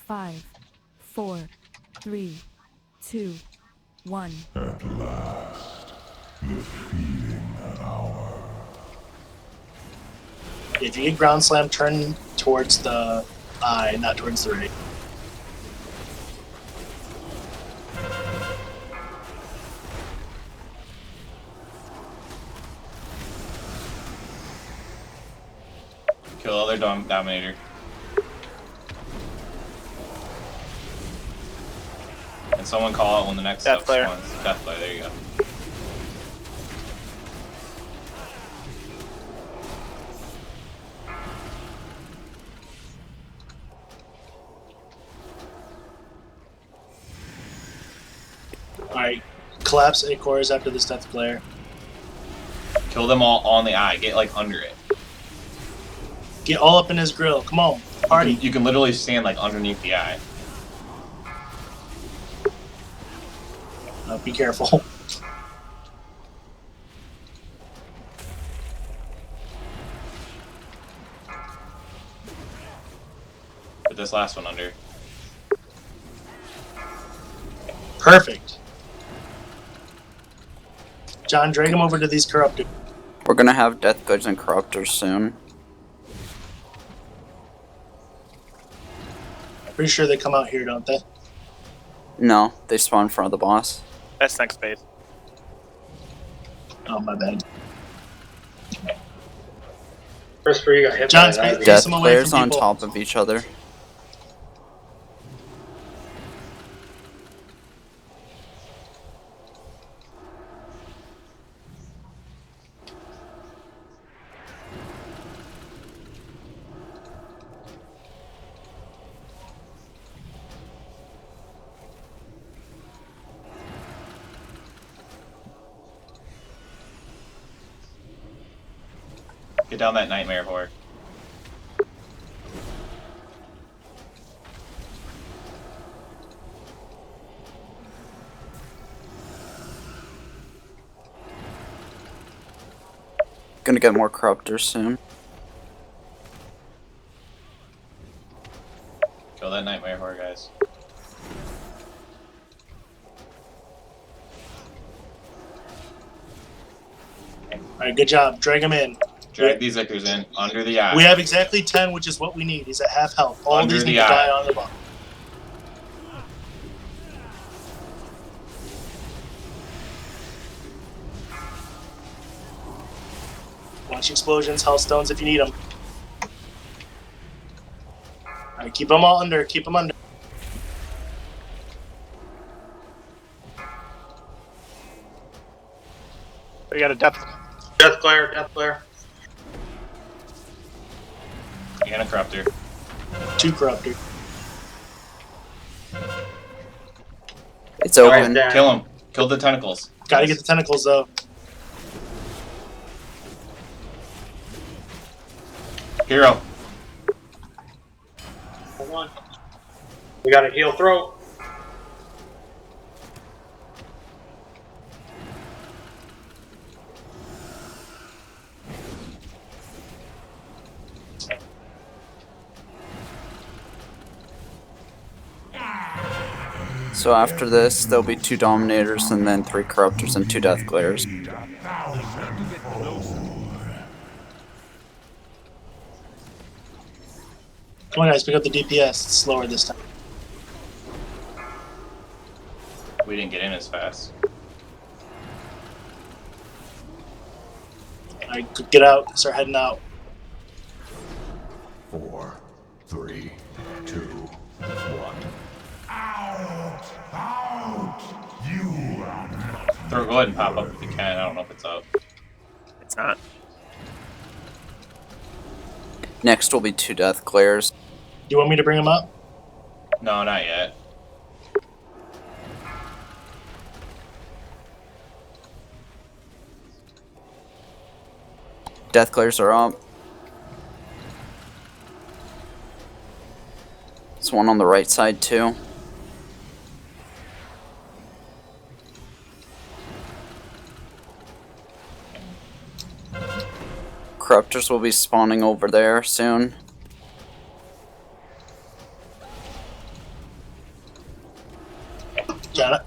Five, 4, 3, 2, 1. At last, the feeding hour. If you get ground slam, turn towards the eye, not towards the right. Kill other Dominator. And someone call out when the next stuff spawns. Deathflare, there you go. Alright, collapse Ichors after this Deathclare. Kill them all on the eye. Get like under it. Get all up in his grill. Come on, party. You can literally stand like underneath the eye. Be careful. Put this last one under. Perfect. John, drag him over to these Corruptors. We're gonna have Deathclares and Corruptors soon. Pretty sure they come out here, don't they? No, they spawn in front of the boss. That's next phase. Oh, my bad. Crisper, you got hit John, by that. Deathclares on top of each other. Get down that nightmare horde. Gonna get more Corruptors soon. Kill that nightmare horde, guys. Alright, good job. Drag him in. Drag these Ichors in under the eye. We have exactly 10, which is what we need. He's at half health. All Under these the need to eye. die on the bottom. Ash explosions, hellstones if you need them. Alright, keep them all under. Keep them under. We got a death. Death glare, death glare. And a corruptor. 2 corruptor. It's open. Alright, Kill him. Kill the tentacles. Gotta get the tentacles though. Hero. Hold on. We got a heal throat. So after this, there'll be 2 Dominators and then 3 Corruptors and 2 Death Glares. Come on, guys, pick up the DPS. It's slower this time. We didn't get in as fast. Alright, get out. Start heading out. 4, 3, 2, 1. Throw, go ahead and pop up if you can. I don't know if it's up. It's not. Next will be 2 Death Glares. Do you want me to bring them up? No, not yet. Death Glares are up. There's one on the right side too. Corruptors will be spawning over there soon.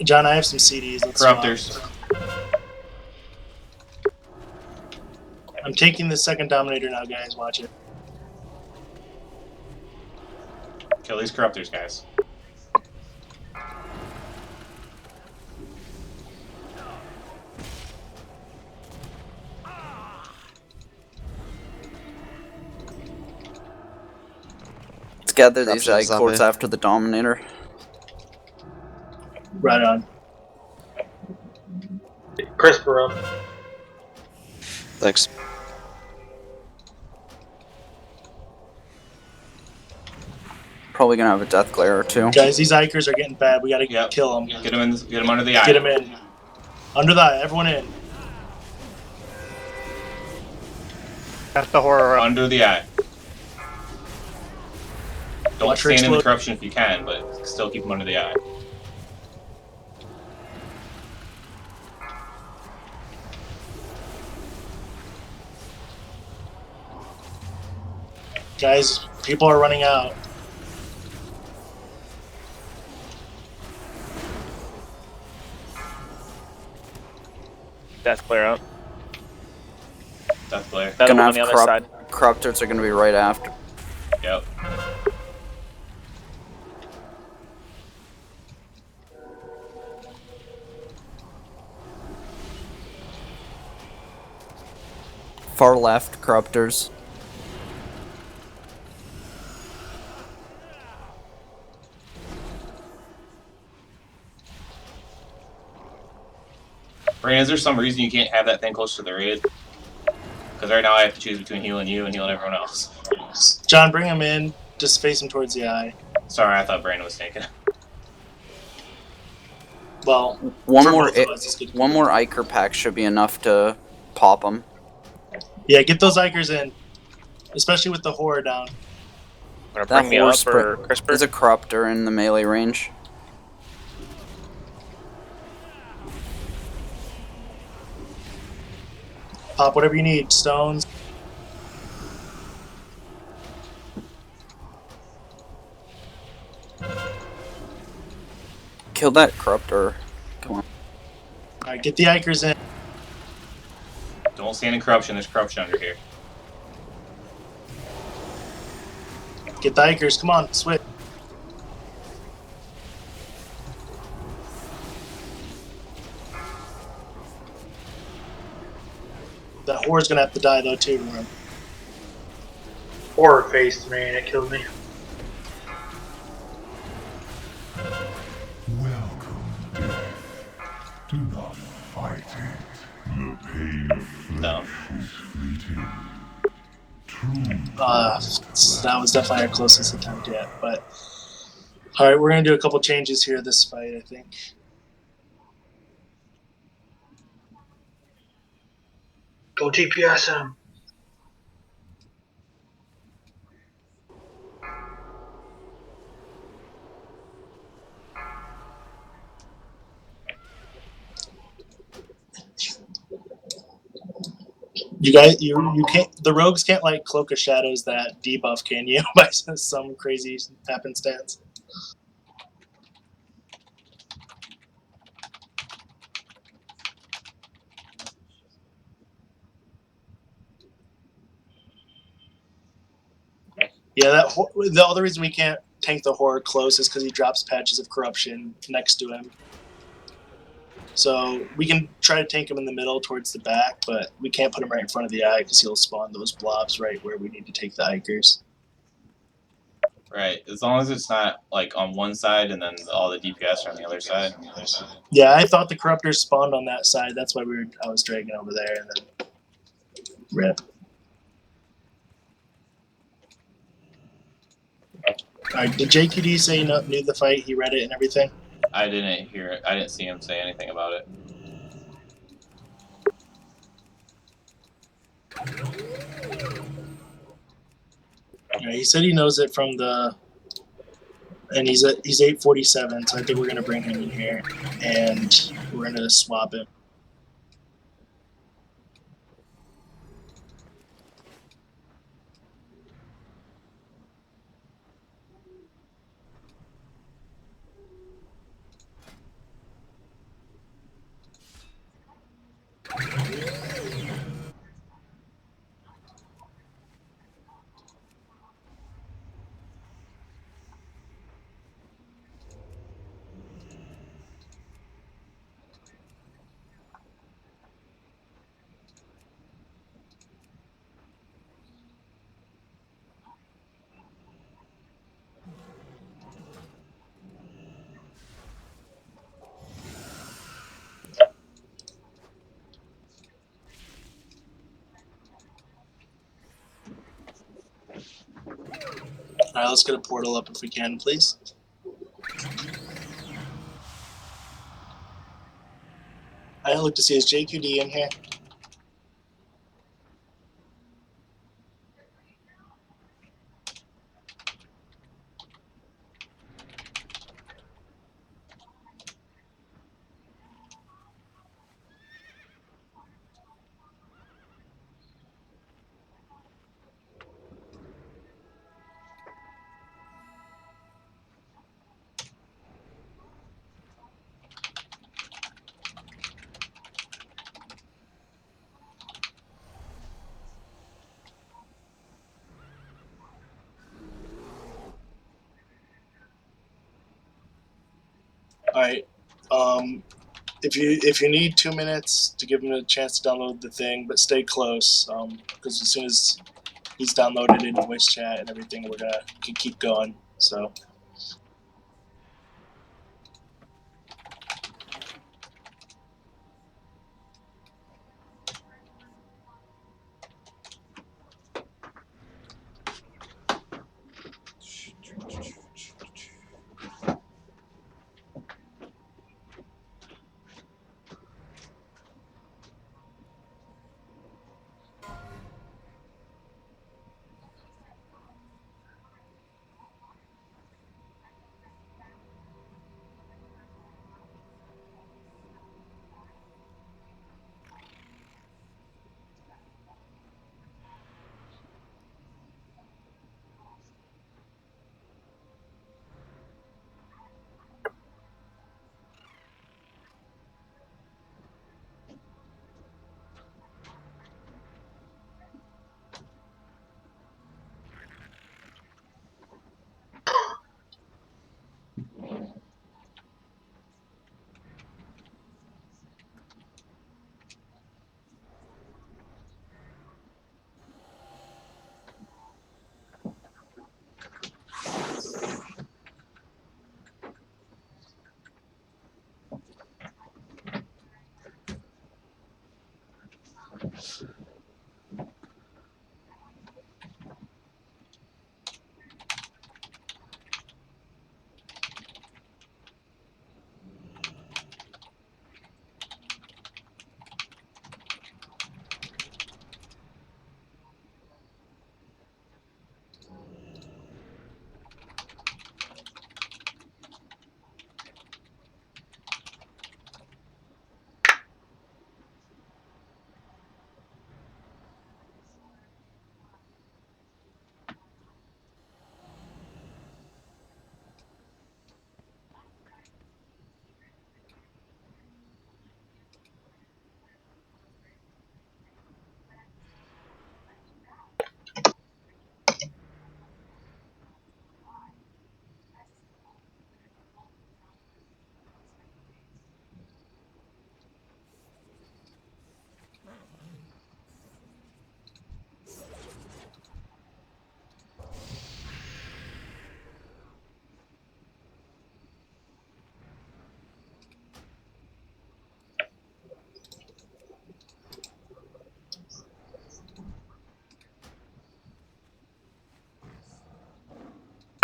John, I have some CDs. Let's Corruptors. I'm taking the second Dominator now, guys. Watch it. Kill these corruptors, guys. Let's gather these Corruption Ichords zombie. after the Dominator. Right on. Crisper up. Thanks. Probably gonna have a Death Glare or 2. Guys, these Ikers are getting bad. We gotta Yep. kill them. Get him in. Get him under the eye. Get them in. Under the eye. Everyone in. That's the horror. Under the eye. Don't Watch her stand in the explode. corruption if you can, but still keep him under the eye. Guys, people are running out. Death clear out. Death glare. Another Gonna one on have the other side. Corruptors are gonna be right after. Yep. Far left, Corruptors. Rain, is there some reason you can't have that thing close to the raid? Because right now I have to choose between healing you and healing everyone else. John, bring him in. Just face him towards the eye. Sorry, I thought Brandon was taking it. Well, One for more, both of us, it's good. one more Iker pack should be enough to pop them. Yeah, get those Ikers in. Especially with the horror down. Wanna That bring me horse up or Crisper? There's a Corruptor in the melee range. Pop whatever you need. Stones. Kill that Corruptor. Come on. Alright, get the Ikers in. Don't stand in corruption. There's corruption under here. Get the Ikers. Come on, switch. That Whore's gonna have to die though too. Remember. Horror faced me and it killed me. Welcome, death. Do not fight it. The pain of flesh is fleeting. That was definitely our closest attempt yet. But all right, we're gonna do a couple changes here this fight, I think. Go DPS him. You guys, you can't. The rogues can't like cloak of shadows that debuff, can you? By some crazy happenstance. Yeah, the other reason we can't tank the horror close is because he drops patches of corruption next to him. So we can try to tank him in the middle towards the back, but we can't put him right in front of the eye because he'll spawn those blobs right where we need to take the Ikers. Right. As long as it's not like on one side and then all the DPS are on the other side. Yeah, I thought the corruptors spawned on that side. That's why I was dragging over there and then rip. Alright, did JQD say he knew the fight? He read it and everything? I didn't hear it. I didn't see him say anything about it. Yeah, he said he knows it from the, and he's 847, so I think we're gonna bring him in here, and we're gonna swap him. Alright, let's get a portal up if we can, please. I look to see is JQD in here. All right. If you need 2 minutes to give him a chance to download the thing, but stay close, because as soon as he's downloaded it in voice chat and everything, we're gonna keep going. So.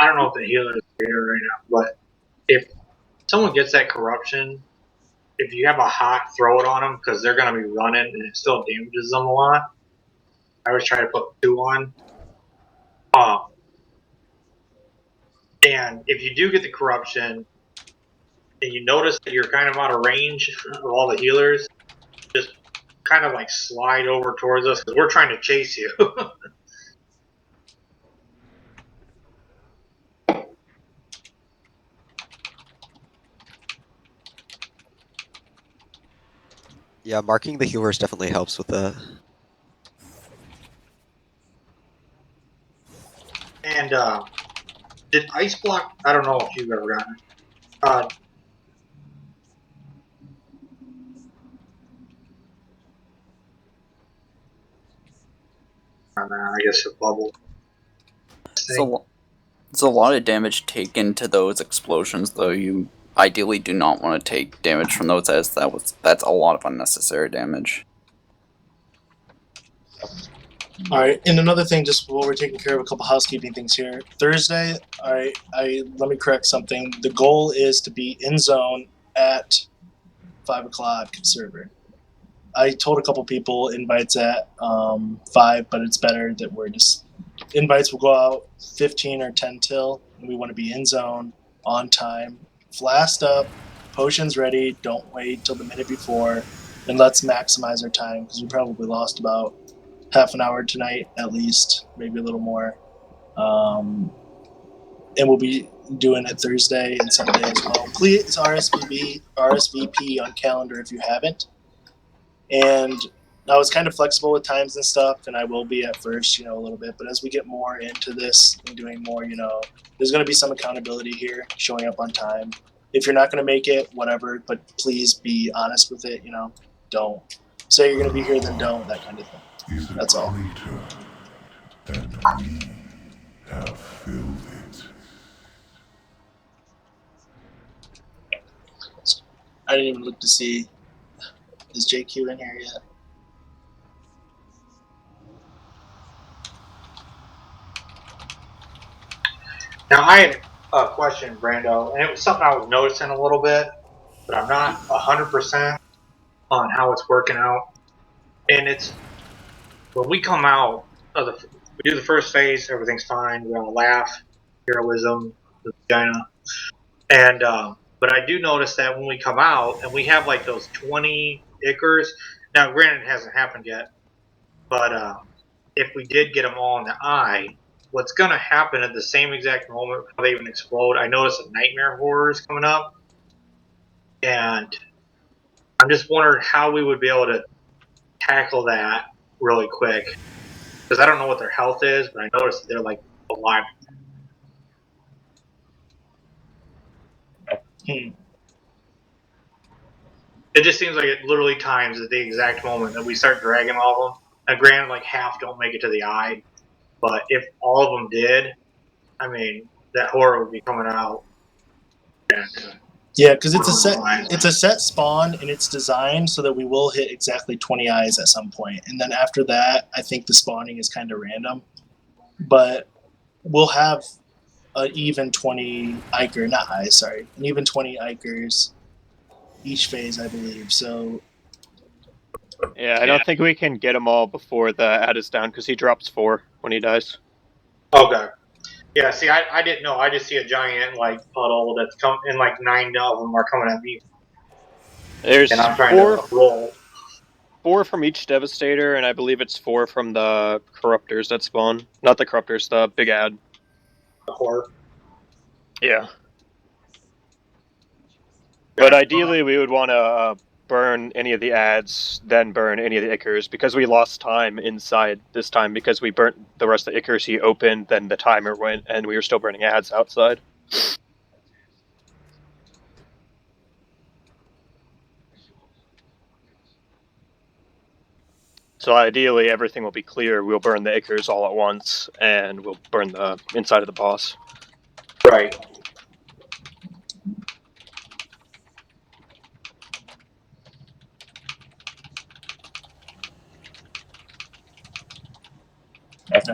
I don't know if the healer is here right now, but if someone gets that corruption, if you have a hawk, throw it on them because they're going to be running and it still damages them a lot. I always try to put 2 on. And if you do get the corruption and you notice that you're kind of out of range of all the healers, just kind of like slide over towards us because we're trying to chase you. Yeah, marking the healers definitely helps with that. And did ice block? I don't know if you've ever gotten it. I guess a bubble. It's a lot of damage taken to those explosions, though. You ideally do not want to take damage from those, as that's a lot of unnecessary damage. All right, and another thing, just while we're taking care of a couple housekeeping things here. Thursday, all right, let me correct something. The goal is to be in zone at 5 o'clock server. I told a couple people invites at 5, but it's better that we're just invites will go out 15 or 10 till, and we want to be in zone on time, flasked up, potions ready. Don't wait till the minute before, and let's maximize our time because we probably lost about half an hour tonight at least, maybe a little more. And we'll be doing it Thursday and Sunday as well. Please RSVP on calendar if you haven't. And I was kind of flexible with times and stuff, and I will be at first, a little bit. But as we get more into this and doing more, there's going to be some accountability here, showing up on time. If you're not going to make it, whatever, but please be honest with it, don't say you're going to be here, then don't, that kind of thing. That's all. And we have filled it. I didn't even look to see, is JQ in here yet? Now, I had a question, Brando, and it was something I was noticing a little bit, but I'm not 100% on how it's working out. And it's when we come out of we do the first phase, everything's fine, we all laugh, heroism, the vagina. And, but I do notice that when we come out and we have like those 20 Ickers, now granted it hasn't happened yet, but if we did get them all in the eye, what's going to happen at the same exact moment before they even explode, I notice a nightmare horror is coming up. And I'm just wondering how we would be able to tackle that really quick. Because I don't know what their health is, but I noticed that they're like alive. It just seems like it literally times at the exact moment that we start dragging all of them. Now, granted, like half don't make it to the eye, but if all of them did, I mean, that horror would be coming out. Yeah, because it's a set spawn, and it's designed so that we will hit exactly 20 eyes at some point. And then after that, I think the spawning is kind of random. But we'll have an even 20 Iker, not eyes, sorry, an even 20 Ikers each phase, I believe. So yeah, I don't think we can get them all before the ad is down because he drops 4 when he dies. Okay. Yeah, see, I didn't know. I just see a giant like puddle that's come, and like 9 of them are coming at me. There's and I'm trying to roll. 4 from each Devastator, and I believe it's 4 from the Corruptors that spawn. Not the Corruptors, the big ad. The horror. Yeah. But ideally, we would want to burn any of the ads, then burn any of the Ickers, because we lost time inside this time, because we burnt the rest of the Ickers he opened, then the timer went, and we were still burning ads outside. So ideally, everything will be clear. We'll burn the Ickers all at once, and we'll burn the inside of the boss. Right.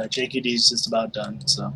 JQD is just about done. So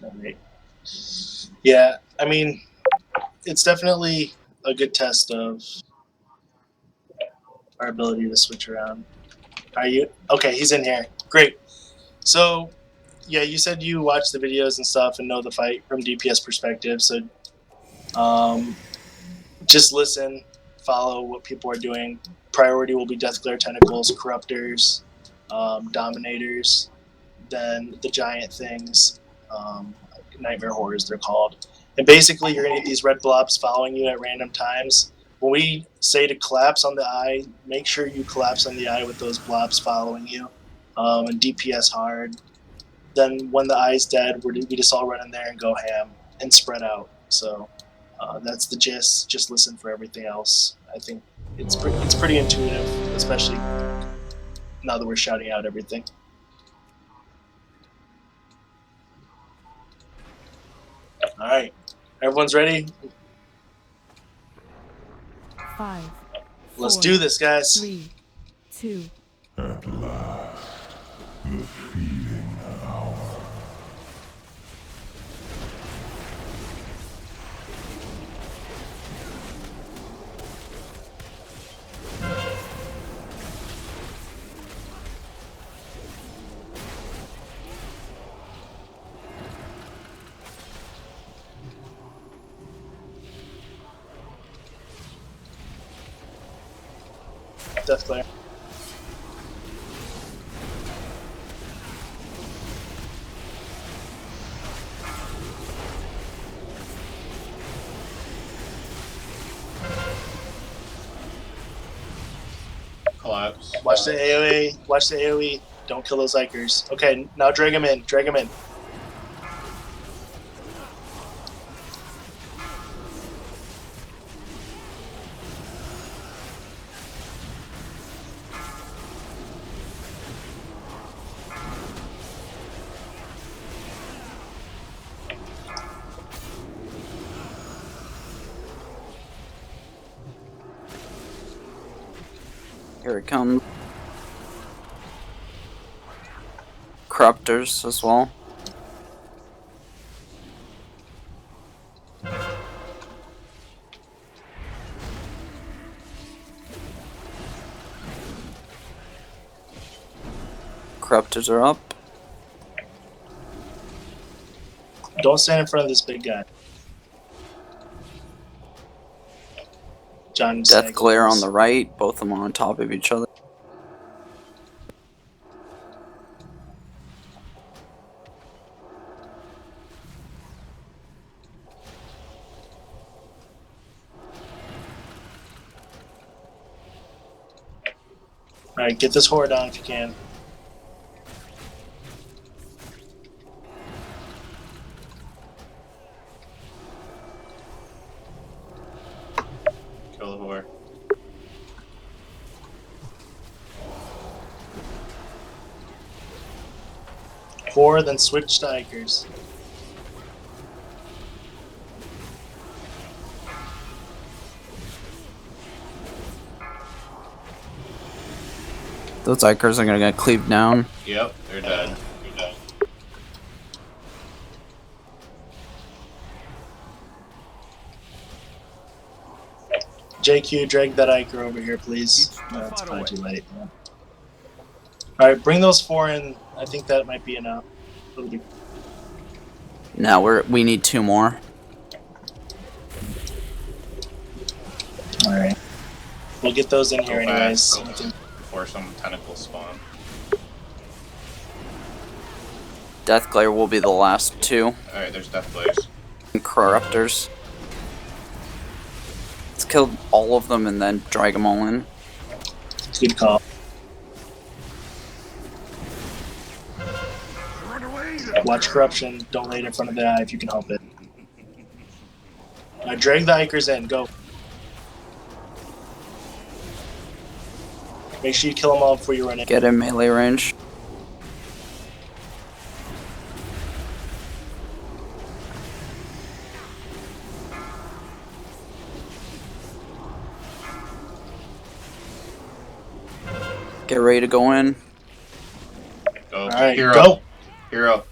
Alright. Yeah, I mean, it's definitely a good test of our ability to switch around. Are you okay? He's in here. Great. So, yeah, you said you watch the videos and stuff and know the fight from DPS perspective. So, just listen, follow what people are doing. Priority will be Deathglare Tentacles, Corruptors, Dominators, then the giant things, Nightmare Horrors they're called. And basically you're going to get these red blobs following you at random times. When we say to collapse on the eye, make sure you collapse on the eye with those blobs following you, and DPS hard. Then when the eye's dead, we just all run in there and go ham and spread out. So that's the gist. Just listen for everything else. I think it's pretty intuitive, especially now that we're shouting out everything. All right, everyone's ready. 5. Let's 4, do this, guys. 3, 2. At last, the feeding hour. Deathglare. Collapse. Watch the AoE. Watch the AoE. Don't kill those Ikers. Okay, now drag him in. Drag him in. Here it comes. Corruptors as well. Corruptors are up. Don't stand in front of this big guy. John. Deathglare on the right. Both of them are on top of each other. All right, get this horde down if you can. Kill the whore. Horde, then switch to Ikers. Those Ikers are gonna get cleaved down. Yep, they're dead. JQ, drag that Iker over here, please. No, it's probably too late. Yeah. Alright, bring those 4 in. I think that might be enough. It'll be... Now we need 2 more. Alright. We'll get those in here Go anyways. fast, before some tentacles spawn. Deathglare will be the last 2. Alright, there's Deathglares. And Corruptors. Let's kill all of them and then drag them all in. Good call. Watch corruption. Don't lay it in front of the eye if you can help it. Drag the Ikers in. Go. Make sure you kill them all before you run in. Get in melee range. Get ready to go in. Go. Alright, Hero. go. Hero.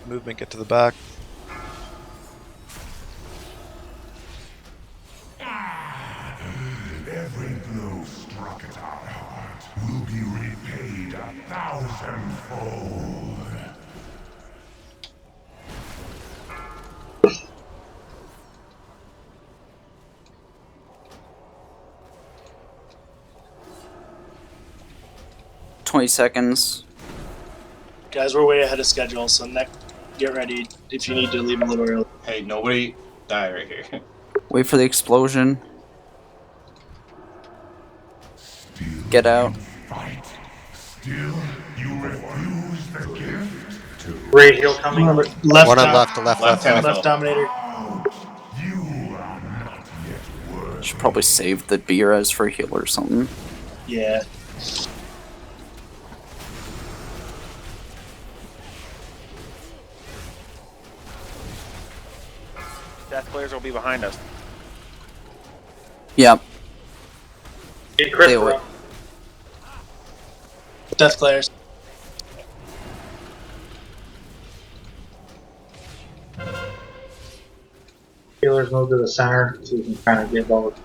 movement, get to the back. Every blow struck at our heart will be repaid 1,000-fold. $20. Guys, we're way ahead of schedule, so get ready if you need to leave a little early. Hey, nobody die right here. Wait for the explosion. Get out. Fight. Still, you refuse the gift. Raid heal coming. Remember, left, One on dom- left, left. left dominator. You are not yet worthy. Should probably save the beer as for heal or something. Yeah. Death Glares will be behind us. Yep. Get crit Stay for away. him. Death Glares. Healers move to the center so you can kind of get both.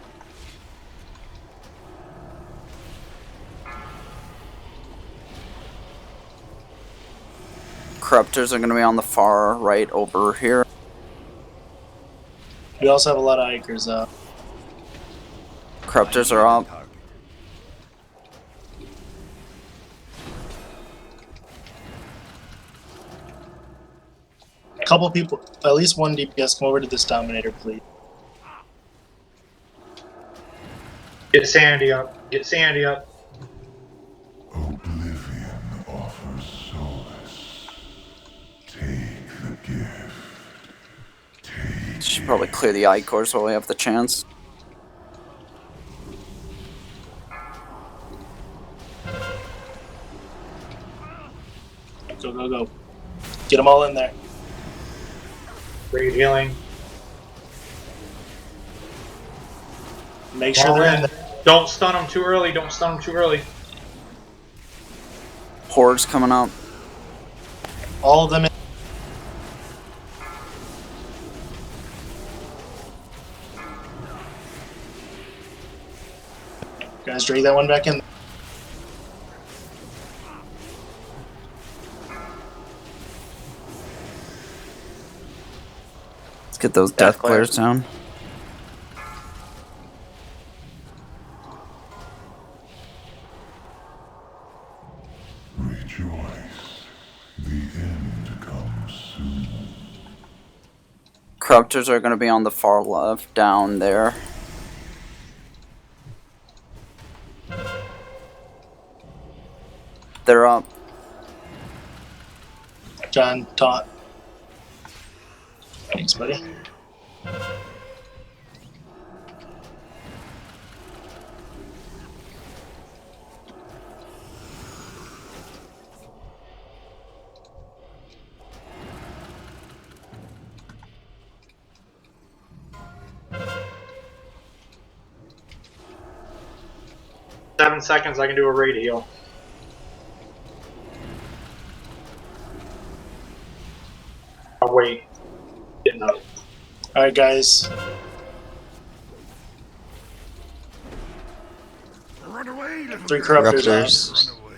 Corruptors are going to be on the far right over here. We also have a lot of Ikers up. Corruptors are up. A couple people, at least one DPS, come over to this dominator, please. Get Sandy up. Get Sandy up. Oblivion offers solace. Take the gift. Take Should probably clear the Icors while we have the chance. Go, go, go. Get them all in there. Raid healing. Make sure All they're in. in there. Don't stun them too early. Don't stun them too early. Hordes coming up. All of them in. Guys, drag that one back in. Let's get those death glares down. Rejoice. The end comes soon. Corruptors are going to be on the far left, down there. They're up. John, taunt. Thanks, buddy. Seven seconds, I can do a raid heal. I'll wait. Getting up. Alright, guys. Run away, little 3 corruptors up. Corruptors. Run away.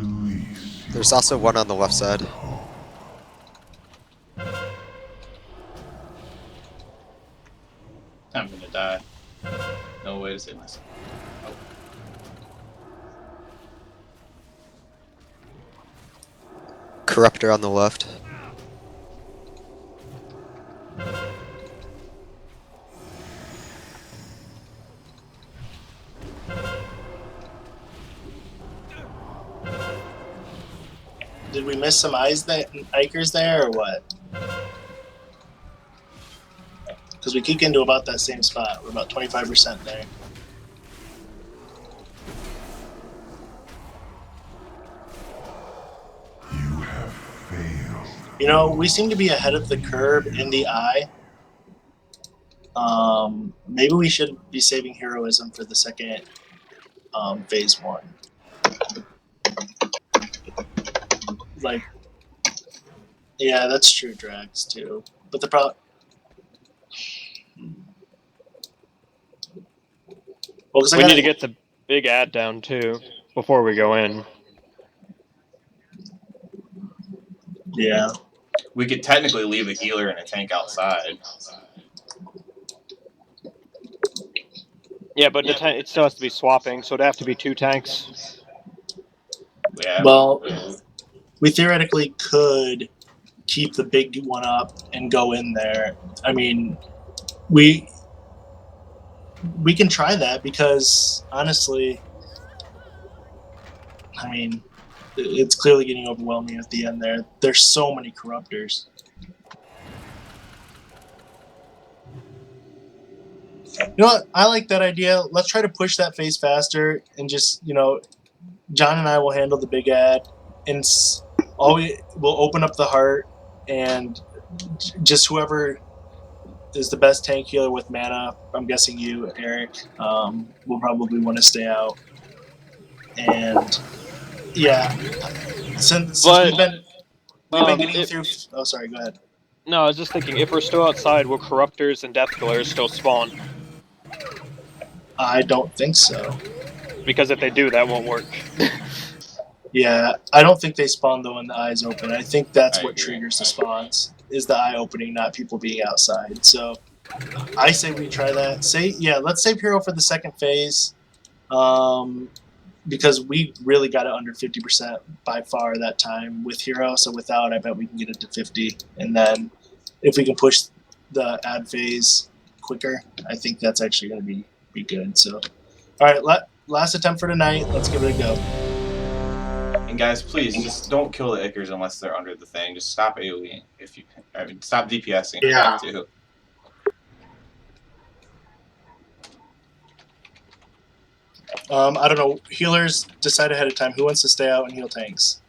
Release. There's also one on the left side. I'm gonna die. No way to save myself. Oh. Corruptor on the left. Did we miss some Ikers there, or what? Because we keep getting to about that same spot. We're about 25% there. You have failed. You know, we seem to be ahead of the curve in the eye. Maybe we should be saving heroism for the second phase 1. Like, yeah, that's true, Drax, too. But the problem... Well, We need to get the big ad down, too, before we go in. Yeah. We could technically leave a healer and a tank outside. Yeah, but it still has to be swapping, so it'd have to be 2 tanks. Yeah. Well, we theoretically could keep the big one up and go in there. I mean, we can try that because honestly, I mean, it's clearly getting overwhelming at the end there. There's so many corruptors. You know what? I like that idea. Let's try to push that phase faster and just, John and I will handle the big ad and we'll open up the heart and just whoever is the best tank healer with mana, I'm guessing you, Eric, will probably want to stay out. And yeah, since we've been getting through. Oh, sorry. Go ahead. No, I was just thinking, if we're still outside, will Corruptors and Death Glares still spawn? I don't think so. Because if they do, that won't work. Yeah, I don't think they spawn though when the eyes open. I think that's I what agree. triggers the spawns, is the eye opening, not people being outside. So I say we try that. Let's save Hero for the second phase. Because we really got it under 50% by far that time with Hero. So without, I bet we can get it to 50. And then if we can push the ad phase quicker, I think that's actually going to be good. So, all right, last attempt for tonight. Let's give it a go. And guys, please just don't kill the Ickers unless they're under the thing. Just stop AoEing if you. I mean, stop DPSing if you have to. I don't know. Healers decide ahead of time who wants to stay out and heal tanks.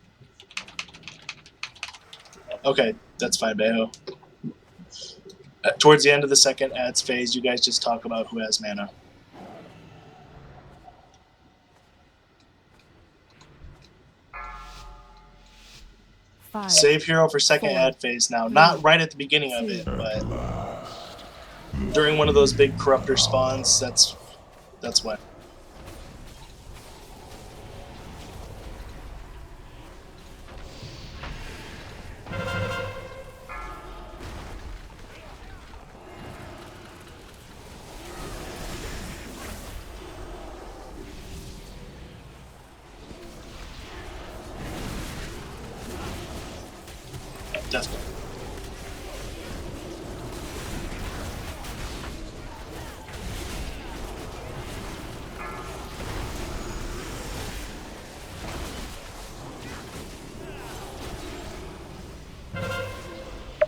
Okay, that's fine, Beho. Towards the end of the second ads phase, you guys just talk about who has mana. Save Hero for second ad phase now. Not right at the beginning of it, but during one of those big corruptor spawns, that's when. Definitely.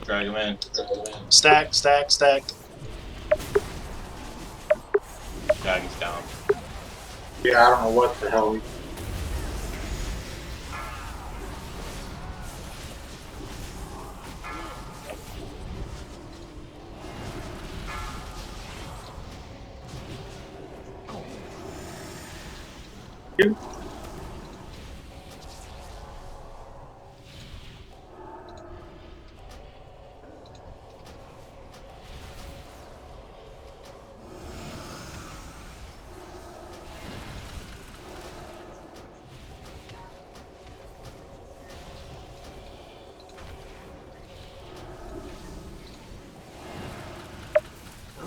Drag him in. Stack. Dragon's down. Yeah, I don't know what the hell we.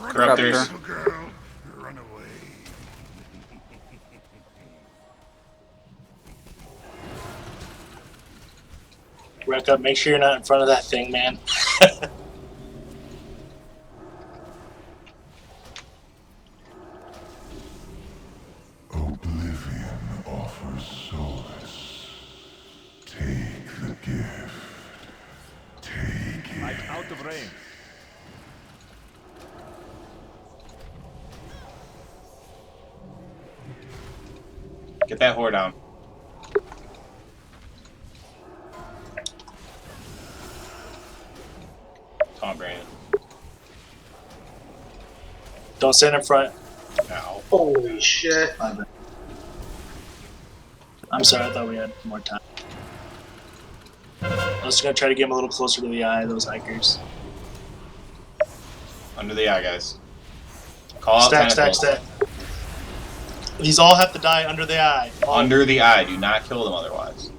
Corruptors. Girl, run away. Rack up. Make sure you're not in front of that thing, man. Oblivion offers solace. Take the gift. Take it. I'm out of range. Get that whore down. Tom Brandon. Don't stand in front. Now. Holy shit. I'm sorry, I thought we had more time. I was gonna try to get him a little closer to the eye, those hikers. Under the eye, guys. Call out Stack, tentacles. stack, stack. These all have to die under the eye. All Under the eye. Do not kill them otherwise.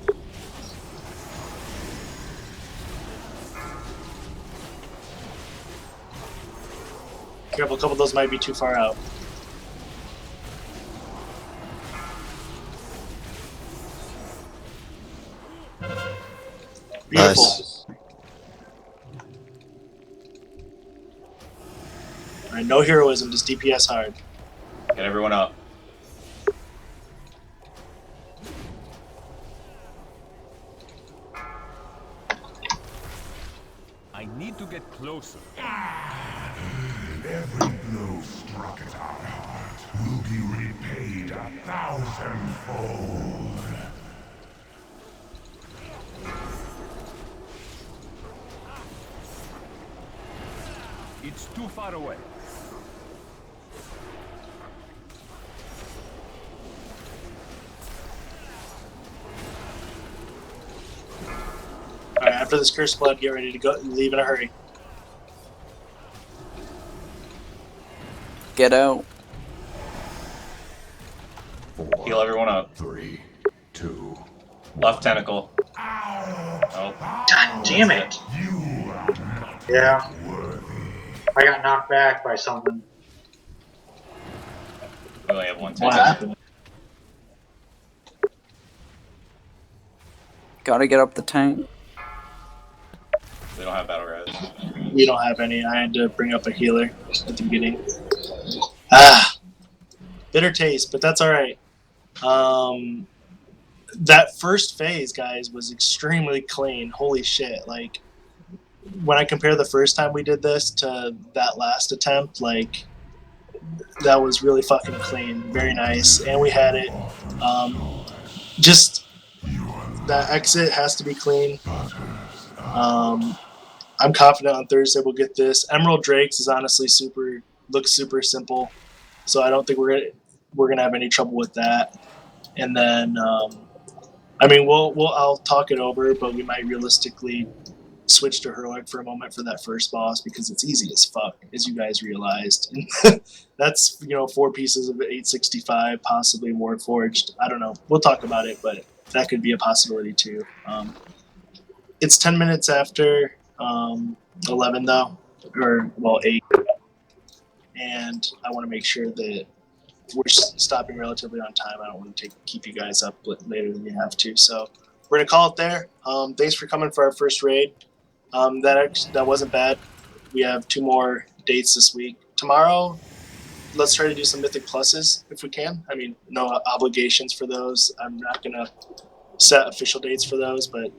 Careful, a couple of those might be too far out. Beautiful. Nice. Alright, no heroism, just DPS hard. Get everyone up. I need to get closer. Every blow struck at our heart will be repaid 1,000-fold. It's too far away. Alright, after this cursed blood, get ready to go. Leave in a hurry. Get out. Heal everyone up. 3, 2. Left tentacle. Oh. God damn it! Yeah. I got knocked back by something. We only have one What tentacle. happened? Gotta get up the tank. We don't have battle res. We don't have any. I had to bring up a healer at the beginning. Ah, bitter taste, but that's all right. That first phase, guys, was extremely clean. Holy shit! Like when I compare the first time we did this to that last attempt, like that was really fucking clean. Very nice, and we had it. Just that exit has to be clean. I'm confident on Thursday we'll get this. Emerald Drakes is honestly looks super simple, so I don't think we're gonna have any trouble with that. And then, I mean, I'll talk it over, but we might realistically switch to heroic for a moment for that first boss because it's easy as fuck, as you guys realized. That's 4 pieces of 865, possibly Warforged. I don't know. We'll talk about it, but that could be a possibility too. It's 10 minutes after 11 though, or well 8, and I want to make sure that we're stopping relatively on time. I don't want to keep you guys up later than you have to, so we're gonna call it there. Thanks for coming for our first raid. That wasn't bad. We have 2 more dates this week. Tomorrow, let's try to do some Mythic Pluses if we can. I mean, no obligations for those. I'm not gonna set official dates for those, but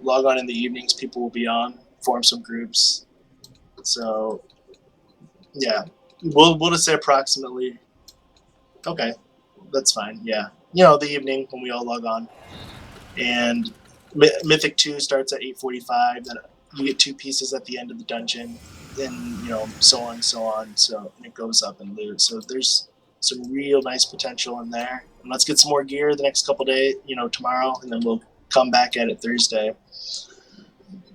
log on in the evenings. People will be on. Form some groups. So, yeah, we'll just say approximately. Okay, that's fine. Yeah, the evening when we all log on, and Mythic 2 starts at 8:45. Then you get 2 pieces at the end of the dungeon, and so on and so on. So and it goes up and loot. So there's some real nice potential in there. And let's get some more gear the next couple days. Tomorrow, and then we'll come back at it Thursday.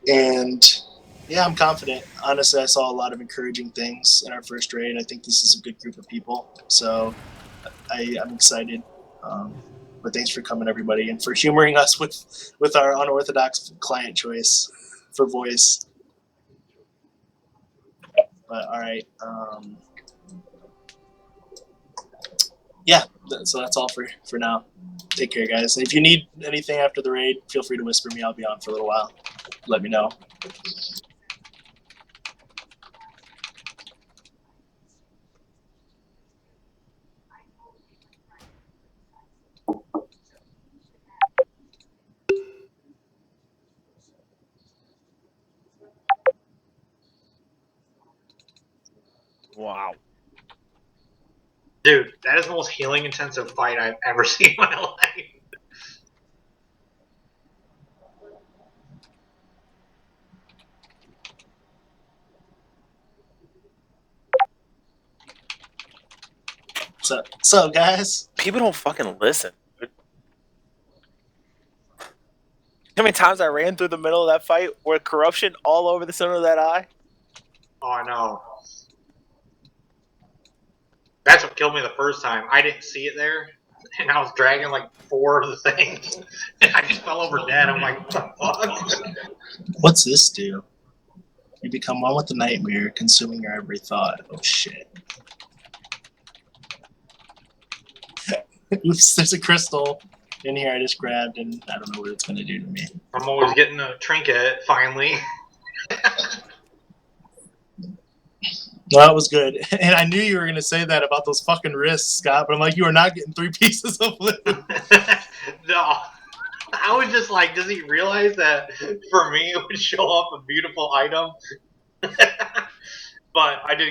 And yeah, I'm confident. Honestly, I saw a lot of encouraging things in our first raid. I think this is a good group of people. So I'm excited. But thanks for coming, everybody, and for humoring us with our unorthodox client choice for voice. But all right. Yeah, so that's all for now. Take care, guys. And if you need anything after the raid, feel free to whisper me. I'll be on for a little while. Let me know. Wow. Dude, that is the most healing intensive fight I've ever seen in my life. So guys. People don't fucking listen. How many times I ran through the middle of that fight with corruption all over the center of that eye? Oh, I know. That's what killed me the first time. I didn't see it there, and I was dragging like 4 of the things, and I just fell over dead. I'm like, what the fuck? What's this do? You become one with the nightmare, consuming your every thought. Oh shit. Oops, there's a crystal in here I just grabbed, and I don't know what it's gonna do to me. I'm always getting a trinket, finally. No, that was good. And I knew you were gonna say that about those fucking wrists, Scott, but I'm like, you are not getting 3 pieces of loot. No. I was just like, does he realize that for me it would show up a beautiful item? But I did